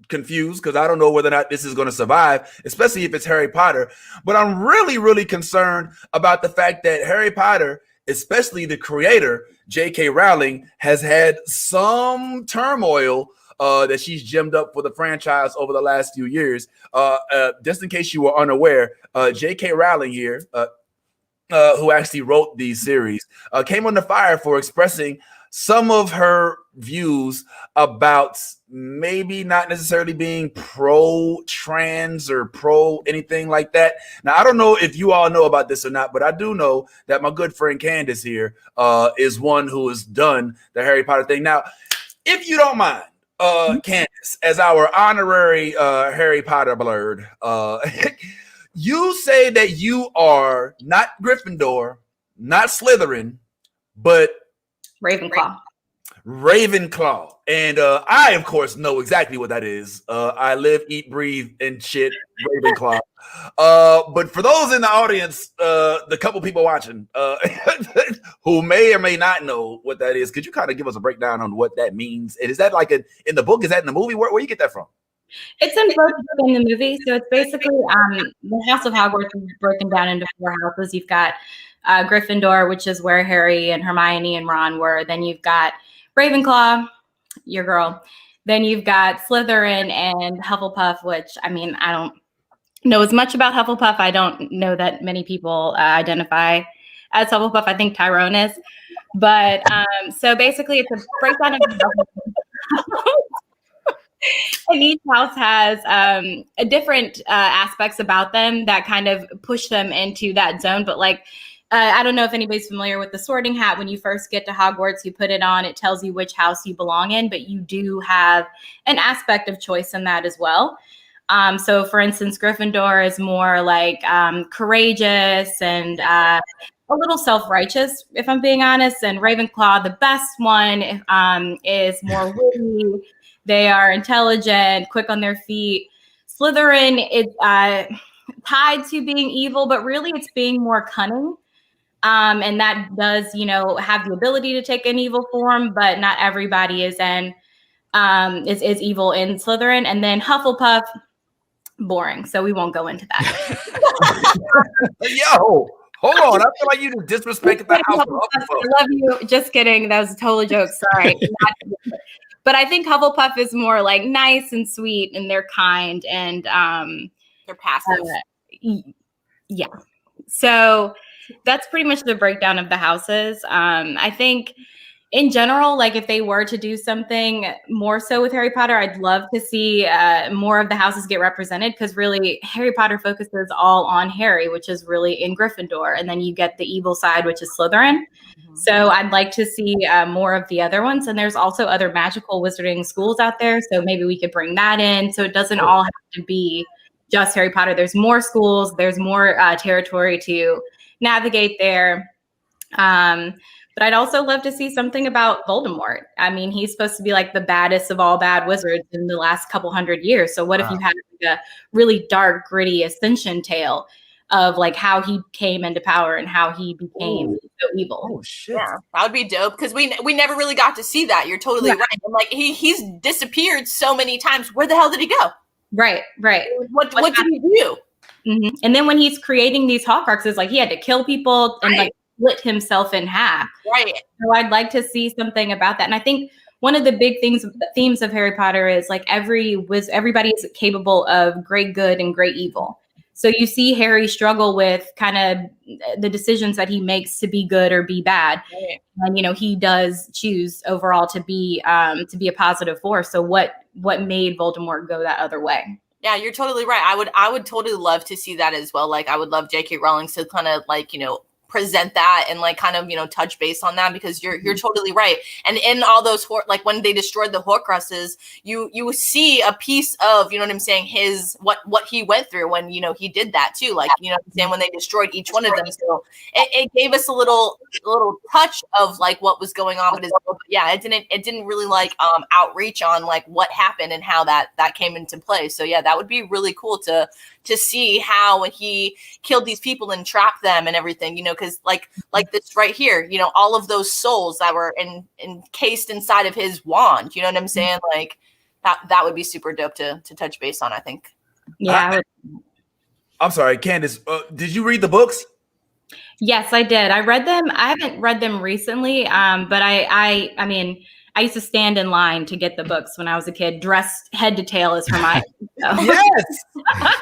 confused because I don't know whether or not this is going to survive, especially if it's Harry Potter. But I'm really, really concerned about the fact that Harry Potter, especially the creator, J.K. Rowling, has had some turmoil that she's gemmed up for the franchise over the last few years. Just in case you were unaware, J.K. Rowling here, who actually wrote these series, came under fire for expressing some of her views about maybe not necessarily being pro-trans or pro anything like that. Now, I don't know if you all know about this or not, but I do know that my good friend Candace here is one who has done the Harry Potter thing. Now, if you don't mind, Candace, as our honorary Harry Potter blerd, you say that you are not Gryffindor, not Slytherin, but Ravenclaw. And I, of course, know exactly what that is. I live, eat, breathe, and shit Ravenclaw. But for those in the audience, the couple people watching who may or may not know what that is, could you kind of give us a breakdown on what that means? And is that like in the book? Is that in the movie? Where you get that from? It's in both in the movie. So it's basically the House of Hogwarts is broken down into 4 houses. You've got Gryffindor, which is where Harry and Hermione and Ron were. Then you've got Ravenclaw, your girl. Then you've got Slytherin and Hufflepuff, which, I mean, I don't know as much about Hufflepuff. I don't know that many people identify as Hufflepuff. I think Tyrone is. But so basically, it's a breakdown of the and each house has a different aspects about them that kind of push them into that zone. But like, I don't know if anybody's familiar with the sorting hat. When you first get to Hogwarts, you put it on. It tells you which house you belong in, but you do have an aspect of choice in that as well. So, for instance, Gryffindor is more like courageous and a little self-righteous, if I'm being honest. And Ravenclaw, the best one, is more witty. They are intelligent, quick on their feet. Slytherin is tied to being evil, but really it's being more cunning. And that does, have the ability to take an evil form, but not everybody is is evil in Slytherin. And then Hufflepuff, boring. So we won't go into that. Yo, hold on. I feel like you just disrespected the house. I love you. Just kidding. That was a total joke. Sorry. But I think Hufflepuff is more like nice and sweet, and they're kind, and they're passive. Yeah. So that's pretty much the breakdown of the houses. I think in general, like if they were to do something more so with Harry Potter, I'd love to see more of the houses get represented, because really Harry Potter focuses all on Harry, which is really in Gryffindor. And then you get the evil side, which is Slytherin. Mm-hmm. So I'd like to see more of the other ones. And there's also other magical wizarding schools out there. So maybe we could bring that in. So it doesn't all have to be just Harry Potter. There's more schools. There's more territory to navigate there. But I'd also love to see something about Voldemort. I mean, he's supposed to be like the baddest of all bad wizards in the last couple hundred years. So what if you had like a really dark, gritty ascension tale of like how he came into power and how he became so evil? Oh shit. Yeah, that would be dope, because we never really got to see that. You're totally right. And like he's disappeared so many times. Where the hell did he go? Right. What did he do? Mm-hmm. And then when he's creating these Horcruxes, like he had to kill people and like split himself in half. Right. So I'd like to see something about that. And I think one of the big themes of Harry Potter is like everybody is capable of great good and great evil. So you see Harry struggle with kind of the decisions that he makes to be good or be bad. Right. And he does choose overall to be a positive force. So what made Voldemort go that other way? Yeah, you're totally right. I would totally love to see that as well. Like I would love J.K. Rowling to kind of like, present that and like kind of touch base on that, because you're totally right. And in all those like when they destroyed the Horcruxes, you see a piece of what I'm saying, his what he went through when he did that too, like what I'm saying, when they destroyed each one of them. So it gave us a little touch of like what was going on with his book. But yeah, it didn't really like outreach on like what happened and how that came into play. So yeah, that would be really cool to see how when he killed these people and trapped them and everything, because like this right here, all of those souls that were encased inside of his wand, you know what I'm saying? Like that would be super dope to touch base on, I think. Yeah. I'm sorry, Candace, did you read the books? Yes, I did. I read them. I haven't read them recently, but I mean, I used to stand in line to get the books when I was a kid, dressed head to tail as Hermione. So. Yes.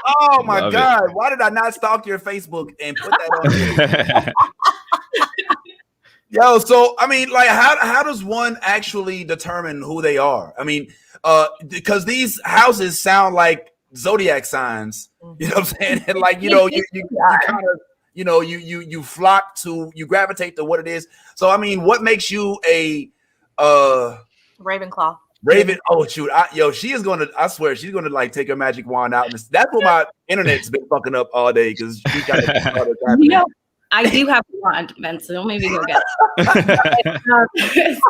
Oh my God. Why did I not stalk your Facebook and put that on there? Yo, so I mean, like, how does one actually determine who they are? I mean, because these houses sound like zodiac signs. You know what I'm saying? And like, you kind of, you flock to, you gravitate to what it is. So I mean, what makes you a Ravenclaw? Oh shoot! She is gonna. I swear, she's gonna like take her magic wand out. And that's what my internet's been fucking up all day, because she got. I do have a wand, Ben, so maybe go get it.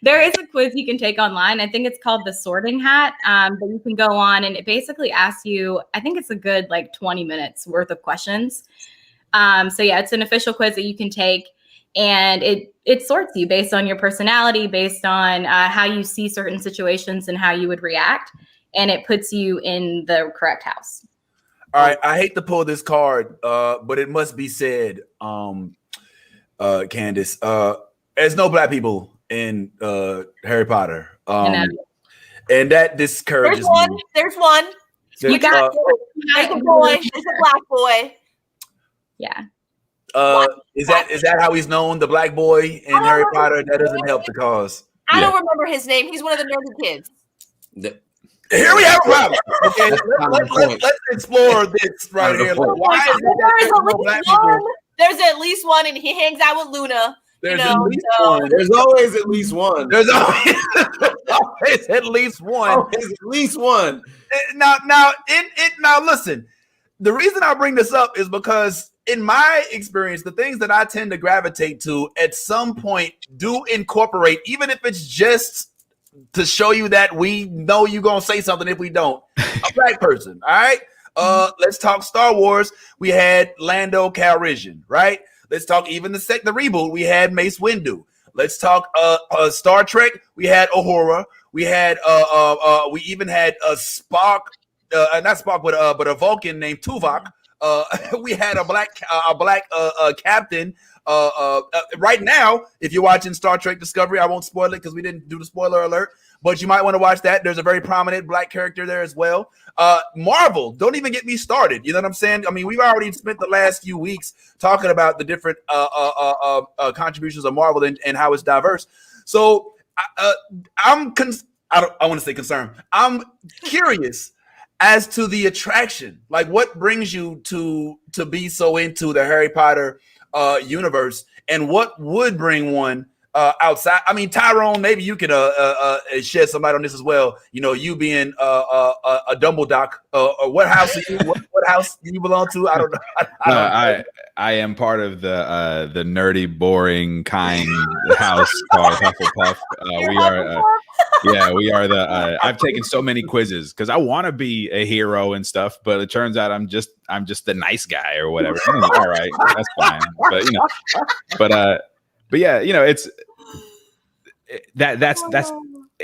There is a quiz you can take online. I think it's called the Sorting Hat. But you can go on and it basically asks you. I think it's a good like 20 minutes worth of questions. So yeah, it's an official quiz that you can take. And it sorts you based on your personality, based on how you see certain situations and how you would react. And it puts you in the correct house. All right. I hate to pull this card, but it must be said, Candace, there's no black people in Harry Potter. And that discourages me. There's one. You got There's a boy. There's a black boy. Yeah. Is that how he's known, the black boy in Harry Potter? That doesn't help the cause. I don't remember his name. He's one of the nerdy kids. Here we have a problem. Okay, let's explore this right here. Why is it there's at least one, and he hangs out with Luna. There's at least one. There's always at least one. There's always at least one. Always at least one. Now, listen. The reason I bring this up is because in my experience, the things that I tend to gravitate to at some point do incorporate, even if it's just to show you that we know you're gonna say something if we don't. A black person, all right? Let's talk Star Wars. We had Lando Calrissian, right? Let's talk even the reboot. We had Mace Windu. Let's talk Star Trek. We had Uhura. We had we even had a Spock, not Spock, but a Vulcan named Tuvok. We had a black captain. Right now, if you're watching Star Trek Discovery, I won't spoil it because we didn't do the spoiler alert, but you might want to watch that. There's a very prominent black character there as well. Marvel, don't even get me started. You know what I'm saying? I mean, we've already spent the last few weeks talking about the different contributions of Marvel and how it's diverse. So I want to say concerned. I'm curious as to the attraction. Like, what brings you to be so into the Harry Potter universe, and what would bring one outside? I mean, Tyrone, maybe you could shed some light on this as well. You know, you being a Dumbledore, or what house are you? What house do you belong to? I don't know. I am part of the nerdy, boring kind house called Hufflepuff. We are the. I've taken so many quizzes because I want to be a hero and stuff, but it turns out I'm just the nice guy or whatever. All right, that's fine. But yeah, you know, it's that's.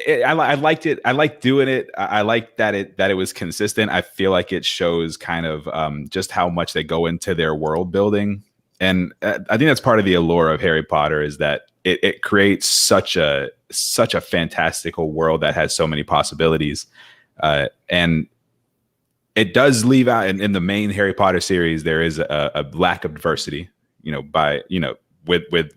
I liked it. I liked doing it. I like that it was consistent. I feel like it shows kind of just how much they go into their world building, and I think that's part of the allure of Harry Potter is that it creates such a fantastical world that has so many possibilities, and it does leave out in the main Harry Potter series there is a lack of diversity. With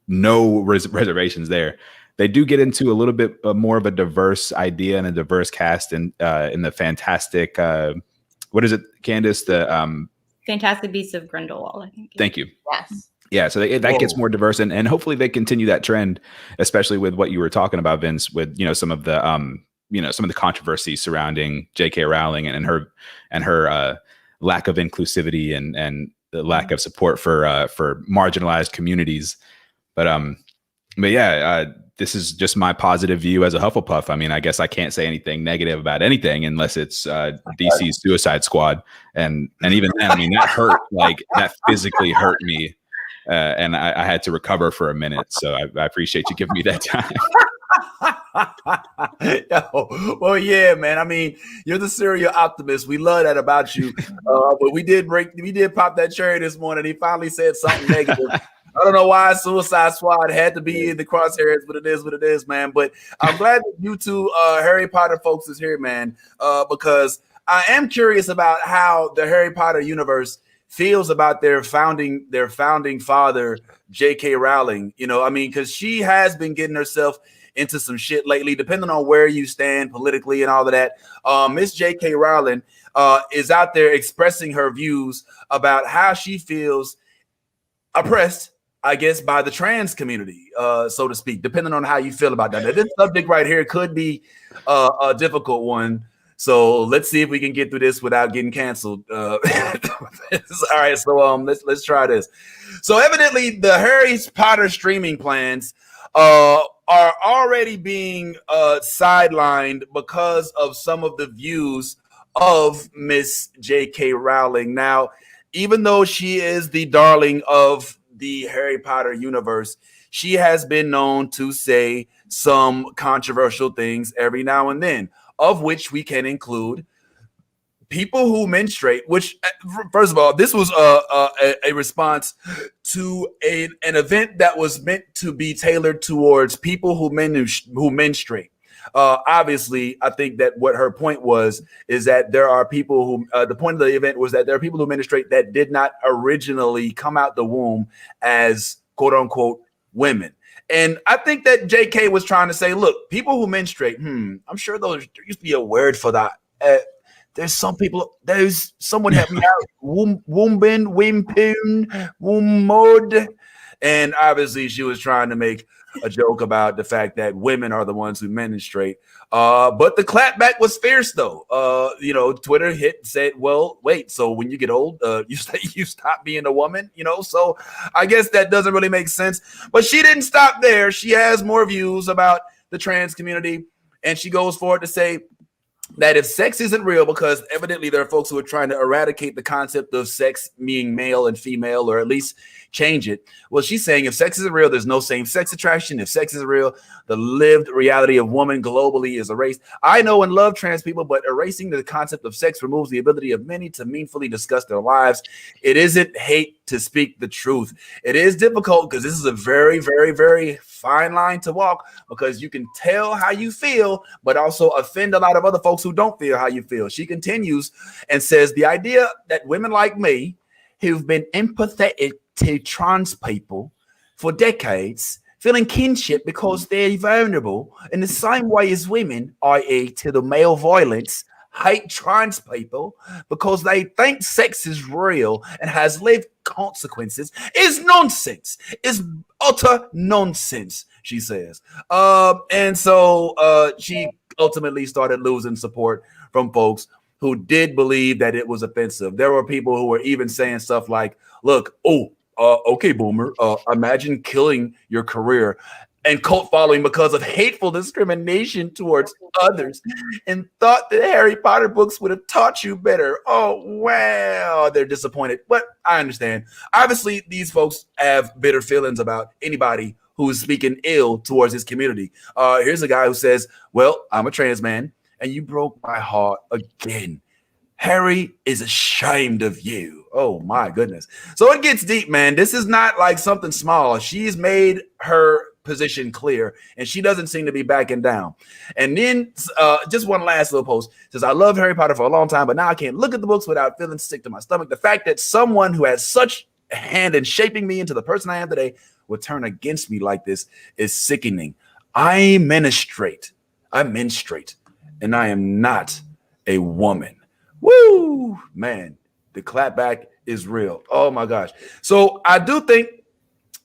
no reservations there. They do get into a little bit more of a diverse idea and a diverse cast in the fantastic. What is it, Candace? The Fantastic Beasts of Grindelwald, I think. Thank you. Yes. Yeah, so that gets more diverse, and hopefully they continue that trend, especially with what you were talking about, Vince, with some of the some of the controversy surrounding J.K. Rowling and her lack of inclusivity and the lack of support for marginalized communities. But yeah, this is just my positive view as a Hufflepuff. I mean, I guess I can't say anything negative about anything unless it's DC's Suicide Squad, and even then, I mean, that hurt. Like, that physically hurt me, and I had to recover for a minute. So I appreciate you giving me that time. Well, yeah, man. I mean, you're the serial optimist. We love that about you. But we did pop that cherry this morning. He finally said something negative. I don't know why Suicide Squad had to be in the crosshairs, but it is what it is, man. But I'm glad that you two Harry Potter folks is here, man, because I am curious about how the Harry Potter universe feels about their founding father, J.K. Rowling. You know, I mean, because she has been getting herself into some shit lately, depending on where you stand politically and all of that. Miss J.K. Rowling is out there expressing her views about how she feels oppressed, I guess, by the trans community, so to speak, depending on how you feel about that. Now, this subject right here could be a difficult one. So let's see if we can get through this without getting canceled. All right, so let's try this. So evidently, the Harry Potter streaming plans are already being sidelined because of some of the views of Miss J.K. Rowling. Now, even though she is the darling of the Harry Potter universe, she has been known to say some controversial things every now and then, of which we can include people who menstruate, which, first of all, this was a response to an event that was meant to be tailored towards people who menstruate. Obviously, I think that what her point was is that there are people who the point of the event was that there are people who menstruate that did not originally come out the womb as quote unquote women. And I think that JK was trying to say, look, people who menstruate, I'm sure there used to be a word for that. There's someone help me out. Womben, Wimpoon, Wombod. And obviously she was trying to make a joke about the fact that women are the ones who menstruate. But the clapback was fierce though. Twitter said, well, wait, so when you get old, you stop being a woman, so I guess that doesn't really make sense. But she didn't stop there. She has more views about the trans community, and she goes forward to say that if sex isn't real, because evidently there are folks who are trying to eradicate the concept of sex being male and female, or at least change it. Well, she's saying if sex isn't real, there's no same-sex attraction. If sex isn't real, the lived reality of woman globally is erased. I know and love trans people, but erasing the concept of sex removes the ability of many to meaningfully discuss their lives. It isn't hate to speak the truth. It is difficult because this is a very, very, very fine line to walk, because you can tell how you feel, but also offend a lot of other folks who don't feel how you feel. She continues and says, the idea that women like me, who've been empathetic to trans people for decades, feeling kinship because they're vulnerable in the same way as women, i.e. to the male violence, hate trans people because they think sex is real and has lived consequences, is nonsense. Is utter nonsense, she says. And so she ultimately started losing support from folks who did believe that it was offensive. There were people who were even saying stuff like, look, okay, boomer, imagine killing your career and cult following because of hateful discrimination towards others, and thought that Harry Potter books would have taught you better. Oh, wow, they're disappointed. But I understand. Obviously, these folks have bitter feelings about anybody who is speaking ill towards his community. Here's a guy who says, well, I'm a trans man, and you broke my heart again. Harry is ashamed of you. Oh, my goodness. So it gets deep, man. This is not like something small. She's made her position clear, and she doesn't seem to be backing down. And then just one last little post says, I loved Harry Potter for a long time, but now I can't look at the books without feeling sick to my stomach. The fact that someone who has such a hand in shaping me into the person I am today would turn against me like this is sickening. I menstruate, and I am not a woman. Woo, man, the clapback is real. Oh my gosh. So I do think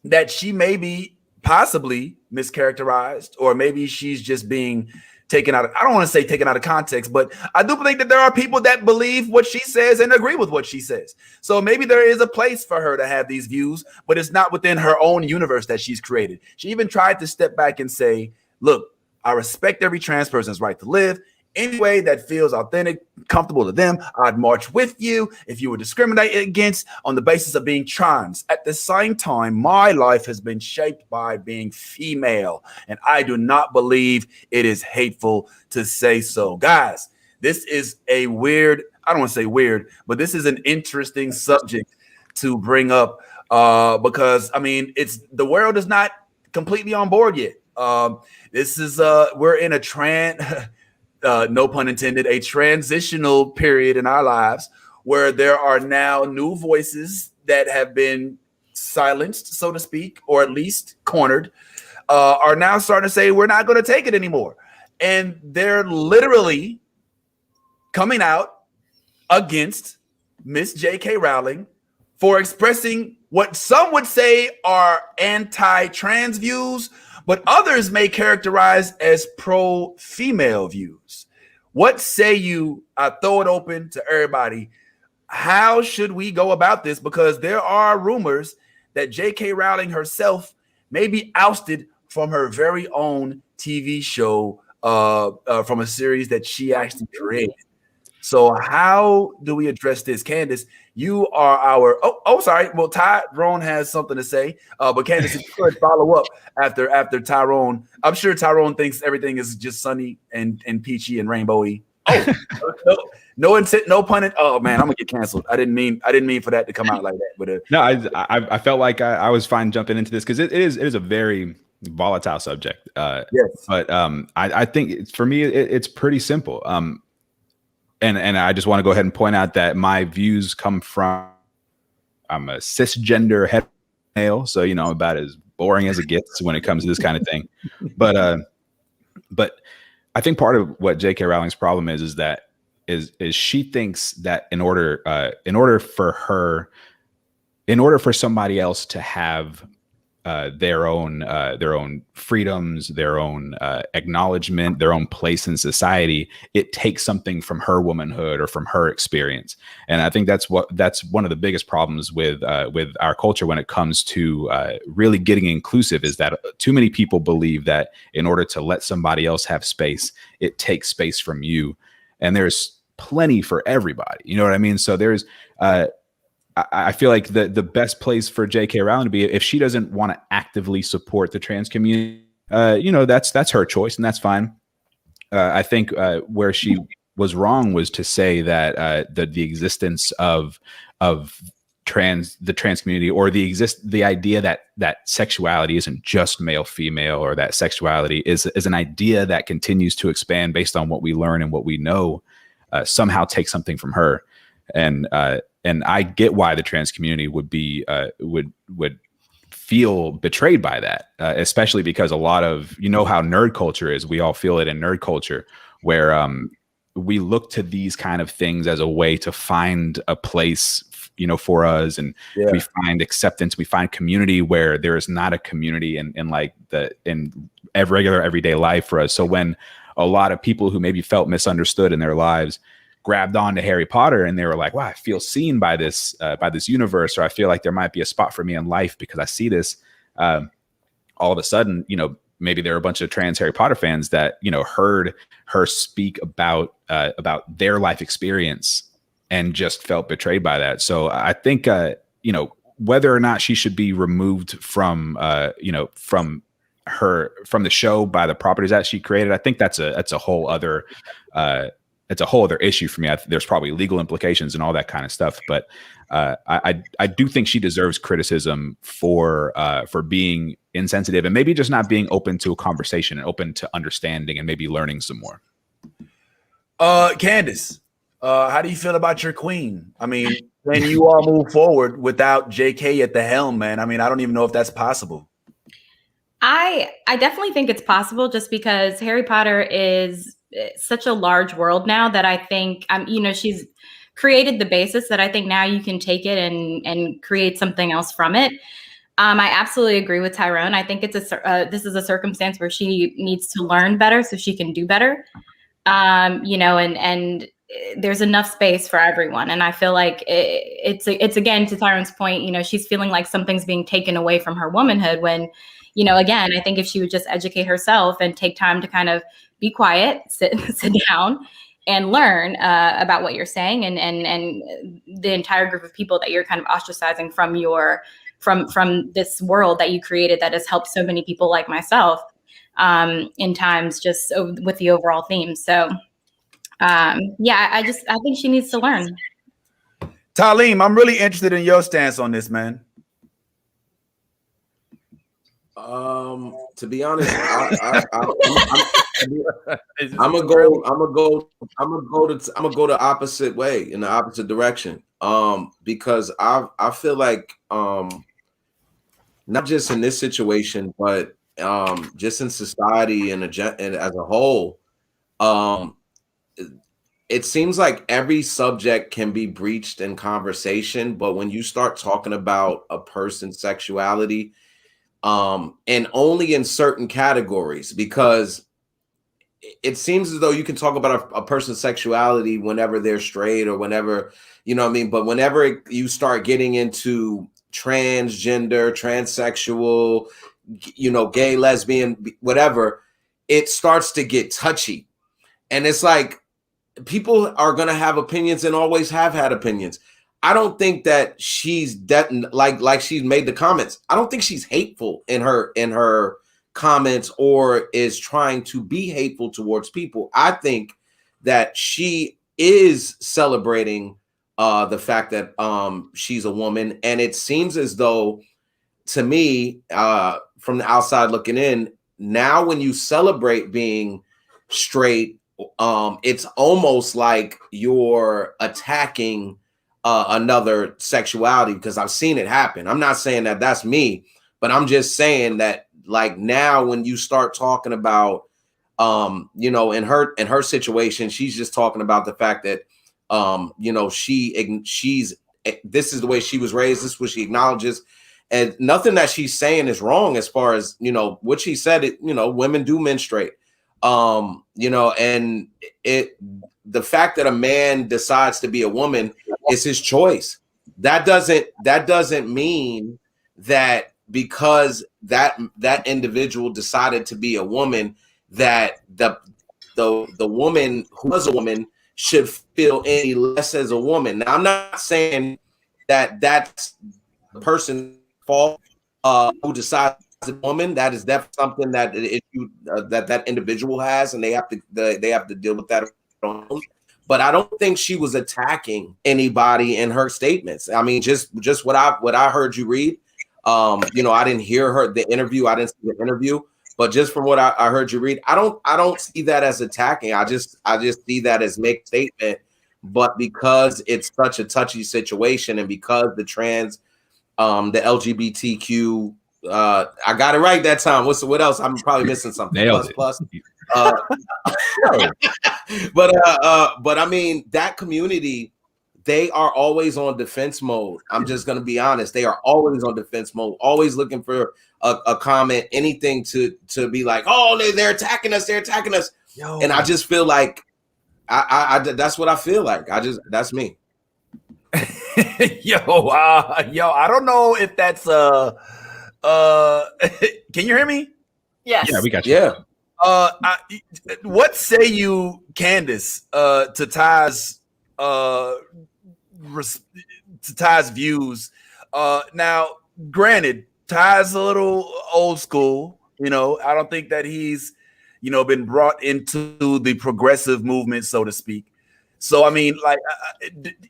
that she may be possibly mischaracterized, or maybe she's just being taken out of, I don't want to say taken out of context, but I do think that there are people that believe what she says and agree with what she says. So maybe there is a place for her to have these views, but it's not within her own universe that she's created. She even tried to step back and say, look, I respect every trans person's right to live any way that feels authentic, comfortable to them. I'd march with you if you were discriminated against on the basis of being trans. At the same time, my life has been shaped by being female, and I do not believe it is hateful to say so. Guys, this is a weird, I don't want to say weird, but this is an interesting subject to bring up because, I mean, the world is not completely on board yet. This is, we're in a no pun intended, a transitional period in our lives where there are now new voices that have been silenced, so to speak, or at least cornered, are now starting to say, we're not going to take it anymore. And they're literally coming out against Miss J.K. Rowling for expressing what some would say are anti-trans views, but others may characterize as pro-female views. What say you? I throw it open to everybody. How should we go about this? Because there are rumors that J.K. Rowling herself may be ousted from her very own TV show, from a series that she actually created. So how do we address this? Candace, you are our, sorry. Well, Tyrone has something to say, but Candace, if you could follow up after Tyrone. I'm sure Tyrone thinks everything is just sunny and peachy and rainbowy. Oh, no intent, no pun. Oh man, I'm gonna get canceled. I didn't mean for that to come out like that. But no, I felt like I was fine jumping into this because it is a very volatile subject. Yes. But I think for me, it's pretty simple. And I just want to go ahead and point out that my views come from, I'm a cisgender hetero male, so I'm about as boring as it gets when it comes to this kind of thing. But I think part of what J.K. Rowling's problem is that she thinks that in order for somebody else to have their own freedoms, their own acknowledgement, their own place in society, it takes something from her womanhood or from her experience. And I think that's one of the biggest problems with our culture when it comes to really getting inclusive, is that too many people believe that in order to let somebody else have space, it takes space from you. And there's plenty for everybody. You know what I mean? So there's I feel like the best place for J.K. Rowling to be, if she doesn't want to actively support the trans community, that's her choice, and that's fine. I think where she was wrong was to say that the existence of the trans community, or the idea that sexuality isn't just male female, or that sexuality is an idea that continues to expand based on what we learn and what we know, somehow take something from her. And I get why the trans community would be would feel betrayed by that, especially because a lot of, how nerd culture is. We all feel it in nerd culture, where we look to these kind of things as a way to find a place, for us, and we find acceptance, we find community where there is not a community in regular everyday life for us. So when a lot of people who maybe felt misunderstood in their lives grabbed on to Harry Potter, and they were like, wow, I feel seen by this universe, or I feel like there might be a spot for me in life because I see this, all of a sudden, maybe there are a bunch of trans Harry Potter fans that, heard her speak about their life experience and just felt betrayed by that. So I think, whether or not she should be removed from the show by the properties that she created, I think that's a whole other issue for me. There's probably legal implications and all that kind of stuff, but I do think she deserves criticism for being insensitive and maybe just not being open to a conversation and open to understanding and maybe learning some more. Candace, how do you feel about your queen? I mean, can you all move forward without JK at the helm, man? I mean, I don't even know if that's possible. I definitely think it's possible, just because Harry Potter is such a large world now that I think, she's created the basis that I think now you can take it and create something else from it. I absolutely agree with Tyrone. I think this is a circumstance where she needs to learn better so she can do better. And there's enough space for everyone. And I feel like it's again, to Tyrone's point, she's feeling like something's being taken away from her womanhood when, again, I think if she would just educate herself and take time to kind of be quiet, sit down and learn about what you're saying and the entire group of people that you're kind of ostracizing from this world that you created that has helped so many people like myself in times just with the overall theme. So I think she needs to learn. Talim, I'm really interested in your stance on this, man. To be honest, I'm gonna go the opposite way, in the opposite direction. Because I feel like not just in this situation, but just in society and as a whole, it seems like every subject can be breached in conversation, but when you start talking about a person's sexuality, and only in certain categories, because it seems as though you can talk about a person's sexuality whenever they're straight or whenever, but whenever you start getting into transgender, transsexual, gay, lesbian, whatever, it starts to get touchy. And it's like, people are going to have opinions and always have had opinions. I don't think that she's like she's made the comments. I don't think she's hateful in her comments or is trying to be hateful towards people. I think that she is celebrating the fact that she's a woman, and it seems as though, to me, from the outside looking in, now when you celebrate being straight, it's almost like you're attacking another sexuality, because I've seen it happen. I'm not saying that that's me, but I'm just saying that, like, now when you start talking about, you know, in her situation, she's just talking about the fact that, you know, she's this is the way she was raised. This is what she acknowledges, and nothing that she's saying is wrong as far as, you know, what she said. It, you know, women do menstruate, you know, and the fact that a man decides to be a woman is his choice. That doesn't mean that because that individual decided to be a woman, that the woman who was a woman should feel any less as a woman. Now, I'm not saying that that's the person's fault who decides as a woman. That is definitely something that that individual has, and they have to deal with that on their own. But I don't think she was attacking anybody in her statements. I mean, just what I heard you read. You know, I didn't hear the interview. I didn't see the interview, but just from what I heard you read, I don't see that as attacking. I just see that as make a statement. But because it's such a touchy situation, and because the the LGBTQ, I got it right that time. What else? I'm probably missing something. Nailed plus. it. But I mean, that community, they are always on defense mode. I'm just going to be honest. They are always on defense mode, always looking for a comment, anything to be like, oh, they're attacking us. They're attacking us. Yo. And I just feel like I that's what I feel like. That's me. Yo, I don't know if that's can you hear me? Yes. Yeah, we got you. Yeah. What say you, Candace, to Ty's views? Now, granted, Ty's a little old school. You know, I don't think that he's, you know, been brought into the progressive movement, so to speak. So, I mean, like,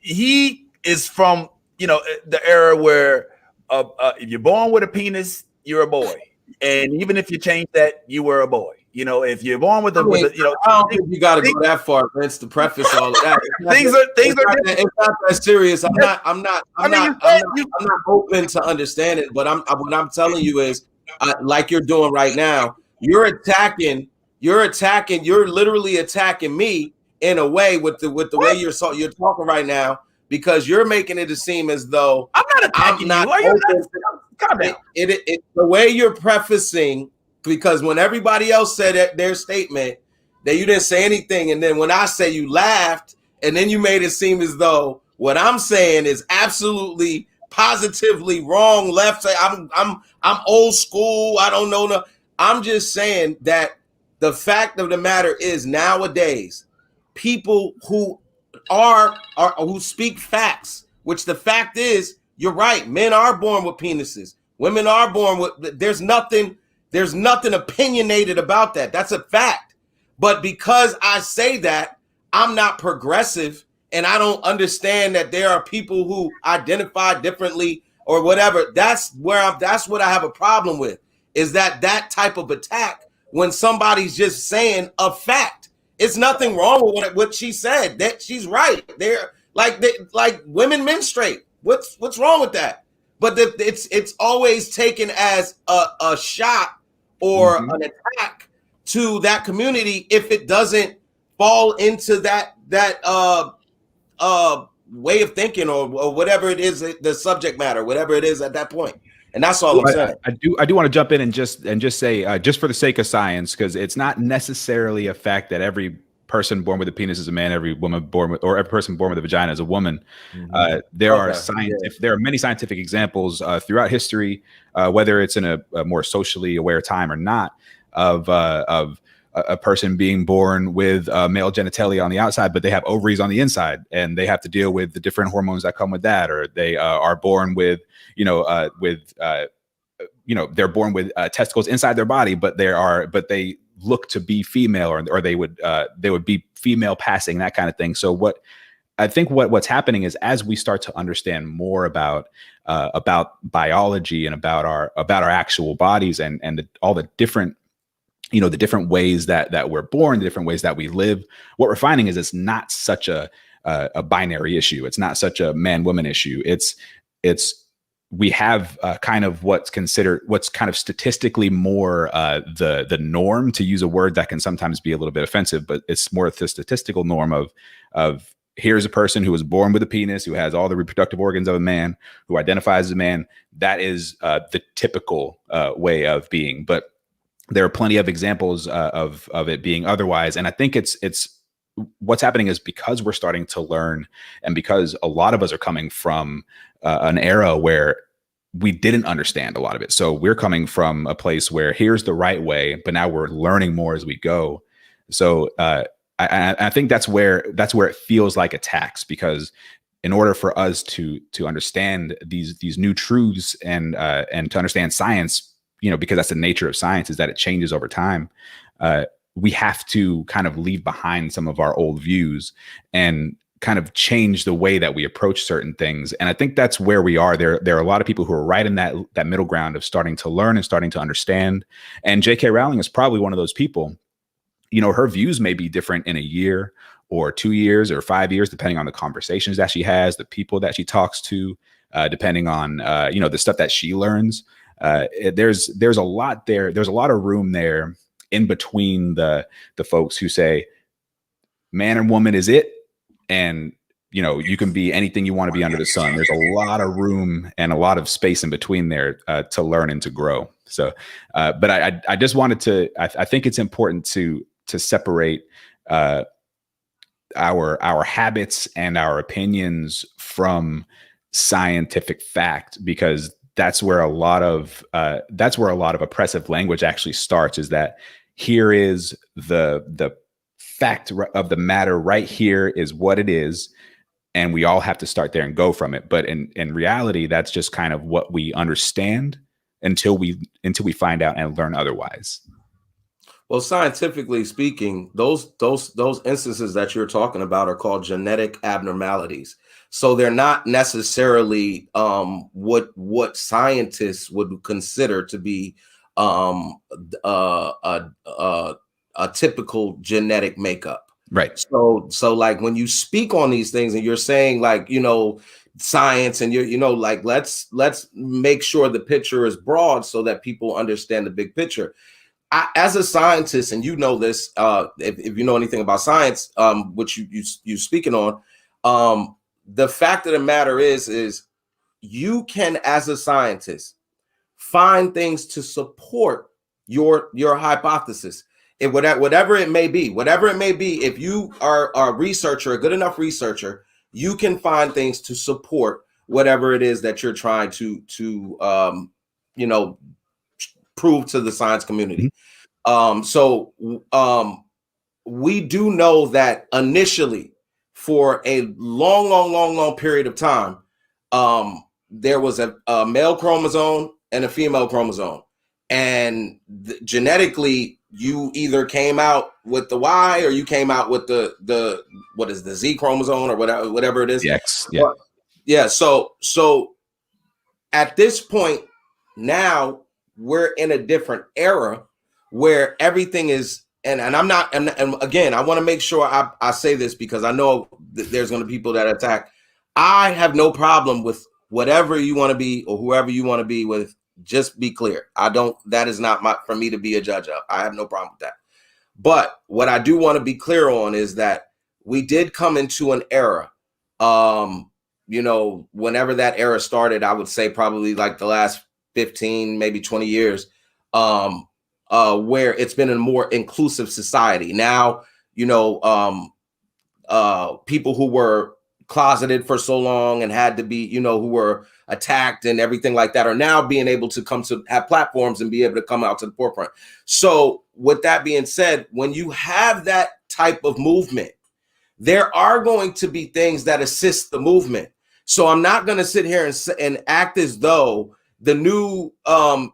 he is from, you know, the era where if you're born with a penis, you're a boy. And even if you change that, you were a boy. You know, if you're born with a, you know, I don't think you got to go that far, Vince, to preface all of that. Things are it's not that serious. I'm not open to understand it, but what I'm telling you is, like you're doing right now, you're literally attacking me in a way with the way you're talking right now, because you're making it to seem as though I'm not attacking you. Calm down. It the way you're prefacing, because when everybody else said their statement, that you didn't say anything, and then when I say you laughed, and then you made it seem as though what I'm saying is absolutely positively wrong. Left say I'm old school. I don't know. I'm just saying that the fact of the matter is, nowadays, people who who speak facts, which the fact is, you're right. Men are born with penises. Women are born with. There's nothing opinionated about that. That's a fact. But because I say that, I'm not progressive, and I don't understand that there are people who identify differently or whatever. That's what I have a problem with, is that type of attack when somebody's just saying a fact. It's nothing wrong with what she said. That she's right. They're like women menstruate. What's wrong with that? But it's always taken as a shot or an attack to that community if it doesn't fall into that way of thinking or whatever it is, the subject matter, whatever it is at that point. And that's all I'm saying. I do want to jump in and just say, just for the sake of science, because it's not necessarily a fact that every person born with a penis is a man, every woman born with, or every person born with a vagina is a woman. There are many scientific examples throughout history, whether it's in a more socially aware time or not, of a person being born with male genitalia on the outside, but they have ovaries on the inside, and they have to deal with the different hormones that come with that, or they are born with, they're born with testicles inside their body, but they look to be female, or they would be female passing, that kind of thing. So what I think what's happening is as we start to understand more about biology and about our actual bodies and all the different, the different ways that we're born, the different ways that we live, what we're finding is it's not such a binary issue. It's not such a man-woman issue. We have kind of what's kind of statistically more the norm, to use a word that can sometimes be a little bit offensive, but it's more the statistical norm of here's a person who was born with a penis, who has all the reproductive organs of a man, who identifies as a man. That is the typical way of being. But there are plenty of examples of it being otherwise. And I think it's what's happening is because we're starting to learn, and because a lot of us are coming from an era where we didn't understand a lot of it. So we're coming from a place where here's the right way, but now we're learning more as we go. So I think that's where it feels like a tax, because in order for us to understand these new truths and to understand science, because that's the nature of science, is that it changes over time. We have to kind of leave behind some of our old views and kind of change the way that we approach certain things. And I think that's where we are. There are a lot of people who are right in that middle ground of starting to learn and starting to understand. And J.K. Rowling is probably one of those people. Her views may be different in a year or 2 years or 5 years, depending on the conversations that she has, the people that she talks to, depending on, the stuff that she learns. There's a lot there. There's a lot of room there in between the folks who say man and woman is it, and you can be anything you want to be under the sun. There's a lot of room and a lot of space in between there to learn and to grow. So but I just wanted to I think it's important to separate our habits and our opinions from scientific fact, because that's where a lot of oppressive language actually starts, is that here is the fact of the matter right here is what it is. And we all have to start there and go from it. But in reality, that's just kind of what we understand until we find out and learn otherwise. Well, scientifically speaking, those instances that you're talking about are called genetic abnormalities. So they're not necessarily what scientists would consider to be a typical genetic makeup. Right. So like when you speak on these things and you're saying like, science, and you're, like, let's make sure the picture is broad so that people understand the big picture. As a scientist, and this, if you know anything about science, which you speaking on, the fact of the matter is you can, as a scientist, find things to support your hypothesis. Whatever it may be, if you are a researcher, a good enough researcher, you can find things to support whatever it is that you're trying to prove to the science community. So we do know that initially, for a long period of time, there was a male chromosome and a female chromosome, and genetically, you either came out with the Y or you came out with the what is the Z chromosome or whatever it is. The X, yeah. Yeah. So at this point now, we're in a different era where everything is, and I'm not, and again, I want to make sure I say this, because I know there's going to be people that attack. I have no problem with whatever you want to be or whoever you want to be with. Just be clear. That is not for me to be a judge of. I have no problem with that. But what I do want to be clear on is that we did come into an era, whenever that era started, I would say probably like the last 15, maybe 20 years, where it's been a more inclusive society. Now, people who were closeted for so long and had to be, who were attacked and everything like that, are now being able to come to have platforms and be able to come out to the forefront. So with that being said, when you have that type of movement, there are going to be things that assist the movement. So I'm not going to sit here and act as though the new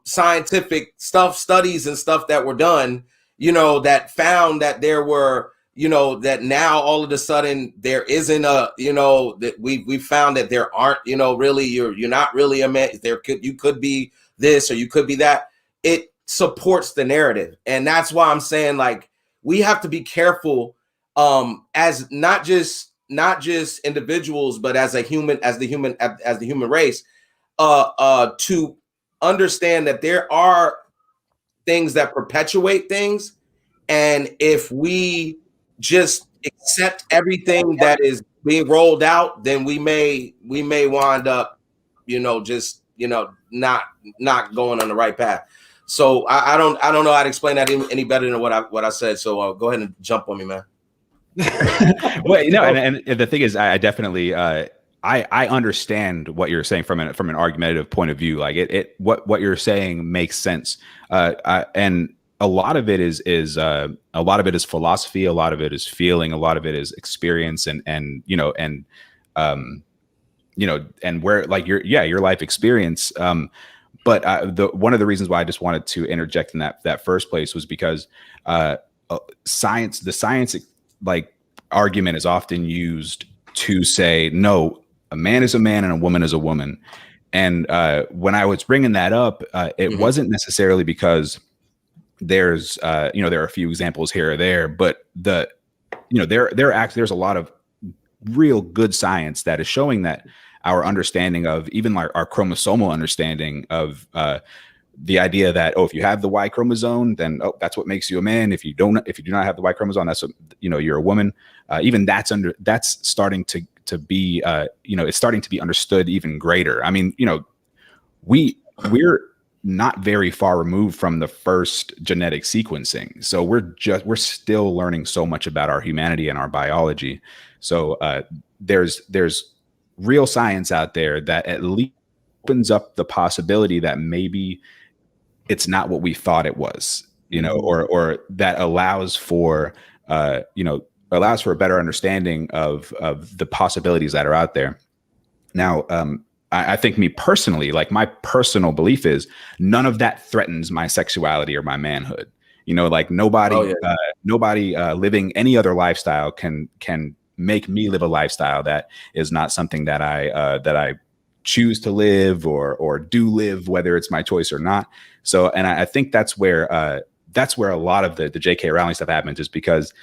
scientific studies and stuff that were done, that found that there were you know, that now all of a sudden there isn't a, you know, that we found that there aren't, you know, really you're not really a man. You could be this or you could be that. It supports the narrative, and that's why I'm saying, like, we have to be careful as not just individuals, but as the human race, to understand that there are things that perpetuate things, and if we just accept everything that is being rolled out, then we may wind up, you know, just, you know, not going on the right path. So I don't know how to explain that any better than what I said. So go ahead and jump on me, man. Well, you know, and the thing is, I definitely I understand what you're saying from an argumentative point of view. Like what you're saying makes sense. And a lot of it is philosophy, a lot of it is feeling, a lot of it is experience, and you know, and where, like, your life experience. But one of the reasons why I just wanted to interject in that first place was because the science like argument is often used to say, no, a man is a man and a woman is a woman. And when I was bringing that up, it wasn't necessarily because there's there are a few examples here or there, but there's a lot of real good science that is showing that our understanding of even our chromosomal understanding of the idea that, if you have the Y chromosome, then that's what makes you a man. If you do not have the Y chromosome, that's what, you're a woman. Even that's starting to be it's starting to be understood even greater. I mean, we're not very far removed from the first genetic sequencing, so we're still learning so much about our humanity and our biology. So there's real science out there that at least opens up the possibility that maybe it's not what we thought it was, or that allows for a better understanding of the possibilities that are out there. Now, I think, me personally, like, my personal belief is none of that threatens my sexuality or my manhood. Like, nobody living any other lifestyle can make me live a lifestyle that is not something that I choose to live or do live, whether it's my choice or not. So, and I think that's where a lot of the J.K. Rowling stuff happens, is because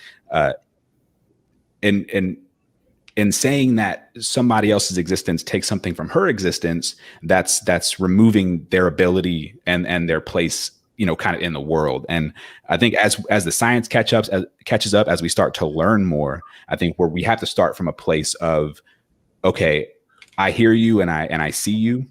in saying that somebody else's existence takes something from her existence, that's removing their ability and their place, kind of in the world. And I think as the science catches up, as we start to learn more, I think where we have to start from a place of, okay, I hear you and I see you,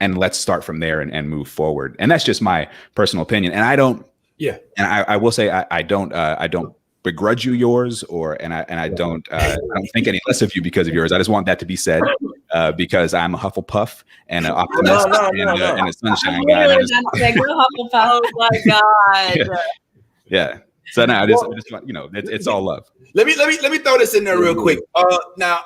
and let's start from there and move forward. And that's just my personal opinion. And I don't, and I will say, I don't begrudge you yours, and I don't think any less of you because of yours. I just want that to be said, because I'm a Hufflepuff and an optimist and a sunshine guy. Oh my God! Yeah. So now I just want, it's all love. Let me throw this in there real quick. Now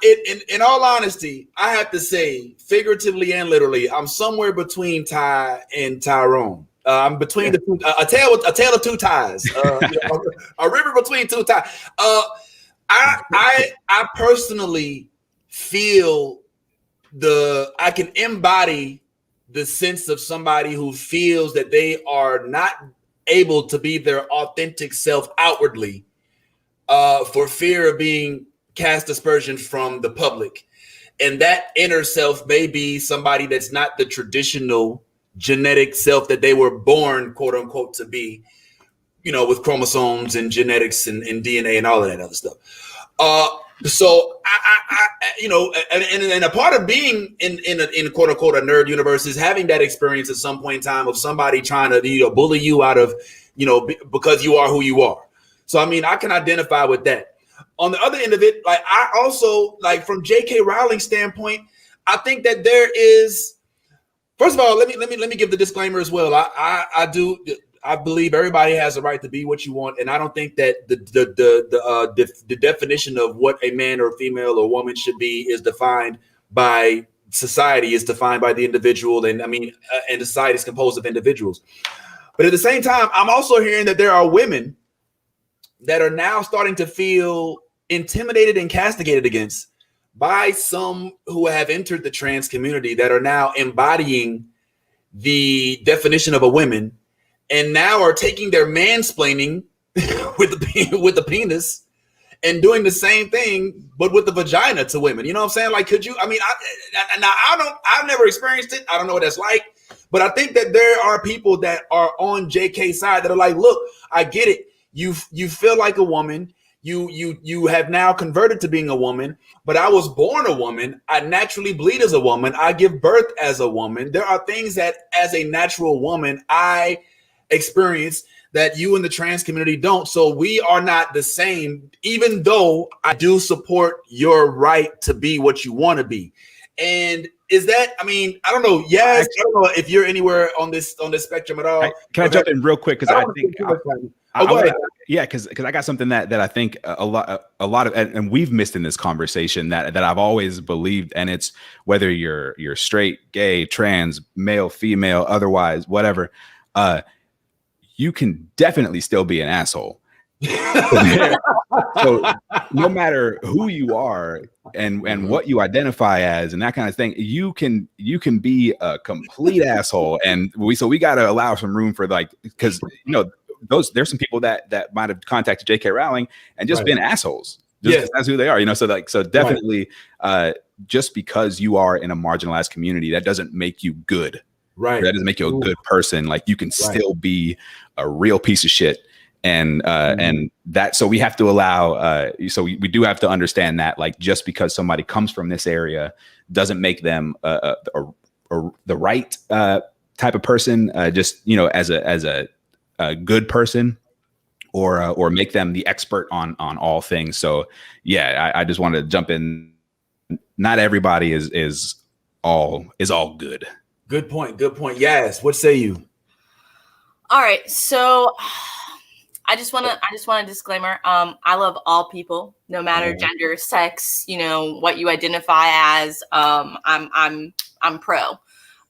in all honesty, I have to say, figuratively and literally, I'm somewhere between Ty and Tyrone. I'm between a tale of two ties, a river between two ties. I personally feel I can embody the sense of somebody who feels that they are not able to be their authentic self outwardly, for fear of being cast aspersions from the public, and that inner self may be somebody that's not the traditional genetic self that they were born, quote unquote, to be, with chromosomes and genetics and DNA and all of that other stuff. So and a part of being in quote unquote a nerd universe is having that experience at some point in time of somebody trying to bully you out of because you are who you are. So I mean, I can identify with that. On the other end of it, like, I also, like, from J.K. Rowling's standpoint, I think that there is. First of all, let me give the disclaimer as well. I believe everybody has a right to be what you want, and I don't think that the definition of what a man or a female or woman should be is defined by society. Is defined by the individual, and and society is composed of individuals. But at the same time, I'm also hearing that there are women that are now starting to feel intimidated and castigated against by some who have entered the trans community that are now embodying the definition of a woman and now are taking their mansplaining with the penis and doing the same thing, but with the vagina to women. You know what I'm saying? Like, could you, I mean, I've never experienced it. I don't know what that's like, but I think that there are people that are on JK's side that are like, look, I get it. You feel like a woman. You have now converted to being a woman, but I was born a woman. I naturally bleed as a woman. I give birth as a woman. There are things that as a natural woman, I experience that you in the trans community don't. So we are not the same, even though I do support your right to be what you want to be. And is that, I mean, I don't know. Yes, I don't know if you're anywhere on this spectrum at all. Can I jump in real quick? Because I think because I got something that I think a lot of, and we've missed in this conversation that I've always believed, and it's whether you're straight, gay, trans, male, female, otherwise, whatever, you can definitely still be an asshole. So no matter who you are and what you identify as and that kind of thing, you can be a complete asshole. And we got to allow some room for, like, because there's some people that might have contacted JK Rowling and just been assholes. That's who they are, so definitely just because you are in a marginalized community, that doesn't make you good. Right. That doesn't make you a good person. Like, you can still be a real piece of shit. And that, so we have to allow, so we do have to understand that, like, just because somebody comes from this area doesn't make them the right type of person, just, as a good person, or make them the expert on all things. So yeah, I just wanted to jump in. Not everybody is all good. Good point. Yes. What say you? All right. So I just want a disclaimer. I love all people, no matter gender, sex, what you identify as. I'm pro.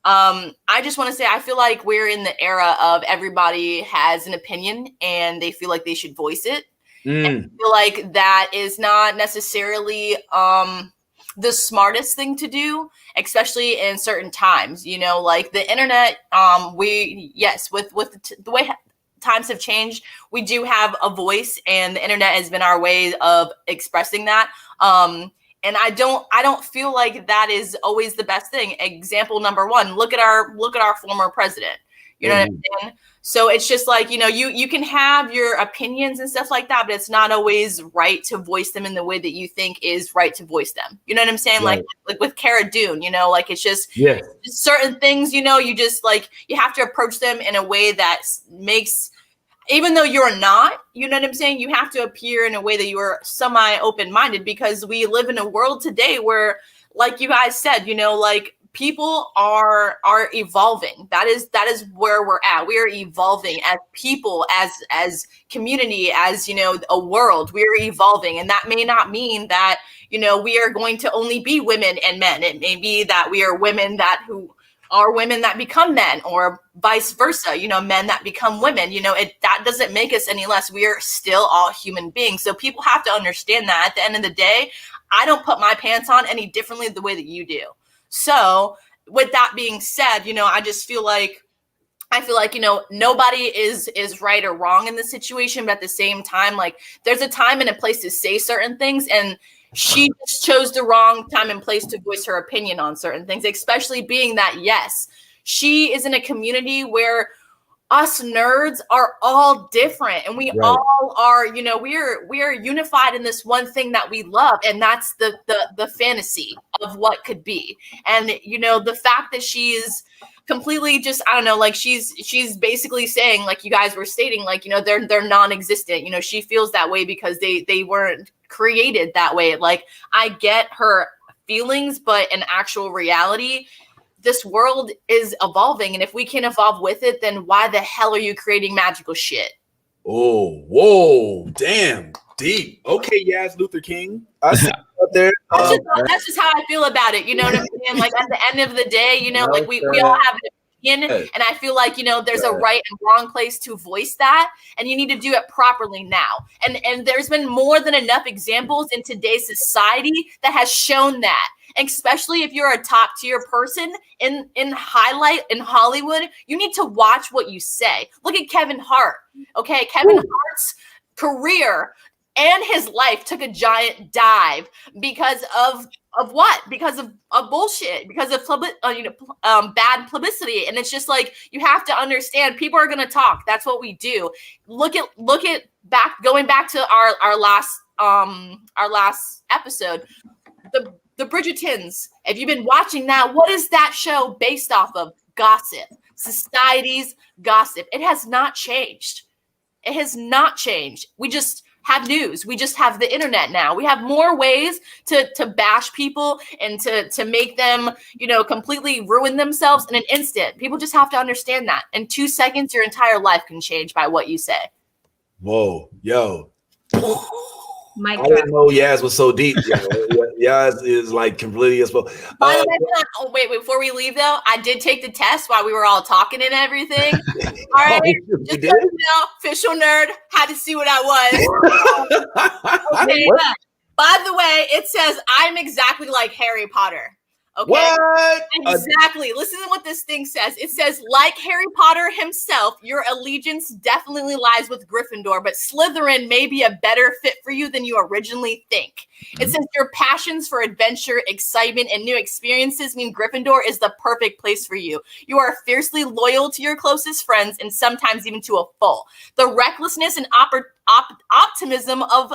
I just want to say, I feel like we're in the era of everybody has an opinion and they feel like they should voice it. And I feel like that is not necessarily the smartest thing to do, especially in certain times, like the internet. With the way times have changed, we do have a voice, and the internet has been our way of expressing that. And I don't feel like that is always the best thing. Example number one, look at our former president. You know what I'm saying? So it's just like, you can have your opinions and stuff like that, but it's not always right to voice them in the way that you think is right to voice them. You know what I'm saying? Right. Like with Cara Dune, like, it's just certain things, you just, like, you have to approach them in a way that makes, even though you're not, you know what I'm saying, you have to appear in a way that you are semi open-minded, because we live in a world today where, like you guys said, like, people are evolving. That is where we're at. We are evolving as people, as community, as, a world. We are evolving. And that may not mean that, we are going to only be women and men. It may be that we are women who are women that become men, or vice versa, men that become women. That doesn't make us any less. We are still all human beings. So people have to understand that at the end of the day, I don't put my pants on any differently the way that you do. So with that being said, I just feel like, nobody is right or wrong in this situation, but at the same time, like, there's a time and a place to say certain things, and she just chose the wrong time and place to voice her opinion on certain things, especially being that, yes, she is in a community where us nerds are all different, and we all are, we are unified in this one thing that we love, and that's the fantasy of what could be. And the fact that she's completely just, I don't know, like, she's basically saying, like you guys were stating, like, they're non-existent. She feels that way because they weren't created that way. Like, I get her feelings, but in actual reality, this world is evolving, and if we can evolve with it, then why the hell are you creating magical shit? Oh, whoa, damn, deep. Okay, Yas Luther King. I see you up there. That's just how I feel about it. You know what I'm saying? Like, at the end of the day, like, we all have opinion, and I feel like, there's a right and wrong place to voice that, and you need to do it properly now. And there's been more than enough examples in today's society that has shown that. And especially if you're a top tier person in Hollywood, you need to watch what you say. Look at Kevin Hart. Okay, Kevin Hart's career and his life took a giant dive because of what? Because of bullshit, because of bad publicity. And it's just like, you have to understand, people are going to talk. That's what we do. Look at going back to our last episode, the Bridgertons. If you've been watching that, what is that show based off of? Gossip. Society's gossip. It has not changed. It has not changed. We just have news. We just have the internet now. We have more ways to bash people and to make them, completely ruin themselves in an instant. People just have to understand that. In 2 seconds, your entire life can change by what you say. Whoa, yo. I didn't know Yas was so deep. Yas is like completely exposed. By the way, wait, before we leave though, I did take the test while we were all talking and everything. All right, just so you know, official nerd, had to see what I was. Okay, by the way, it says I'm exactly like Harry Potter. Okay. What? Exactly. Listen to what this thing says. It says, like Harry Potter himself, your allegiance definitely lies with Gryffindor, but Slytherin may be a better fit for you than you originally think. It says your passions for adventure, excitement, and new experiences mean Gryffindor is the perfect place for you. You are fiercely loyal to your closest friends and sometimes even to a fault. The recklessness and optimism of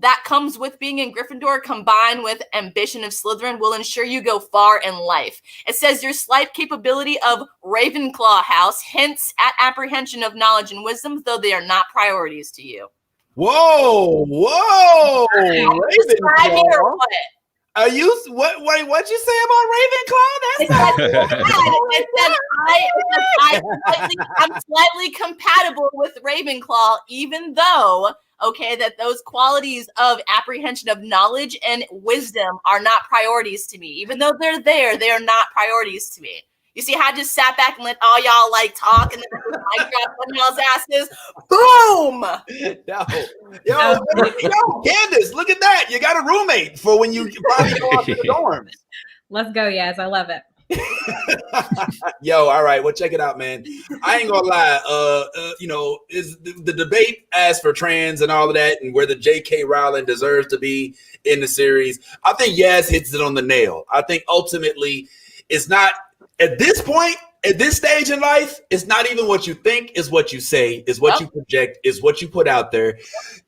that comes with being in Gryffindor combined with ambition of Slytherin will ensure you go far in life. It says your slight capability of Ravenclaw house hints at apprehension of knowledge and wisdom, though they are not priorities to you. Whoa. Ravenclaw. Are you what'd you say about Ravenclaw? I'm slightly compatible with Ravenclaw, even though that those qualities of apprehension of knowledge and wisdom are not priorities to me. Even though they're there, they are not priorities to me. You see how I just sat back and let all y'all talk and then I dropped on y'all's asses. Boom! Yo, Candace, look at that. You got a roommate for when you finally go out to the dorms. Let's go, Yas. I love it. Yo, all right. Well, check it out, man. I ain't gonna lie. Is the debate as for trans and all of that, and where the J.K. Rowling deserves to be in the series. I think Yas hits it on the nail. I think ultimately, it's not at this point, at this stage in life. It's not even what you think; is what you say, is what you project, is what you put out there.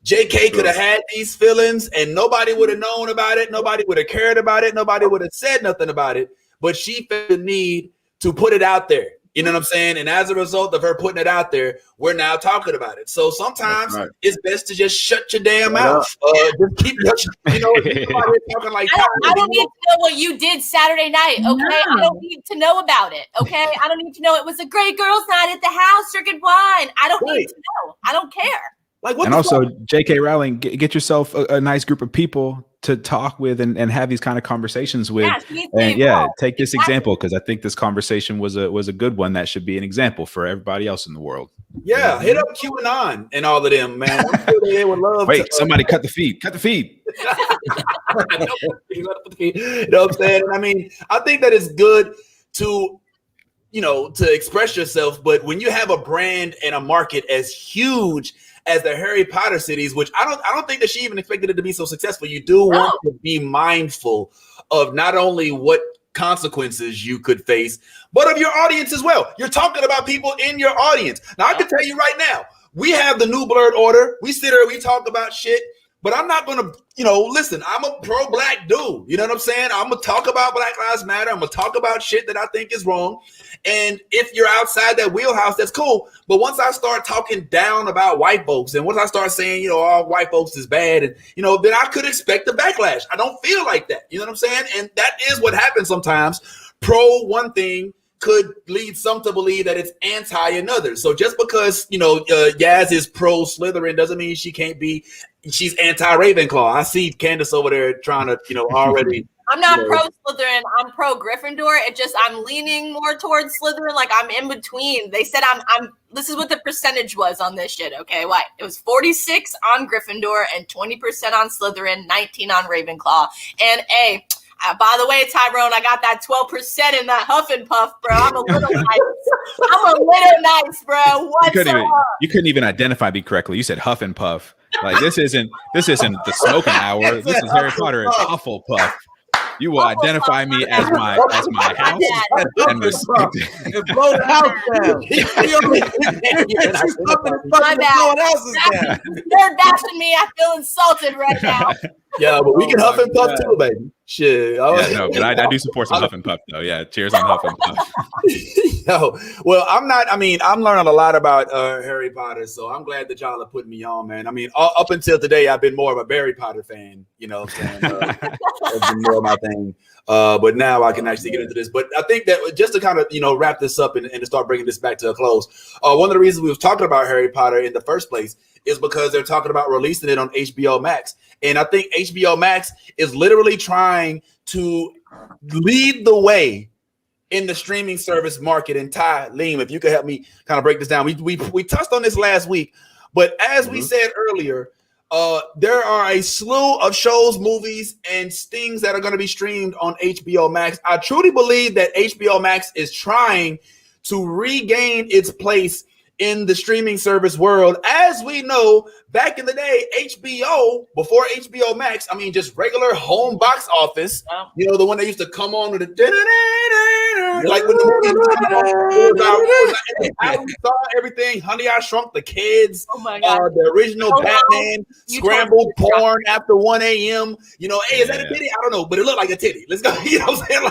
J.K. could have had these feelings, and nobody would have known about it. Nobody would have cared about it. Nobody would have said nothing about it. But she felt the need to put it out there. You know what I'm saying? And as a result of her putting it out there, we're now talking about it. So sometimes it's best to just shut your damn mouth. Just keep talking like I don't need to know what you did Saturday night, okay? No. I don't need to know about it, okay? I don't need to know it was a great girls' night at the house, drinking wine. I don't need to know. I don't care. And also, J.K. Rowling, get yourself a nice group of people to talk with and have these kind of conversations with. Take this example, because I think this conversation was a good one that should be an example for everybody else in the world. Yeah, hit up QAnon and all of them, man. I'm sure they would love. Wait, somebody cut the feed. Cut the feed. You know what I'm saying? I mean, I think that it's good to express yourself, but when you have a brand and a market as huge as the Harry Potter cities, which I don't think that she even expected it to be so successful. You do want to be mindful of not only what consequences you could face, but of your audience as well. You're talking about people in your audience. Now, I can tell you right now, we have the new Blerd order. We sit here, we talk about shit, but I'm not going to, listen, I'm a pro-black dude. You know what I'm saying? I'm going to talk about Black Lives Matter. I'm going to talk about shit that I think is wrong. And if you're outside that wheelhouse, that's cool. But once I start talking down about white folks, and once I start saying, all white folks is bad, and, then I could expect a backlash. I don't feel like that. You know what I'm saying? And that is what happens sometimes. Pro one thing could lead some to believe that it's anti another. So just because, Yas is pro Slytherin doesn't mean she's anti Ravenclaw. I see Candace over there trying to, already I'm not pro Slytherin. I'm pro Gryffindor. It just I'm leaning more towards Slytherin. Like I'm in between. They said I'm. This is what the percentage was on this shit. Okay, what? It was 46 on Gryffindor and 20% on Slytherin, 19 on Ravenclaw. And by the way, Tyrone, I got that 12% in that Huff and Puff, bro. I'm a little nice. I'm a little nice, bro. You couldn't even identify me correctly. You said Huff and Puff. Like this isn't the smoking hour. This is Harry Potter and Hufflepuff. You will identify me as my house and respect it. And blow the house down. My bad. They're bashing me. I feel insulted right now. Yeah, but we can huff and puff too, baby. Shit. Yeah, no, but I do support some Huff and Puff though. Yeah, cheers on Huff and Puff. Yo, well, I'm learning a lot about Harry Potter, so I'm glad that y'all are putting me on, man. I mean, up until today, I've been more of a Harry Potter fan, you know what I'm saying? That's been more my thing. But now I can actually get into this. But I think that just to kind of, wrap this up and to start bringing this back to a close, one of the reasons we was talking about Harry Potter in the first place is because they're talking about releasing it on HBOMax. And I think HBOMax is literally trying to lead the way in the streaming service market. And Ty, Liam, if you could help me kind of break this down. We touched on this last week, but as we said earlier, there are a slew of shows, movies, and things that are going to be streamed on HBO Max. I truly believe that HBO Max is trying to regain its place in the streaming service world. As we know, back in the day, HBO, before HBO Max, I mean, just regular home box office, the one that used to come on with the like when the movie I saw everything, Honey, I Shrunk the Kids, oh my God. The original Batman, scrambled porn after 1 a.m. Hey, is that a titty? I don't know, but it looked like a titty. Let's go. You know what I'm saying?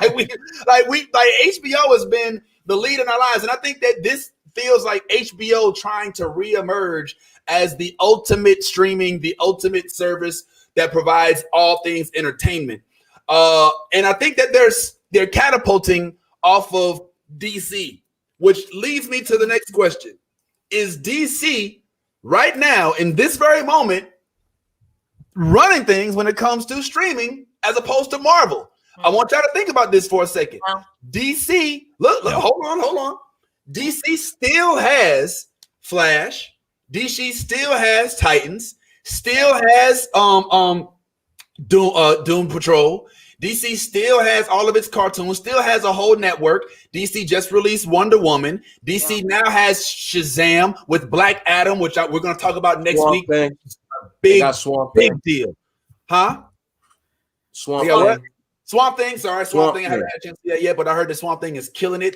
Like HBO has been the lead in our lives, and I think that this feels like HBO trying to reemerge as the ultimate streaming, the ultimate service that provides all things entertainment. And I think that they're catapulting off of DC, which leads me to the next question. Is DC right now, in this very moment, running things when it comes to streaming as opposed to Marvel? I want y'all to think about this for a second. DC, look, hold on. DC still has Flash. DC still has Titans. Still has Doom Patrol. DC still has all of its cartoons. Still has a whole network. DC just released Wonder Woman. DC now has Shazam with Black Adam, which we're going to talk about next week. Big deal, huh? Swamp Thing. Swamp Thing, sorry, Swamp Thing. I haven't had a chance to see that yet, but I heard the Swamp Thing is killing it.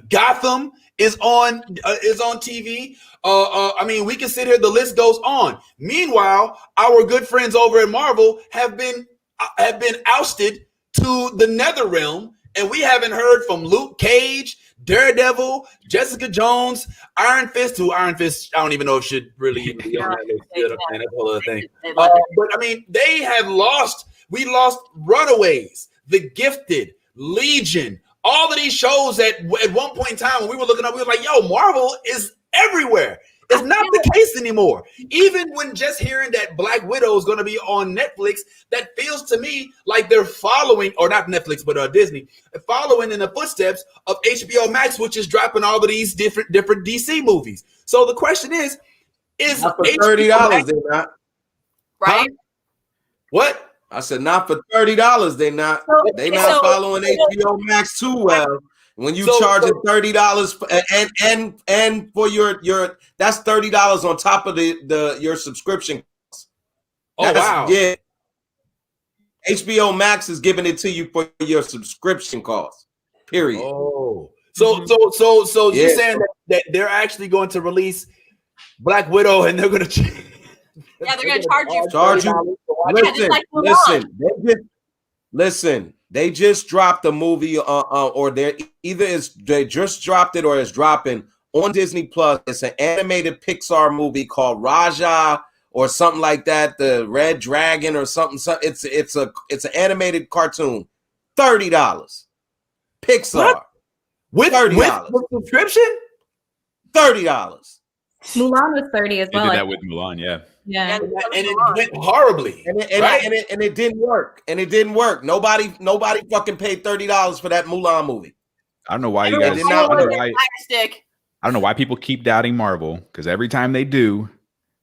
Gotham is on TV. I mean, we can sit here. The list goes on. Meanwhile, our good friends over at Marvel have been ousted to the Nether Realm, and we haven't heard from Luke Cage, Daredevil, Jessica Jones, Iron Fist. I don't even know if should really even be on that list. That's a whole other thing. But I mean, they have lost. We lost Runaways, The Gifted, Legion, all of these shows that at one point in time when we were looking up, we were like, yo, Marvel is everywhere. It's not the case anymore. Even when just hearing that Black Widow is going to be on Netflix, that feels to me like they're following, or not Netflix, but Disney, following in the footsteps of HBO Max, which is dropping all of these different DC movies. So the question is not for $30, they're not. Right? Huh? What? I said not for $30. They're not. They're not following HBO Max too well. When you charging $30 and for your that's $30 on top of your subscription costs. Wow. Yeah. HBO Max is giving it to you for your subscription costs. Period. Oh. So you're saying that they're actually going to release Black Widow and they're going to they're going to charge you. Listen. They just dropped the movie, or they just dropped it or it's dropping on Disney Plus. It's an animated Pixar movie called Raja or something like that. The Red Dragon or something. It's an animated cartoon. $30. Pixar. What? With $30 with subscription. $30. Mulan was 30 as They well. did that with Mulan, yeah. Yeah. And it went horribly. And it didn't work. And it didn't work. Nobody fucking paid $30 for that Mulan movie. I don't know why you Everyone guys. I don't know why people keep doubting Marvel, because every time they do,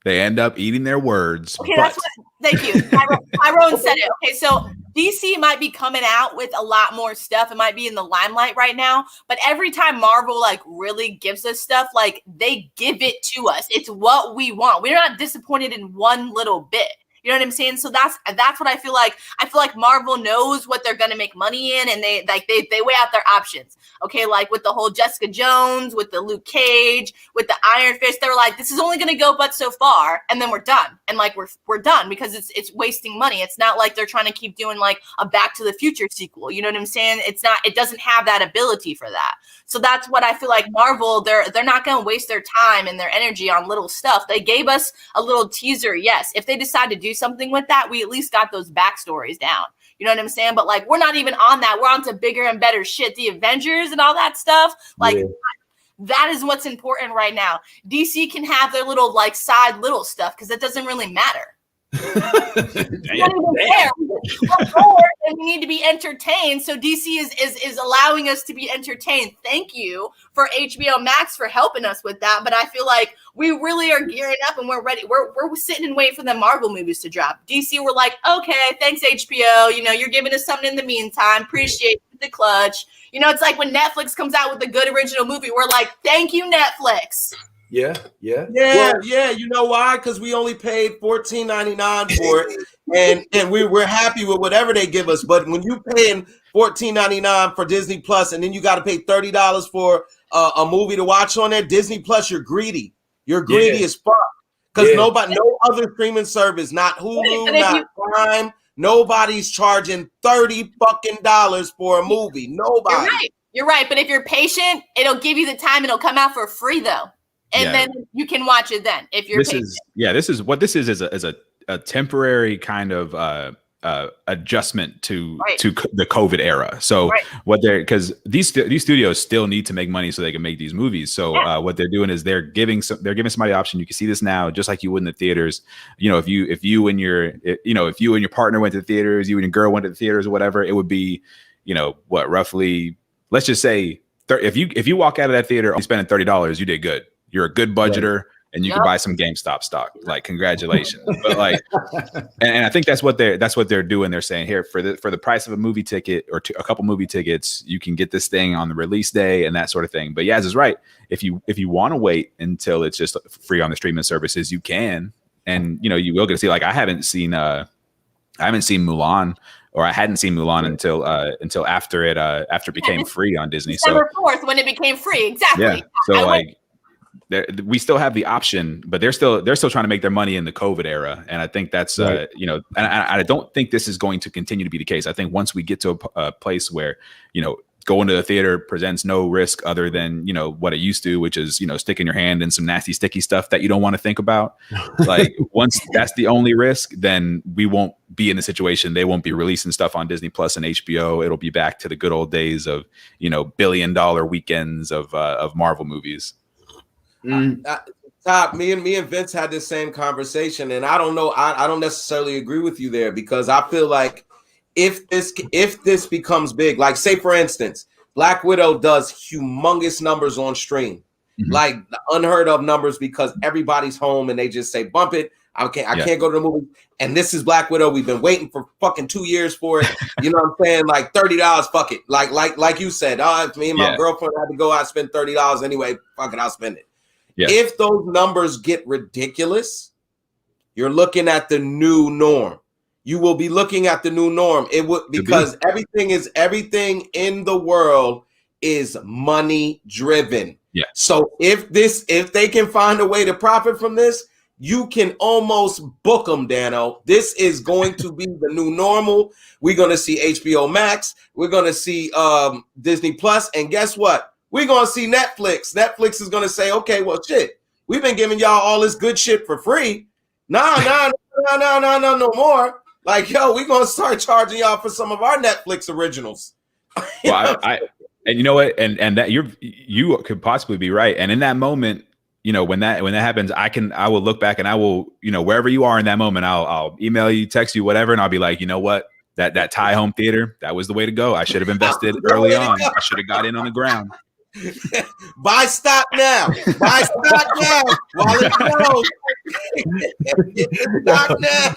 they end up eating their words. Okay, but that's what. Thank you. Tyrone said it. Okay, so DC might be coming out with a lot more stuff. It might be in the limelight right now, but every time Marvel like really gives us stuff, like they give it to us. It's what we want. We're not disappointed in one little bit. You know what I'm saying? So that's what I feel like. I feel like Marvel knows what they're gonna make money in, and they weigh out their options. Okay, like with the whole Jessica Jones, with the Luke Cage, with the Iron Fist, they're like, this is only gonna go but so far, and then we're done. And like we're done because it's wasting money. It's not like they're trying to keep doing like a Back to the Future sequel. You know what I'm saying? It's not. It doesn't have that ability for that. So that's what I feel like Marvel. They're not gonna waste their time and their energy on little stuff. They gave us a little teaser. Yes, if they decide to do something with that, we at least got those backstories down. You know what I'm saying? But like, we're not even on that. We're on to bigger and better shit. The Avengers and all that stuff. Like, that is what's important right now. DC can have their little like side little stuff because it doesn't really matter. Not even fair. We're bored and we need to be entertained. So DC is allowing us to be entertained. Thank you for HBOMax for helping us with that. But I feel like we really are gearing up and we're ready. We're sitting and waiting for the Marvel movies to drop. DC, we're like, okay, thanks HBO. You know, you're giving us something in the meantime. Appreciate the clutch. You know, it's like when Netflix comes out with a good original movie, we're like, thank you, Netflix. Yeah. You know why? Because we only paid $14.99 for it, and we're happy with whatever they give us. But when you paying $14.99 for Disney Plus, and then you got to pay $30 for a movie to watch on there, Disney Plus, you're greedy. You're greedy as fuck. Because no other streaming service, not Hulu, not Prime, nobody's charging $30 fucking for a movie. Nobody. You're right. But if you're patient, it'll give you the time. It'll come out for free though. And then you can watch it then if you're patient. This is a temporary kind of adjustment to the COVID era. So because these studios still need to make money so they can make these movies. So what they're doing is they're giving somebody the option. You can see this now, just like you would in the theaters. You know, if you and your partner went to the theaters, you and your girl went to the theaters or whatever, it would be, you know, what, roughly, let's just say if you walk out of that theater spending $30, you did good. You're a good budgeter, and you can buy some GameStop stock. Like, congratulations! But like, and I think that's what they're doing. They're saying here for the price of a movie ticket or a couple movie tickets, you can get this thing on the release day and that sort of thing. But Yas is right. If you want to wait until it's just free on the streaming services, you can, and you know you will get to see. Like, I haven't seen Mulan. Or I hadn't seen Mulan until after it became free on Disney. December 4th when it became free, exactly. Yeah. So we still have the option, but they're still trying to make their money in the COVID era, and I think that's and I don't think this is going to continue to be the case. I think once we get to a place where going to the theater presents no risk other than what it used to, which is sticking your hand in some nasty sticky stuff that you don't want to think about. Like once that's the only risk, then we won't be in the situation. They won't be releasing stuff on Disney Plus and HBO. It'll be back to the good old days of billion-dollar weekends of Marvel movies. Top, me and Vince had this same conversation, and I don't know. I don't necessarily agree with you there because I feel like if this becomes big, like say for instance, Black Widow does humongous numbers on stream, like unheard of numbers because everybody's home and they just say bump it. I can't go to the movie, and this is Black Widow. We've been waiting for fucking 2 years for it. You know what I'm saying? Like $30, fuck it. Like you said, if me and my girlfriend had to go out, spend $30 anyway. Fuck it, I'll spend it. Yeah. If those numbers get ridiculous, you're looking at the new norm. You will be looking at the new norm. It would because everything in the world is money driven. Yeah. So if they can find a way to profit from this, you can almost book them, Dano. This is going to be the new normal. We're going to see HBOMax. We're going to see Disney Plus, and guess what? We're going to see Netflix. Netflix is going to say, okay, well, shit, we've been giving y'all all this good shit for free. No more. Like, yo, we're going to start charging y'all for some of our Netflix originals. Well, and you know what? And that you could possibly be right. And in that moment, when that happens, I will look back and I will, wherever you are in that moment, I'll email you, text you, whatever, and I'll be like, you know what, that Ty home theater, that was the way to go. I should have invested early on. I should have got in on the ground. Buy stock now. Buy stock now while it's low. Stock now.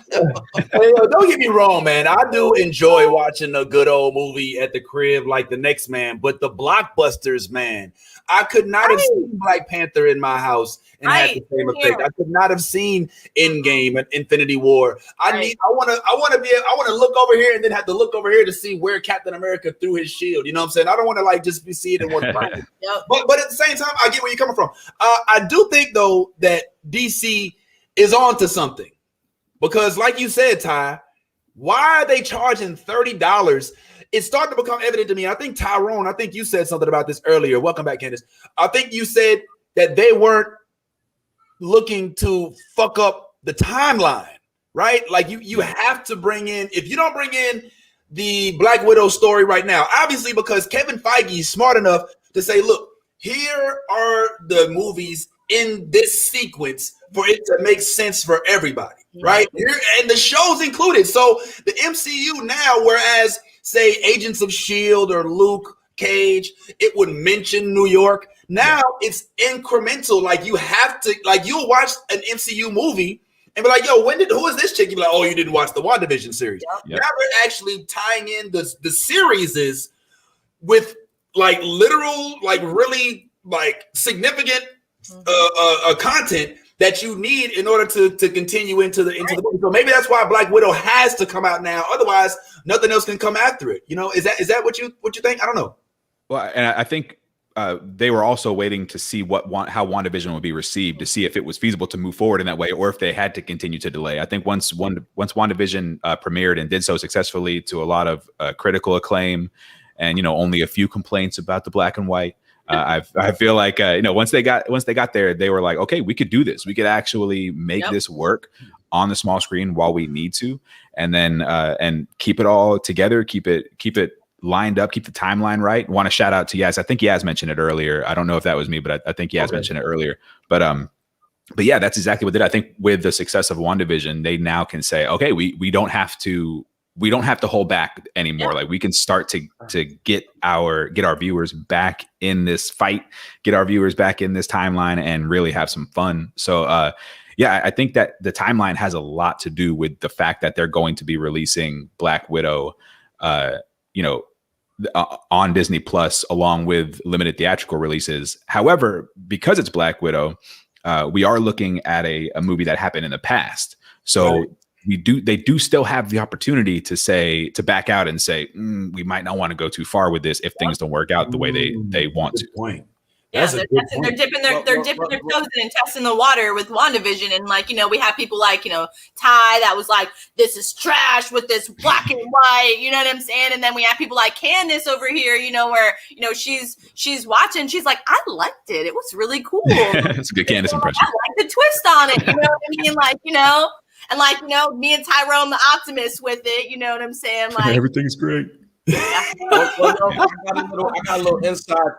Hey, don't get me wrong, man. I do enjoy watching a good old movie at the crib like The Next Man, but the blockbusters, man, I could not have seen Black Panther in my house and had the same effect. I could not have seen Endgame and Infinity War. I want to look over here and then have to look over here to see where Captain America threw his shield. You know what I'm saying? I don't want to like just be seeing it in one place. But at the same time, I get where you're coming from. I do think though that DC is on to something, because like you said, Ty, why are they charging $30? It's starting to become evident to me. I think Tyrone, I think you said something about this earlier. Welcome back, Candace. I think you said that they weren't looking to fuck up the timeline, right? Like you have to bring in, if you don't bring in the Black Widow story right now, obviously because Kevin Feige is smart enough to say, look, here are the movies in this sequence for it to make sense for everybody, right? And the shows included. So the MCU now, whereas say Agents of S.H.I.E.L.D. or Luke Cage, it would mention New York. Now it's incremental. Like you have to, like you'll watch an MCU movie and be like, yo, who is this chick? You're like, oh, you didn't watch the WandaVision series. Now they're actually tying in the series with like literal, like really like significant content that you need in order to continue into the movie. So maybe that's why Black Widow has to come out now. Otherwise, nothing else can come after it. Is that what you think? I don't know. Well, and I think they were also waiting to see how WandaVision would be received, to see if it was feasible to move forward in that way, or if they had to continue to delay. I think once WandaVision premiered and did so successfully to a lot of critical acclaim, and only a few complaints about the black and white. I feel like once they got there, they were like, okay, we could do this. We could actually make this work on the small screen while we need to, and then and keep it all together, keep it lined up, keep the timeline right. Want to shout out to Yas. I think Yas mentioned it earlier. I don't know if that was me, but I think Yas mentioned it earlier. But yeah, that's exactly what they did. I think with the success of WandaVision, they now can say, okay, we don't have to hold back anymore. Like we can start to get our viewers back in this fight, get our viewers back in this timeline, and really have some fun. So yeah, I think that the timeline has a lot to do with the fact that they're going to be releasing Black Widow, on Disney Plus along with limited theatrical releases. However, because it's Black Widow, we are looking at a movie that happened in the past. So they do still have the opportunity to back out and say, we might not want to go too far with this if things don't work out the way they want to. Point. Yeah, they're dipping their toes in and testing the water with WandaVision, and we have people like Ty that was like, this is trash with this black and white, you know what I'm saying? And then we have people like Candace over here, where she's watching, she's like, I liked it, it was really cool. It's a good Candace impression. I like the twist on it, you know what I mean? And me and Tyrone the Optimist with it, you know what I'm saying? Like everything's great. I got a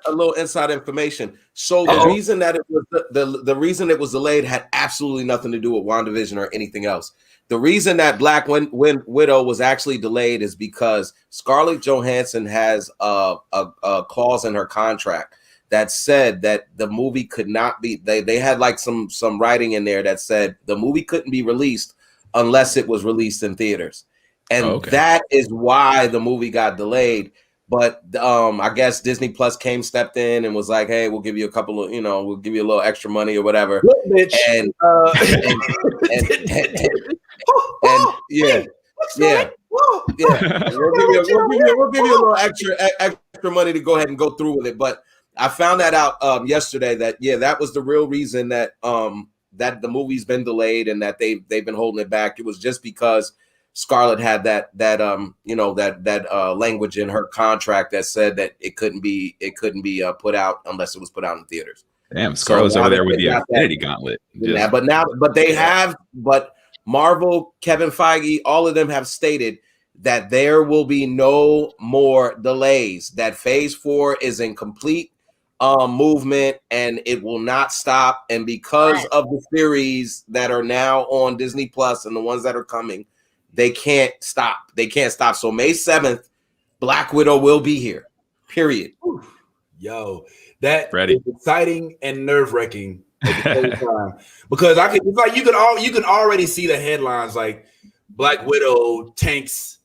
little inside information. So the reason that it was the reason it was delayed had absolutely nothing to do with WandaVision or anything else. The reason that Black Widow was actually delayed is because Scarlett Johansson has a clause in her contract that said that the movie could not be. They had like some writing in there that said the movie couldn't be released unless it was released in theaters. And that is why the movie got delayed. But I guess Disney Plus stepped in and was like, hey, we'll give you a couple of, we'll give you a little extra money or whatever. And yeah. We'll give you a little extra money to go ahead and go through with it. But I found that out yesterday that was the real reason that that the movie's been delayed and that they've been holding it back. It was just because Scarlett had that language in her contract that said that it couldn't be put out unless it was put out in theaters. Damn, Scarlett's over there with the Infinity Gauntlet. Yeah, but Marvel, Kevin Feige, all of them have stated that there will be no more delays. That Phase 4 is in complete movement, and it will not stop. And because of the series that are now on Disney Plus and the ones that are coming, they can't stop. They can't stop. So May 7th, Black Widow will be here. Period. Yo, that Ready. is exciting and nerve-wracking at the same time, because it's like you can already see the headlines like Black Widow tanks.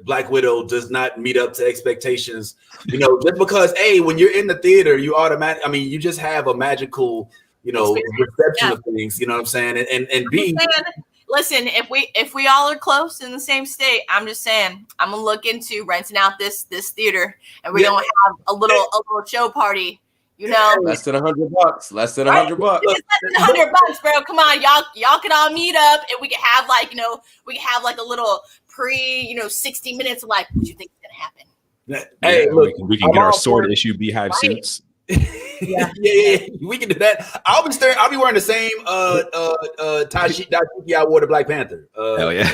Black Widow does not meet up to expectations. Just because, when you're in the theater, you just have a magical, reception of things. You know what I'm saying? And being. Listen, if we all are close in the same state, I'm just saying I'm gonna look into renting out this theater, and we're gonna have a little show party. Less than $100. Less than $100. It's less than $100, bro. Come on, y'all can all meet up, and we can have a little 60 minutes of like, what you think is gonna happen? Hey, look, we can get our sword issue beehive suits. Yeah, we can do that. I'll be wearing the same dashiki I wore to Black Panther. Hell yeah.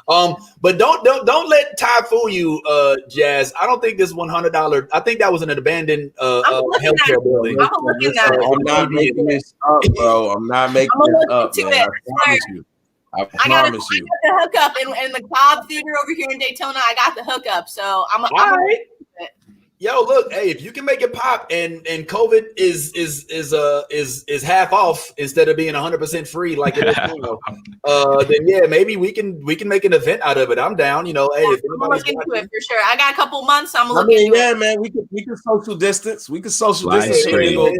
But don't let Ty fool you, Jazz. I don't think this $100. I think that was an abandoned healthcare building. I'm not making this up, bro. I'm not making this up, man. I promise you. I got the hookup in the Cobb Theater over here in Daytona. I got the hookup, so I'm Yo, look, hey, if you can make it pop and COVID is half off instead of being 100% free like it is now, then yeah, maybe we can make an event out of it. I'm down, Hey, if I'm looking into it for sure. I got a couple months. I'm looking into it. Man, we can social distance. We can social Live distance. stream. All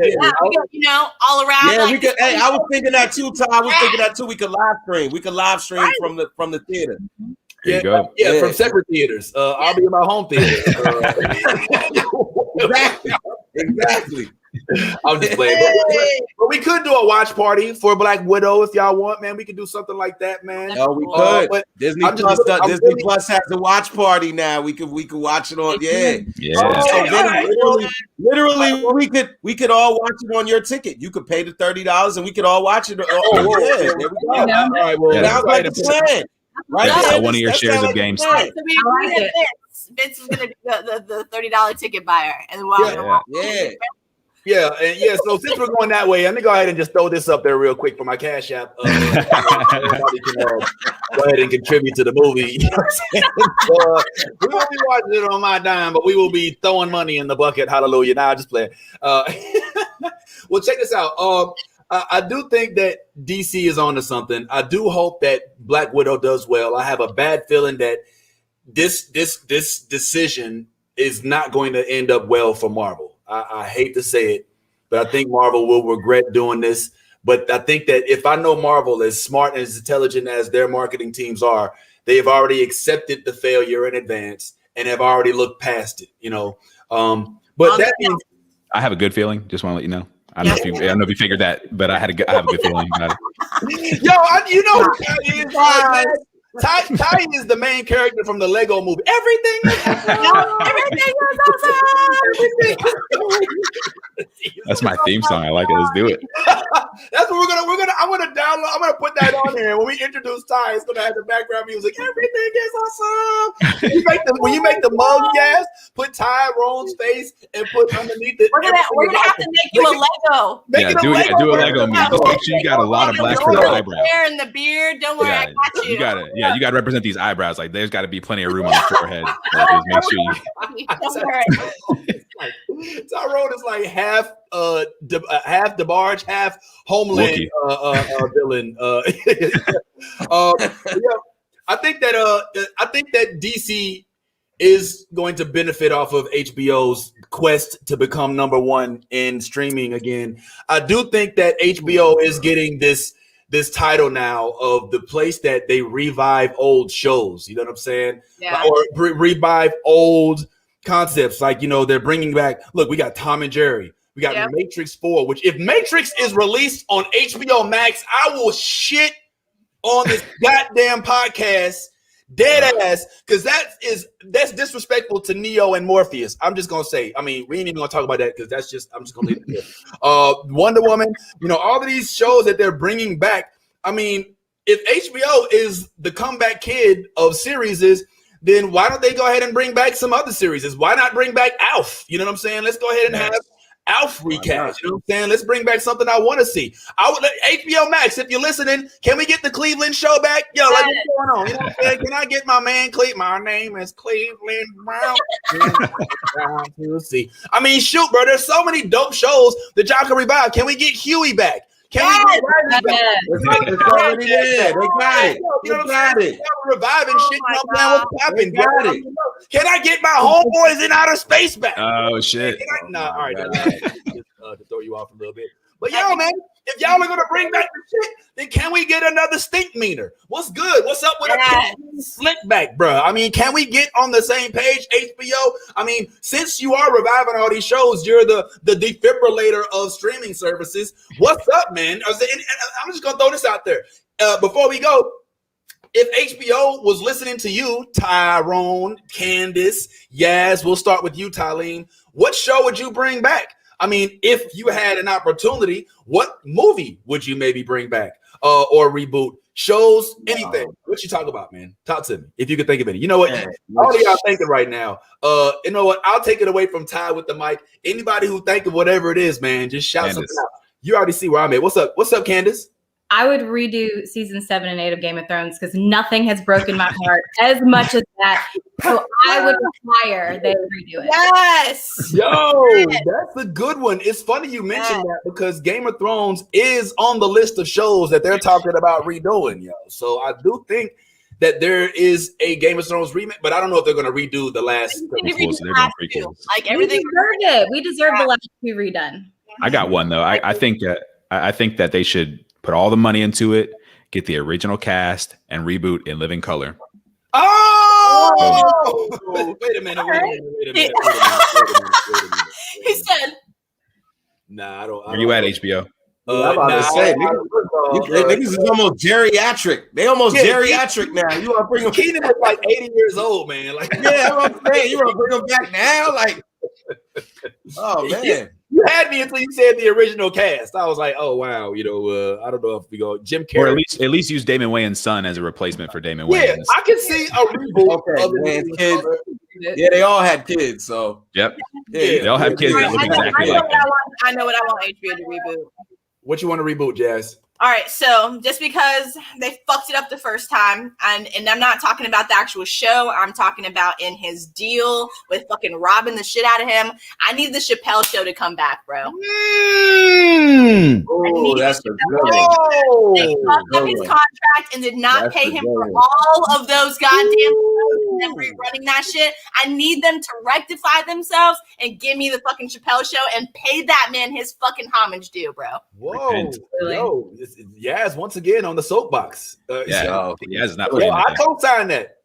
around. Yeah, we could. Hey, I was thinking that too, Ty. I was thinking that too. We could live stream. We could live stream from the theater. There you go. Yeah, from separate theaters. I'll be in my home theater. Exactly. I'm just playing. But we could do a watch party for Black Widow if y'all want, man. We could do something like that, man. Oh, we could. But Disney Plus has a watch party now. We could watch it on. Literally, we could all watch it on your ticket. You could pay the $30 and we could all watch it. There we go. All right, well, sounds like a plan. Right, so one of your shares of GameStop. Vince is gonna be the $30 ticket buyer, and So since we're going that way, let me go ahead and just throw this up there real quick for my Cash App. Everybody can go ahead and contribute to the movie. We won't be watching it on my dime, but we will be throwing money in the bucket. Hallelujah! Nah, just playing. Well, check this out. I do think that DC is onto something. I do hope that Black Widow does well. I have a bad feeling that this decision is not going to end up well for Marvel. I hate to say it, but I think Marvel will regret doing this. But I think that if I know Marvel, as smart and as intelligent as their marketing teams are, they have already accepted the failure in advance and have already looked past it. But that means I have a good feeling. Just want to let you know. I don't know if you figured that, but I have a good feeling about it. Yo, Ty is the main character from the Lego movie. Everything is awesome. That's my theme song. I like it. Let's do it. That's what I'm gonna put that on there. When we introduce Ty, it's gonna have the background music. Everything is awesome. When you make the mug, yes, put Tyrone's face and put underneath it. We're gonna have to make you a Lego. Do a Lego movie. Just make sure you got a lot of black for the eyebrows. Hair and the beard. Don't worry, I got you. You gotta represent these eyebrows. Like there's got to be plenty of room on the forehead. Just make sure you. Tyrone is like half DeBarge, half Homeland villain. I think that DC is going to benefit off of HBO's quest to become number one in streaming again. I do think that HBO is getting this title now of the place that they revive old shows. You know what I'm saying? Yeah. Or revive old concepts. Like, they're bringing back, look, we got Tom and Jerry. We got Matrix 4, which if Matrix is released on HBOMax, I will shit on this goddamn podcast dead ass, because that's disrespectful to Neo and Morpheus. I'm just gonna say, we ain't even gonna talk about that because I'm just gonna leave it there. Wonder Woman, all of these shows that they're bringing back. If HBO is the comeback kid of series, then why don't they go ahead and bring back some other series? Why not bring back Alf? You know what I'm saying? Let's go ahead and have Alf recast. You know what I'm saying? Let's bring back something I want to see. I would HBOMax, if you're listening, can we get the Cleveland show back? Yo, like what's going on? You know what I'm saying? Can I get my man Cleveland? My name is Cleveland Brown. We'll see. I mean, shoot, bro. There's so many dope shows that y'all can revive. Can we get Huey back? Can we get back? It's already there. They got it. You know what They I'm got saying? it. Reviving shit. You know what I'm saying? What's happening? Got it. Can I get my homeboys in outer space back? Oh shit! Nah, all right. To throw you off a little bit. But yo, man, if y'all are gonna bring back the shit, then can we get another stink meter? What's good? What's up with a slick back, bro? I mean, can we get on the same page, HBO? I mean, since you are reviving all these shows, you're the defibrillator of streaming services. What's up, man? I'm just gonna throw this out there before we go. If HBO was listening to you, Tyrone, Candace, Yas, we'll start with you, Tylene. What show would you bring back? I mean, if you had an opportunity, what movie would you maybe bring back or reboot? Shows, anything. What you talk about, man? Talk to me if you could think of any. You know what? All of y'all thinking right now. You know what? I'll take it away from Ty with the mic. Anybody who think of whatever it is, man, just shout Candace. something out. You already see where I'm at. What's up? What's up, Candace? I would redo season 7 and 8 of Game of Thrones because nothing has broken my heart as much as that. So I would require they redo it. Yes. Yo, that's a good one. It's funny you mentioned that because Game of Thrones is on the list of shows that they're talking about redoing, yo. So I do think that there is a Game of Thrones remake, but I don't know if they're going to redo the last. Like everything. We deserve the last two redone. I got one though. I think that they should put all the money into it, get the original cast, and reboot in living color. Oh! Wait a minute. He said, "Nah, I don't." Where you at, HBO? I'm about to say, niggas is almost geriatric. They almost geriatric now. You want to bring them? Keenan is like 80 years old, man. Like, yeah, I'm saying, you want to bring them back now? Like, oh man. You had me until you said the original cast. I was like, oh wow, you know, I don't know if we go Jim Carrey, or at least use Damon Wayans' son as a replacement for Damon Wayans. Yeah, I can see a reboot. Okay, kids. Yeah, they all had kids, so yep. Yeah, they all have kids that look exactly like them. I know what I want HBO to reboot. What you want to reboot, Jazz? All right, so just because they fucked it up the first time, and I'm not talking about the actual show, I'm talking about in his deal with fucking robbing the shit out of him. I need the Chappelle show to come back, bro. Oh, that's a good one. They fucked up his contract and did not pay him for all of those goddamn shows and rerunning that shit. I need them to rectify themselves and give me the fucking Chappelle show and pay that man his fucking homage due, bro. Whoa, yo. Yas once again on the soapbox. Yas is not. I co-sign that.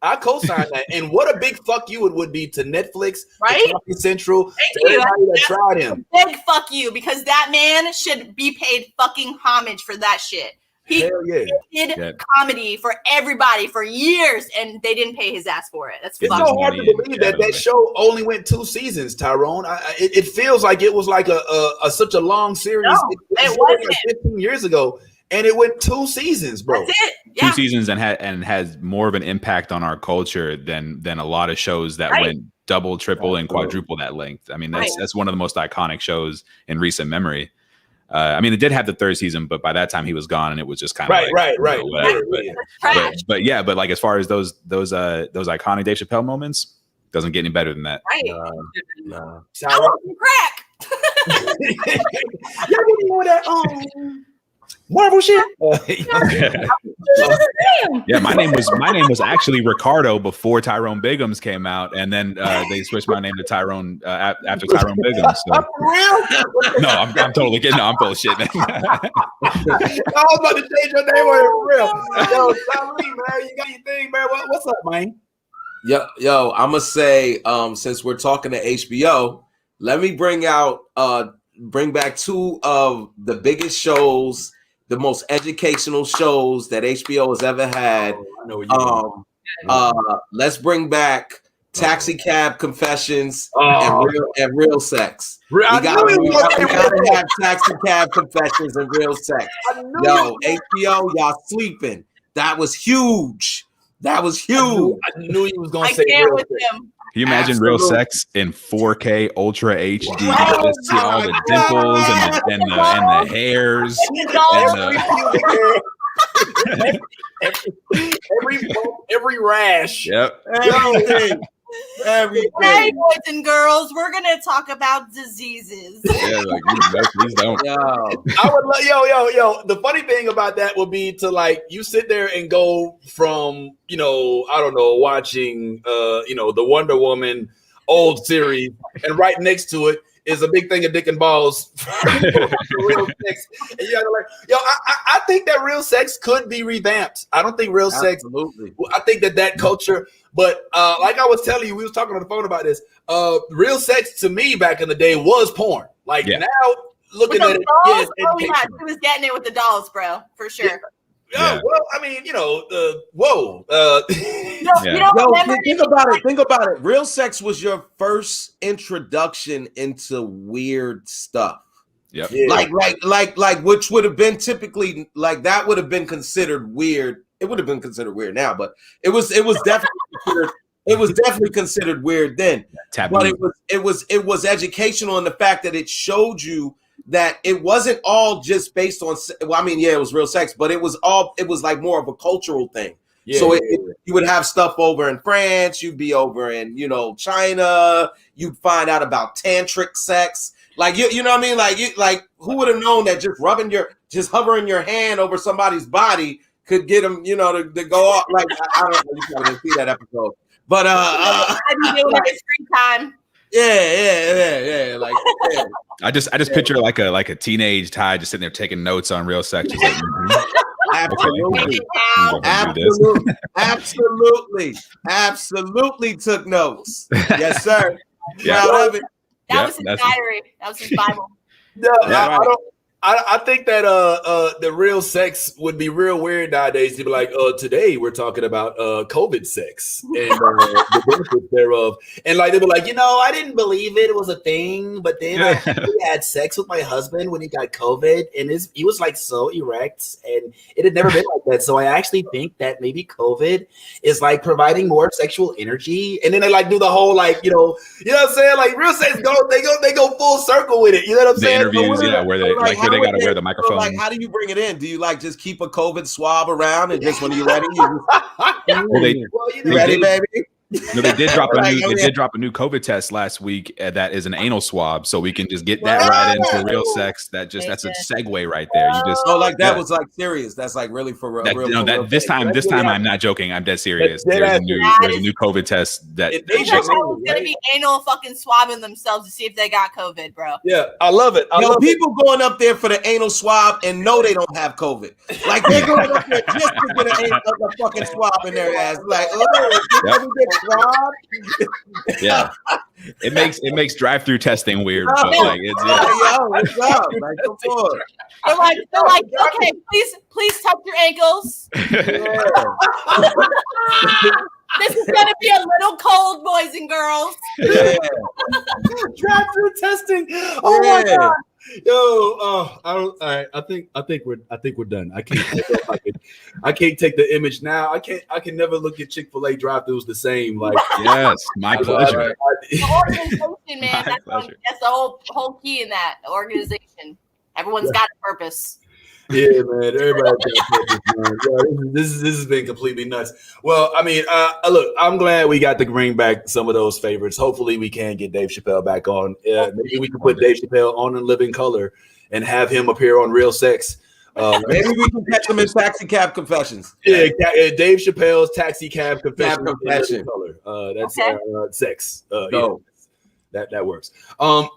And what a big fuck you it would be to Netflix, right? To Comedy Central, to everybody that tried him. Big fuck you because that man should be paid fucking homage for that shit. He did comedy for everybody for years, and they didn't pay his ass for it. It's so hard to believe that show only went 2 seasons, Tyrone. It feels like it was like a such a long series. No, it wasn't. Like 15 years ago. And it went 2 seasons, bro. That's it. Yeah. 2 seasons and has more of an impact on our culture than a lot of shows that went double, triple, and quadruple that length. I mean, that's one of the most iconic shows in recent memory. I mean, it did have the 3rd season, but by that time he was gone, and it was just kind of right. But like as far as those iconic Dave Chappelle moments, doesn't get any better than that. Right. No. I want some crack. Y'all didn't know that. Marvel shit. Yeah, my name was actually Ricardo before Tyrone Biggums came out, and then they switched my name to Tyrone after Tyrone Biggums. So. No, I'm totally kidding. No, I'm bullshit. I was about to change your name on for real. Yo, Tylee, man, you got anything, man? What's up, man? Yo, I'm gonna say, since we're talking to HBO, let me bring back 2 of the biggest shows, the most educational shows that HBO has ever had. Let's bring back Taxi Cab Confessions and Real Sex. We gotta have Taxi Cab Confessions and Real Sex. Yo, HBO, y'all sleeping. That was huge. That was huge. I knew he was gonna I say can't real with sex. him. Can you imagine real sex in 4K Ultra HD? You can just see all the dimples and the hairs. Every rash. Yep. Everything. Hey, boys and girls, we're gonna talk about diseases. Yeah, like please don't. I would yo. The funny thing about that would be to like you sit there and go from I don't know, watching the Wonder Woman old series, and right next to it is a big thing of dick and balls. Real sex. And I think that real sex could be revamped. I don't think real sex. Absolutely. I think that culture. But like I was telling you, we was talking on the phone about this. Real sex to me back in the day was porn. Like now, looking at it, dolls, she was getting it with the dolls, bro, for sure. Yeah. Well, I mean, whoa. Think about it. Real sex was your first introduction into weird stuff. Yep. Yeah. Like which would have been typically like that would have been considered weird. It would have been considered weird now, but it was definitely considered weird then. Taboo. But it was educational in the fact that it showed you that it wasn't all just based on. Well, I mean, it was real sex, but it was like more of a cultural thing. Yeah, so you would have stuff over in France, you'd be over in China, you'd find out about tantric sex. Like you know what I mean? Like who would have known that just hovering your hand over somebody's body could get them, to go off. Like I don't know, you probably didn't see that episode, but free time. Yeah. Like I just picture like a teenage Ty just sitting there taking notes on real sex. Just like, Absolutely took notes. Yes, sir. Proud of it. That was his diary. That was his Bible. No, I think that the real sex would be real weird nowadays to be like, today we're talking about COVID sex and the benefits thereof. And like they were like, I didn't believe it was a thing, but then I had sex with my husband when he got COVID, and he was like so erect, and it had never been like that. So I actually think that maybe COVID is like providing more sexual energy. And then they like do the whole like, you know what I'm saying? Like real sex they go full circle with it. You know what I'm saying? The interviews, where they they got to wear the microphone. Like, how do you bring it in? Do you like just keep a COVID swab around and just when you're ready, you ready, baby? No, they did drop a new COVID test last week that is an anal swab, so we can just get that right into real sex. That's a segue right there. You just that was like serious. That's like really for real. This time I'm not joking. I'm dead serious. There's a new COVID test that it's gonna be anal fucking swabbing themselves to see if they got COVID, bro. Yeah, I love it. People going up there for the anal swab and know they don't have COVID. Like they're going up there just to get a fucking swab in their ass. Like, yeah, it makes drive-through testing weird, but like it's what's up? Like, they're like, okay, please tuck your ankles. This is gonna be a little cold, boys and girls. Drive-through testing. Oh my god. I think we're done. I can't take the image now. I can never look at Chick-fil-A drive-thrus the same. Like yes, my pleasure. The organization, man. That's the whole key in that organization. Everyone's got a purpose. Yeah, man. Everybody's got a purpose, man. Yeah, this has been completely nuts. Well, I mean, look, I'm glad we got to bring back some of those favorites. Hopefully, we can get Dave Chappelle back on. Maybe we can put Dave Chappelle on in living color and have him appear on Real Sex. Maybe we can catch him in Taxi Cab Confessions. Yeah, Dave Chappelle's Taxi Cab Confession. That's sex. No. That works. I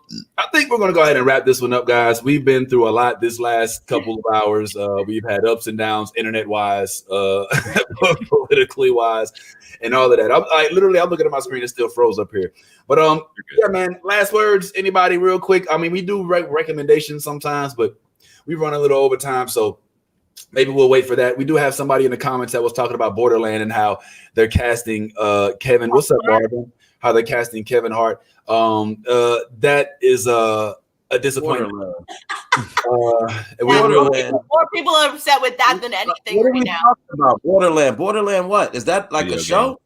think we're going to go ahead and wrap this one up, guys. We've been through a lot this last couple of hours. We've had ups and downs, internet-wise, politically-wise, and all of that. I'm looking at my screen. It still froze up here. But, yeah, man, last words. Anybody real quick? I mean, we do recommendations sometimes, but we run a little overtime, so maybe we'll wait for that. We do have somebody in the comments that was talking about Borderland and how they're casting Kevin. What's up, Marvin? How they're casting Kevin Hart. That is a disappointment. More people are upset with that than anything What are right we now. talking about? Borderland what? Is that like Video a show? game.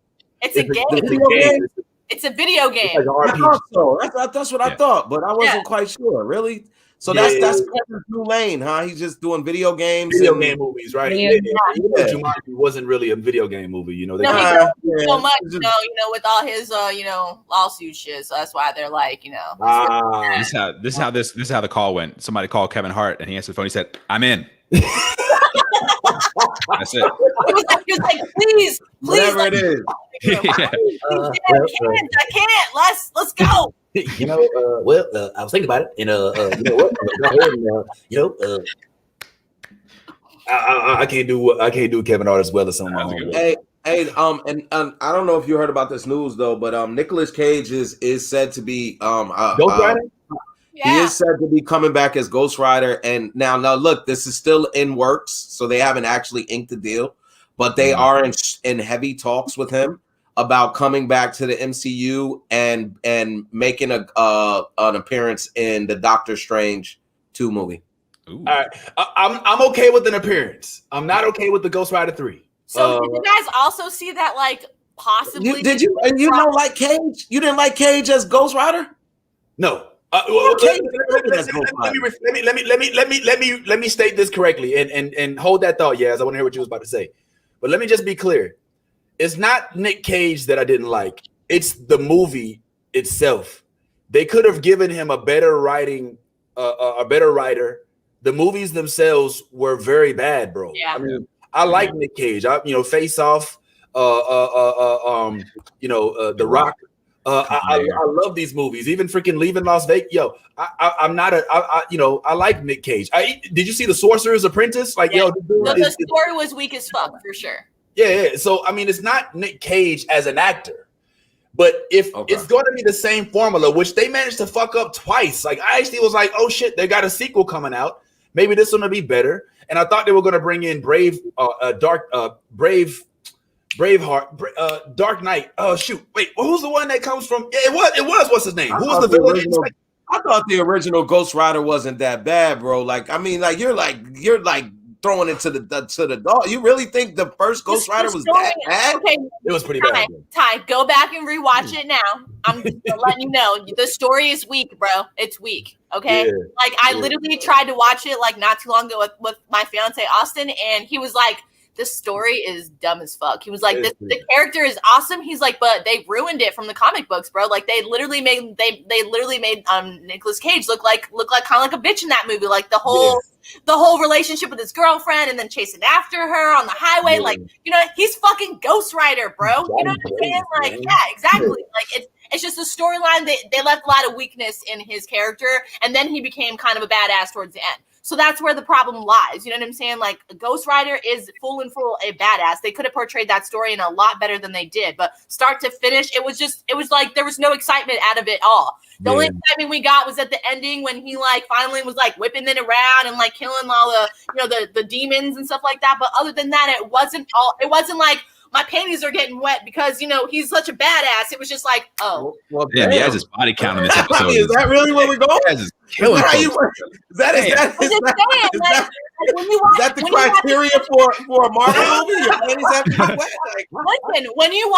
It's a game. It's a video game. I thought so. That's what I thought, but I wasn't quite sure. Really? So that's Kevin's new lane, huh? He's just doing video games, game movies, right? Jumanji wasn't really a video game movie, you know. He does so much, you know, with all his, lawsuit shit. So that's why they're like, This is how the call went. Somebody called Kevin Hart, and he answered the phone. He said, "I'm in." That's it. He was like, please, whatever it is. I can't. Let's go. I was thinking about it, and I can't do Kevin Hart as well as someone. Hey, and I don't know if you heard about this news though, but Nicolas Cage is said to be Ghost Rider. He is said to be coming back as Ghost Rider, and now look, this is still in works, so they haven't actually inked the deal, but they are in heavy talks with him about coming back to the MCU and making an appearance in the Doctor Strange 2 movie. All right, I'm okay with an appearance. I'm not okay with the Ghost Rider 3. So did you guys also see that, like, possibly? Did you? And you don't like Cage? You didn't like Cage as Ghost Rider? No. Let me state this correctly and hold that thought, Yaz. I want to hear what you was about to say. But let me just be clear. It's not Nick Cage that I didn't like. It's the movie itself. They could have given him a better writing, a better writer. The movies themselves were very bad, bro. Yeah. I mean, I like Nick Cage. Face Off, The Rock. I love these movies. Even freaking Leaving Las Vegas. Yo, I like Nick Cage. Did you see The Sorcerer's Apprentice? Like, the story was weak as fuck for sure. Yeah. So I mean, it's not Nick Cage as an actor, but if it's going to be the same formula, which they managed to fuck up twice. Like, I actually was like, oh shit, they got a sequel coming out. Maybe this one will be better. And I thought they were going to bring in Braveheart, Dark Knight. Oh shoot! Wait, who's the one that comes from? Yeah, it was. What's his name? Who was the villain? I thought the original Ghost Rider wasn't that bad, bro. Like, I mean, like you're throwing it to the dog. You really think the first Ghost Rider was that bad? Okay, it was pretty bad. Ty, go back and rewatch it now. I'm letting you know the story is weak, bro. It's weak. Okay, I literally tried to watch it like not too long ago with my fiance Austin, and he was like, this story is dumb as fuck. He was like, the character is awesome. He's like, but they ruined it from the comic books, bro. Like they literally made Nicolas Cage look like kind of like a bitch in that movie. Like the whole relationship with his girlfriend and then chasing after her on the highway. Like, he's fucking Ghost Rider, bro. You know what I'm saying? Like, yeah, exactly. Like it's just a storyline. They left a lot of weakness in his character, and then he became kind of a badass towards the end. So that's where the problem lies. You know what I'm saying? Like, Ghost Rider is full and full a badass. They could have portrayed that story in a lot better than they did. But start to finish, it was like there was no excitement out of it all. The only excitement we got was at the ending when he like finally was like whipping it around and like killing all the the demons and stuff like that. But other than that, it wasn't like my panties are getting wet because he's such a badass. It was just like, oh, well, yeah, he has his body count in this episode. Is that really where we're going? Is that the criteria for a Marvel movie? Listen, when you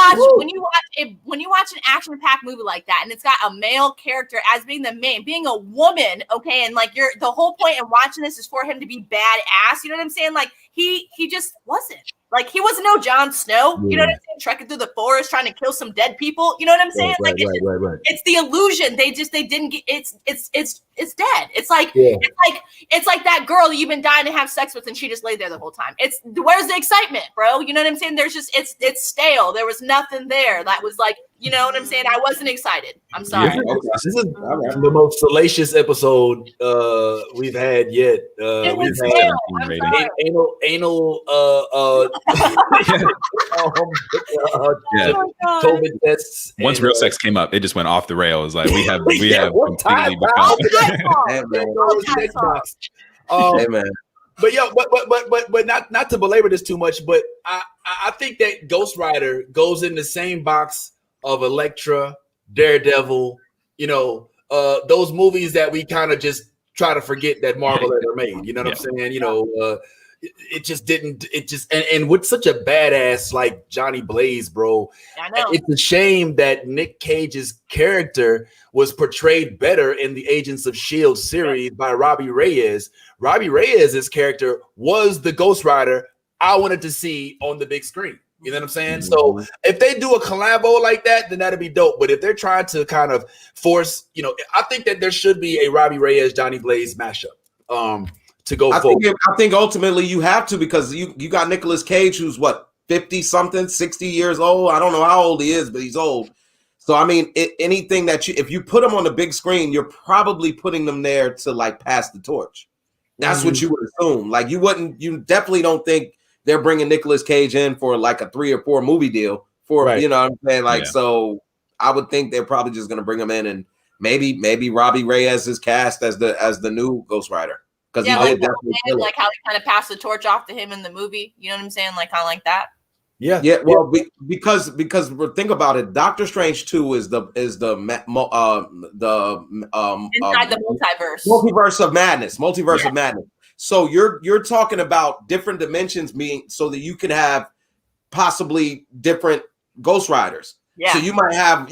watch an action-packed movie like that, and it's got a male character as being the main, being a woman, okay, and like the whole point in watching this is for him to be badass. You know what I'm saying? Like he just wasn't. Like he wasn't no Jon Snow, you know what I'm saying? Trekking through the forest trying to kill some dead people. You know what I'm saying? Right. It's the illusion. They didn't get. It's dead. It's like that girl you've been dying to have sex with, and she just laid there the whole time. Where's the excitement, bro? You know what I'm saying? There's just it's stale. There was nothing there that was like. You know what I'm saying? I wasn't excited. I'm sorry. Yeah, okay. This is the most salacious episode we've had yet. We've had anal COVID tests. Once real sex came up, it just went off the rails. Like we have completely become. Hey man. But not to belabor this too much, but I think that Ghost Rider goes in the same box of Elektra, Daredevil, those movies that we kind of just try to forget that Marvel ever made. You know what I'm saying? You know, it just didn't. It just and with such a badass like Johnny Blaze, bro. I know. It's a shame that Nick Cage's character was portrayed better in the Agents of S.H.I.E.L.D. series by Robbie Reyes. Robbie Reyes' character was the Ghost Rider I wanted to see on the big screen. You know what I'm saying? So if they do a collabo like that, then that'd be dope. But if they're trying to kind of force, you know, I think that there should be a Robbie Reyes, Johnny Blaze mashup to go forward. I think ultimately you have to, because you got Nicolas Cage, who's what, 50 something, 60 years old. I don't know how old he is, but he's old. So I mean, anything that if you put them on the big screen, you're probably putting them there to like pass the torch. That's what you would assume. Like you definitely don't think they're bringing Nicolas Cage in for like a 3 or 4 movie deal for, you know what I'm saying? Like, so I would think they're probably just going to bring him in, and maybe Robbie Reyes is cast as the new Ghost Rider. Because he did definitely like how he kind of passed the torch off to him in the movie. You know what I'm saying? Like kind of like that. Yeah. Well, because think about it. Doctor Strange 2 is the inside the multiverse. Multiverse of madness. Multiverse of madness. So you're talking about different dimensions being so that you can have possibly different Ghost Riders. Yeah. So you might have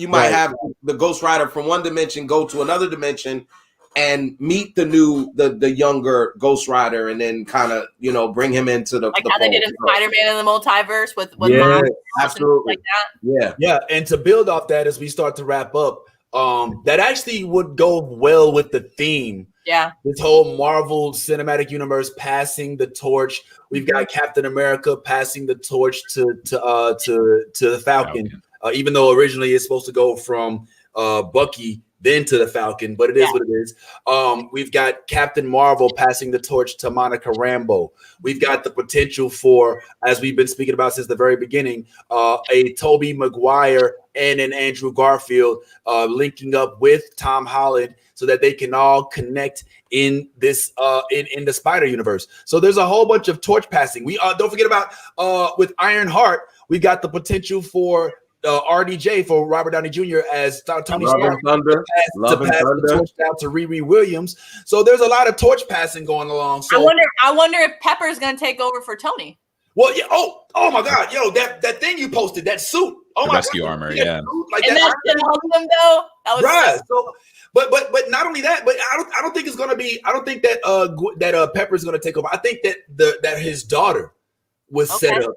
the Ghost Rider from one dimension go to another dimension and meet the younger Ghost Rider, and then kind of, you know, bring him into the how they did in Spider-Man in the multiverse with Miles, absolutely like that. Yeah. And to build off that as we start to wrap up, that actually would go well with the theme. Yeah, this whole Marvel Cinematic Universe passing the torch. We've got Captain America passing the torch to the Falcon. Even though originally it's supposed to go from Bucky then to the Falcon, but it is what it is. We've got Captain Marvel passing the torch to Monica Rambeau. We've got the potential for, as we've been speaking about since the very beginning, a Tobey Maguire and an Andrew Garfield linking up with Tom Holland so that they can all connect in this in the Spider Universe. So there's a whole bunch of torch passing. We don't forget about with Ironheart, we got the potential for RDJ, for Robert Downey Jr. as Tony Stark to pass the torch down to Riri Williams. So there's a lot of torch passing going along. So I wonder if Pepper's gonna take over for Tony. Well, yeah. Oh my God, yo, that thing you posted, that suit. Oh, the my rescue God. armor, Like and that. That's him though. That was right. So, but not only that, but I don't think it's gonna be. I don't think that Pepper's gonna take over. I think that that his daughter was set up.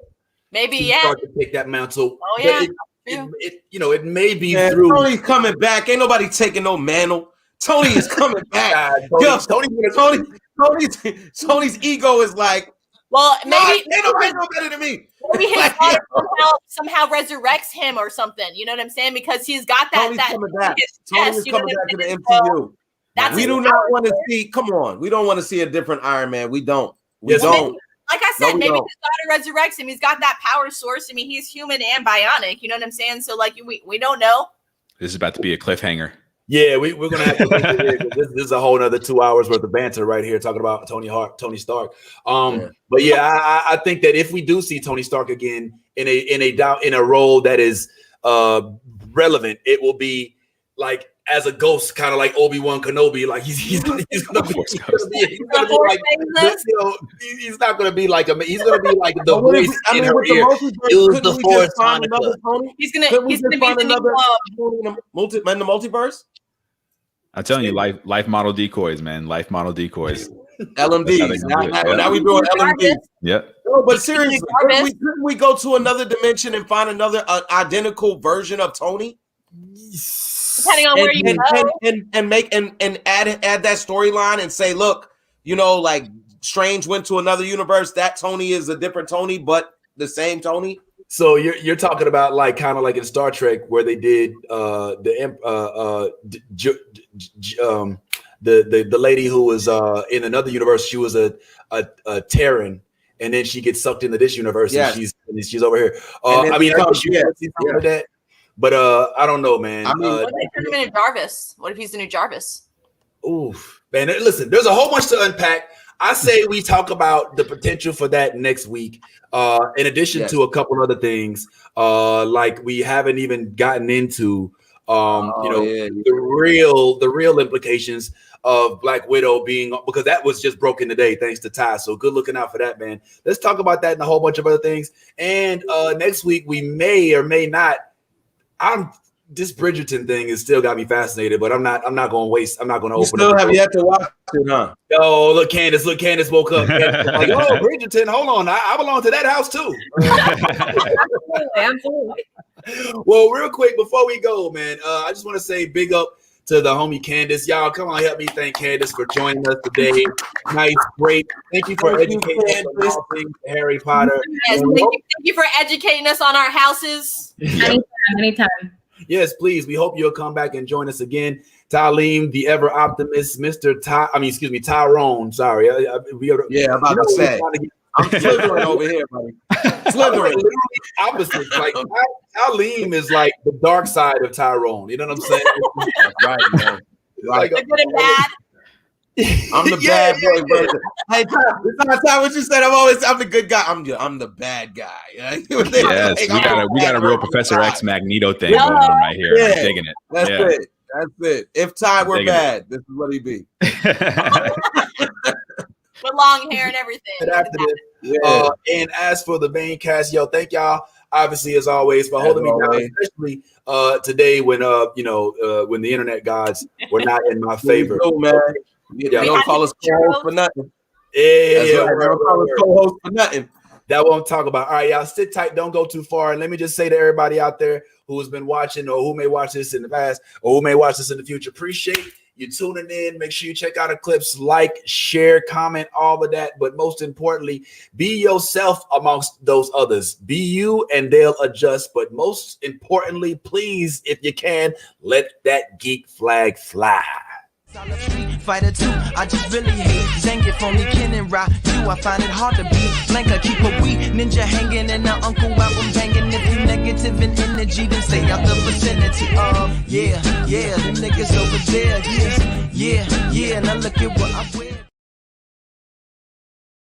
Maybe to start to take that mantle. Oh yeah. It may be through. Tony's coming back. Ain't nobody taking no mantle. Tony is coming back. Tony's ego is like, well, maybe ain't nobody no better than me. Maybe his daughter somehow resurrects him or something. You know what I'm saying? Because he's got that. Tony's coming back. Tony's coming back to the MCU. We do not want to see. Come on, we don't want to see a different Iron Man. We don't. We don't. Like I said, maybe his daughter resurrects him. He's got that power source. I mean, he's human and bionic. You know what I'm saying? So, like, we don't know. This is about to be a cliffhanger. Yeah, we're gonna have to. This is a whole other 2 hours worth of banter right here, talking about Tony Stark. But yeah, I think that if we do see Tony Stark again in a role that is relevant, it will be like as a ghost, kind of like Obi-Wan Kenobi. Like he's not gonna be like he's gonna be like the voice in her ear. Use the Force, Hanukkah. He's gonna be another in the multiverse. I'm telling you, life model decoys, man. Life model decoys. LMDs. Now we doing LMDs. Yep. No, but seriously, couldn't we go to another dimension and find another identical version of Tony? Depending on where you go, and add that storyline and say, look, you know, like Strange went to another universe. That Tony is a different Tony, but the same Tony. So you're talking about like kind of like in Star Trek where they did the lady who was in another universe. She was a Terran, and then she gets sucked into this universe, and she's over here. I mean, I guess you see something like that. But I don't know, man. I mean, what if they turn him into Jarvis? What if he's the new Jarvis? Oof, man. Listen, there's a whole bunch to unpack. I say we talk about the potential for that next week. In addition to a couple other things, like we haven't even gotten into the real implications of Black Widow being, because that was just broken today thanks to Ty. So good looking out for that, man. Let's talk about that and a whole bunch of other things. And next week we may or may not. This Bridgerton thing has still got me fascinated, but I'm not going to waste. I'm not going to open. Still have yet to watch it, huh? Oh, look, Candace woke up. Like, oh, Bridgerton, hold on, I belong to that house too. Absolutely. Well, real quick before we go, man, I just want to say big up to the homie Candace. Y'all, come on, help me thank Candace for joining us today. Nice, great. Thank you for educating us on all things Harry Potter. Yes, thank you for educating us on our houses. Anytime. Yes, please. We hope you'll come back and join us again. Tyleem, the ever optimist, Tyrone. Sorry. I'm about to say. I'm slithering over here, buddy. Slithering. Opposite. Like Tyleem is like the dark side of Tyrone. You know what I'm saying? That's right, man. Like, the good and bad. I'm the bad boy version. Hey, Ty, what you said? I'm the good guy. I'm the bad guy. Yes, we got a real Professor X Magneto thing going on right here. Yeah, I'm digging it. That's it. If Ty were bad, this is what he'd be. With long hair and everything. And as for the main cast, thank y'all. Obviously, as always, for holding me down, especially today when when the internet gods were not in my favor. Man. Don't call us co-host for nothing. Yeah. Don't call us co-host for nothing. That won't talk about. All right, y'all, sit tight. Don't go too far. And let me just say to everybody out there who has been watching, or who may watch this in the past, or who may watch this in the future, appreciate you tuning in. Make sure you check out the clips, like, share, comment, all of that. But most importantly, be yourself amongst those others. Be you, and they'll adjust. But most importantly, please, if you can, let that geek flag fly. Fighter 2, I just really hate Zangief, only Ken and Ra. You, I find it hard to be Blanca, keep a wee ninja hanging and our uncle album banging. If you negative in energy, then stay out the vicinity of, the niggas over there. Yeah, now look at what I wear.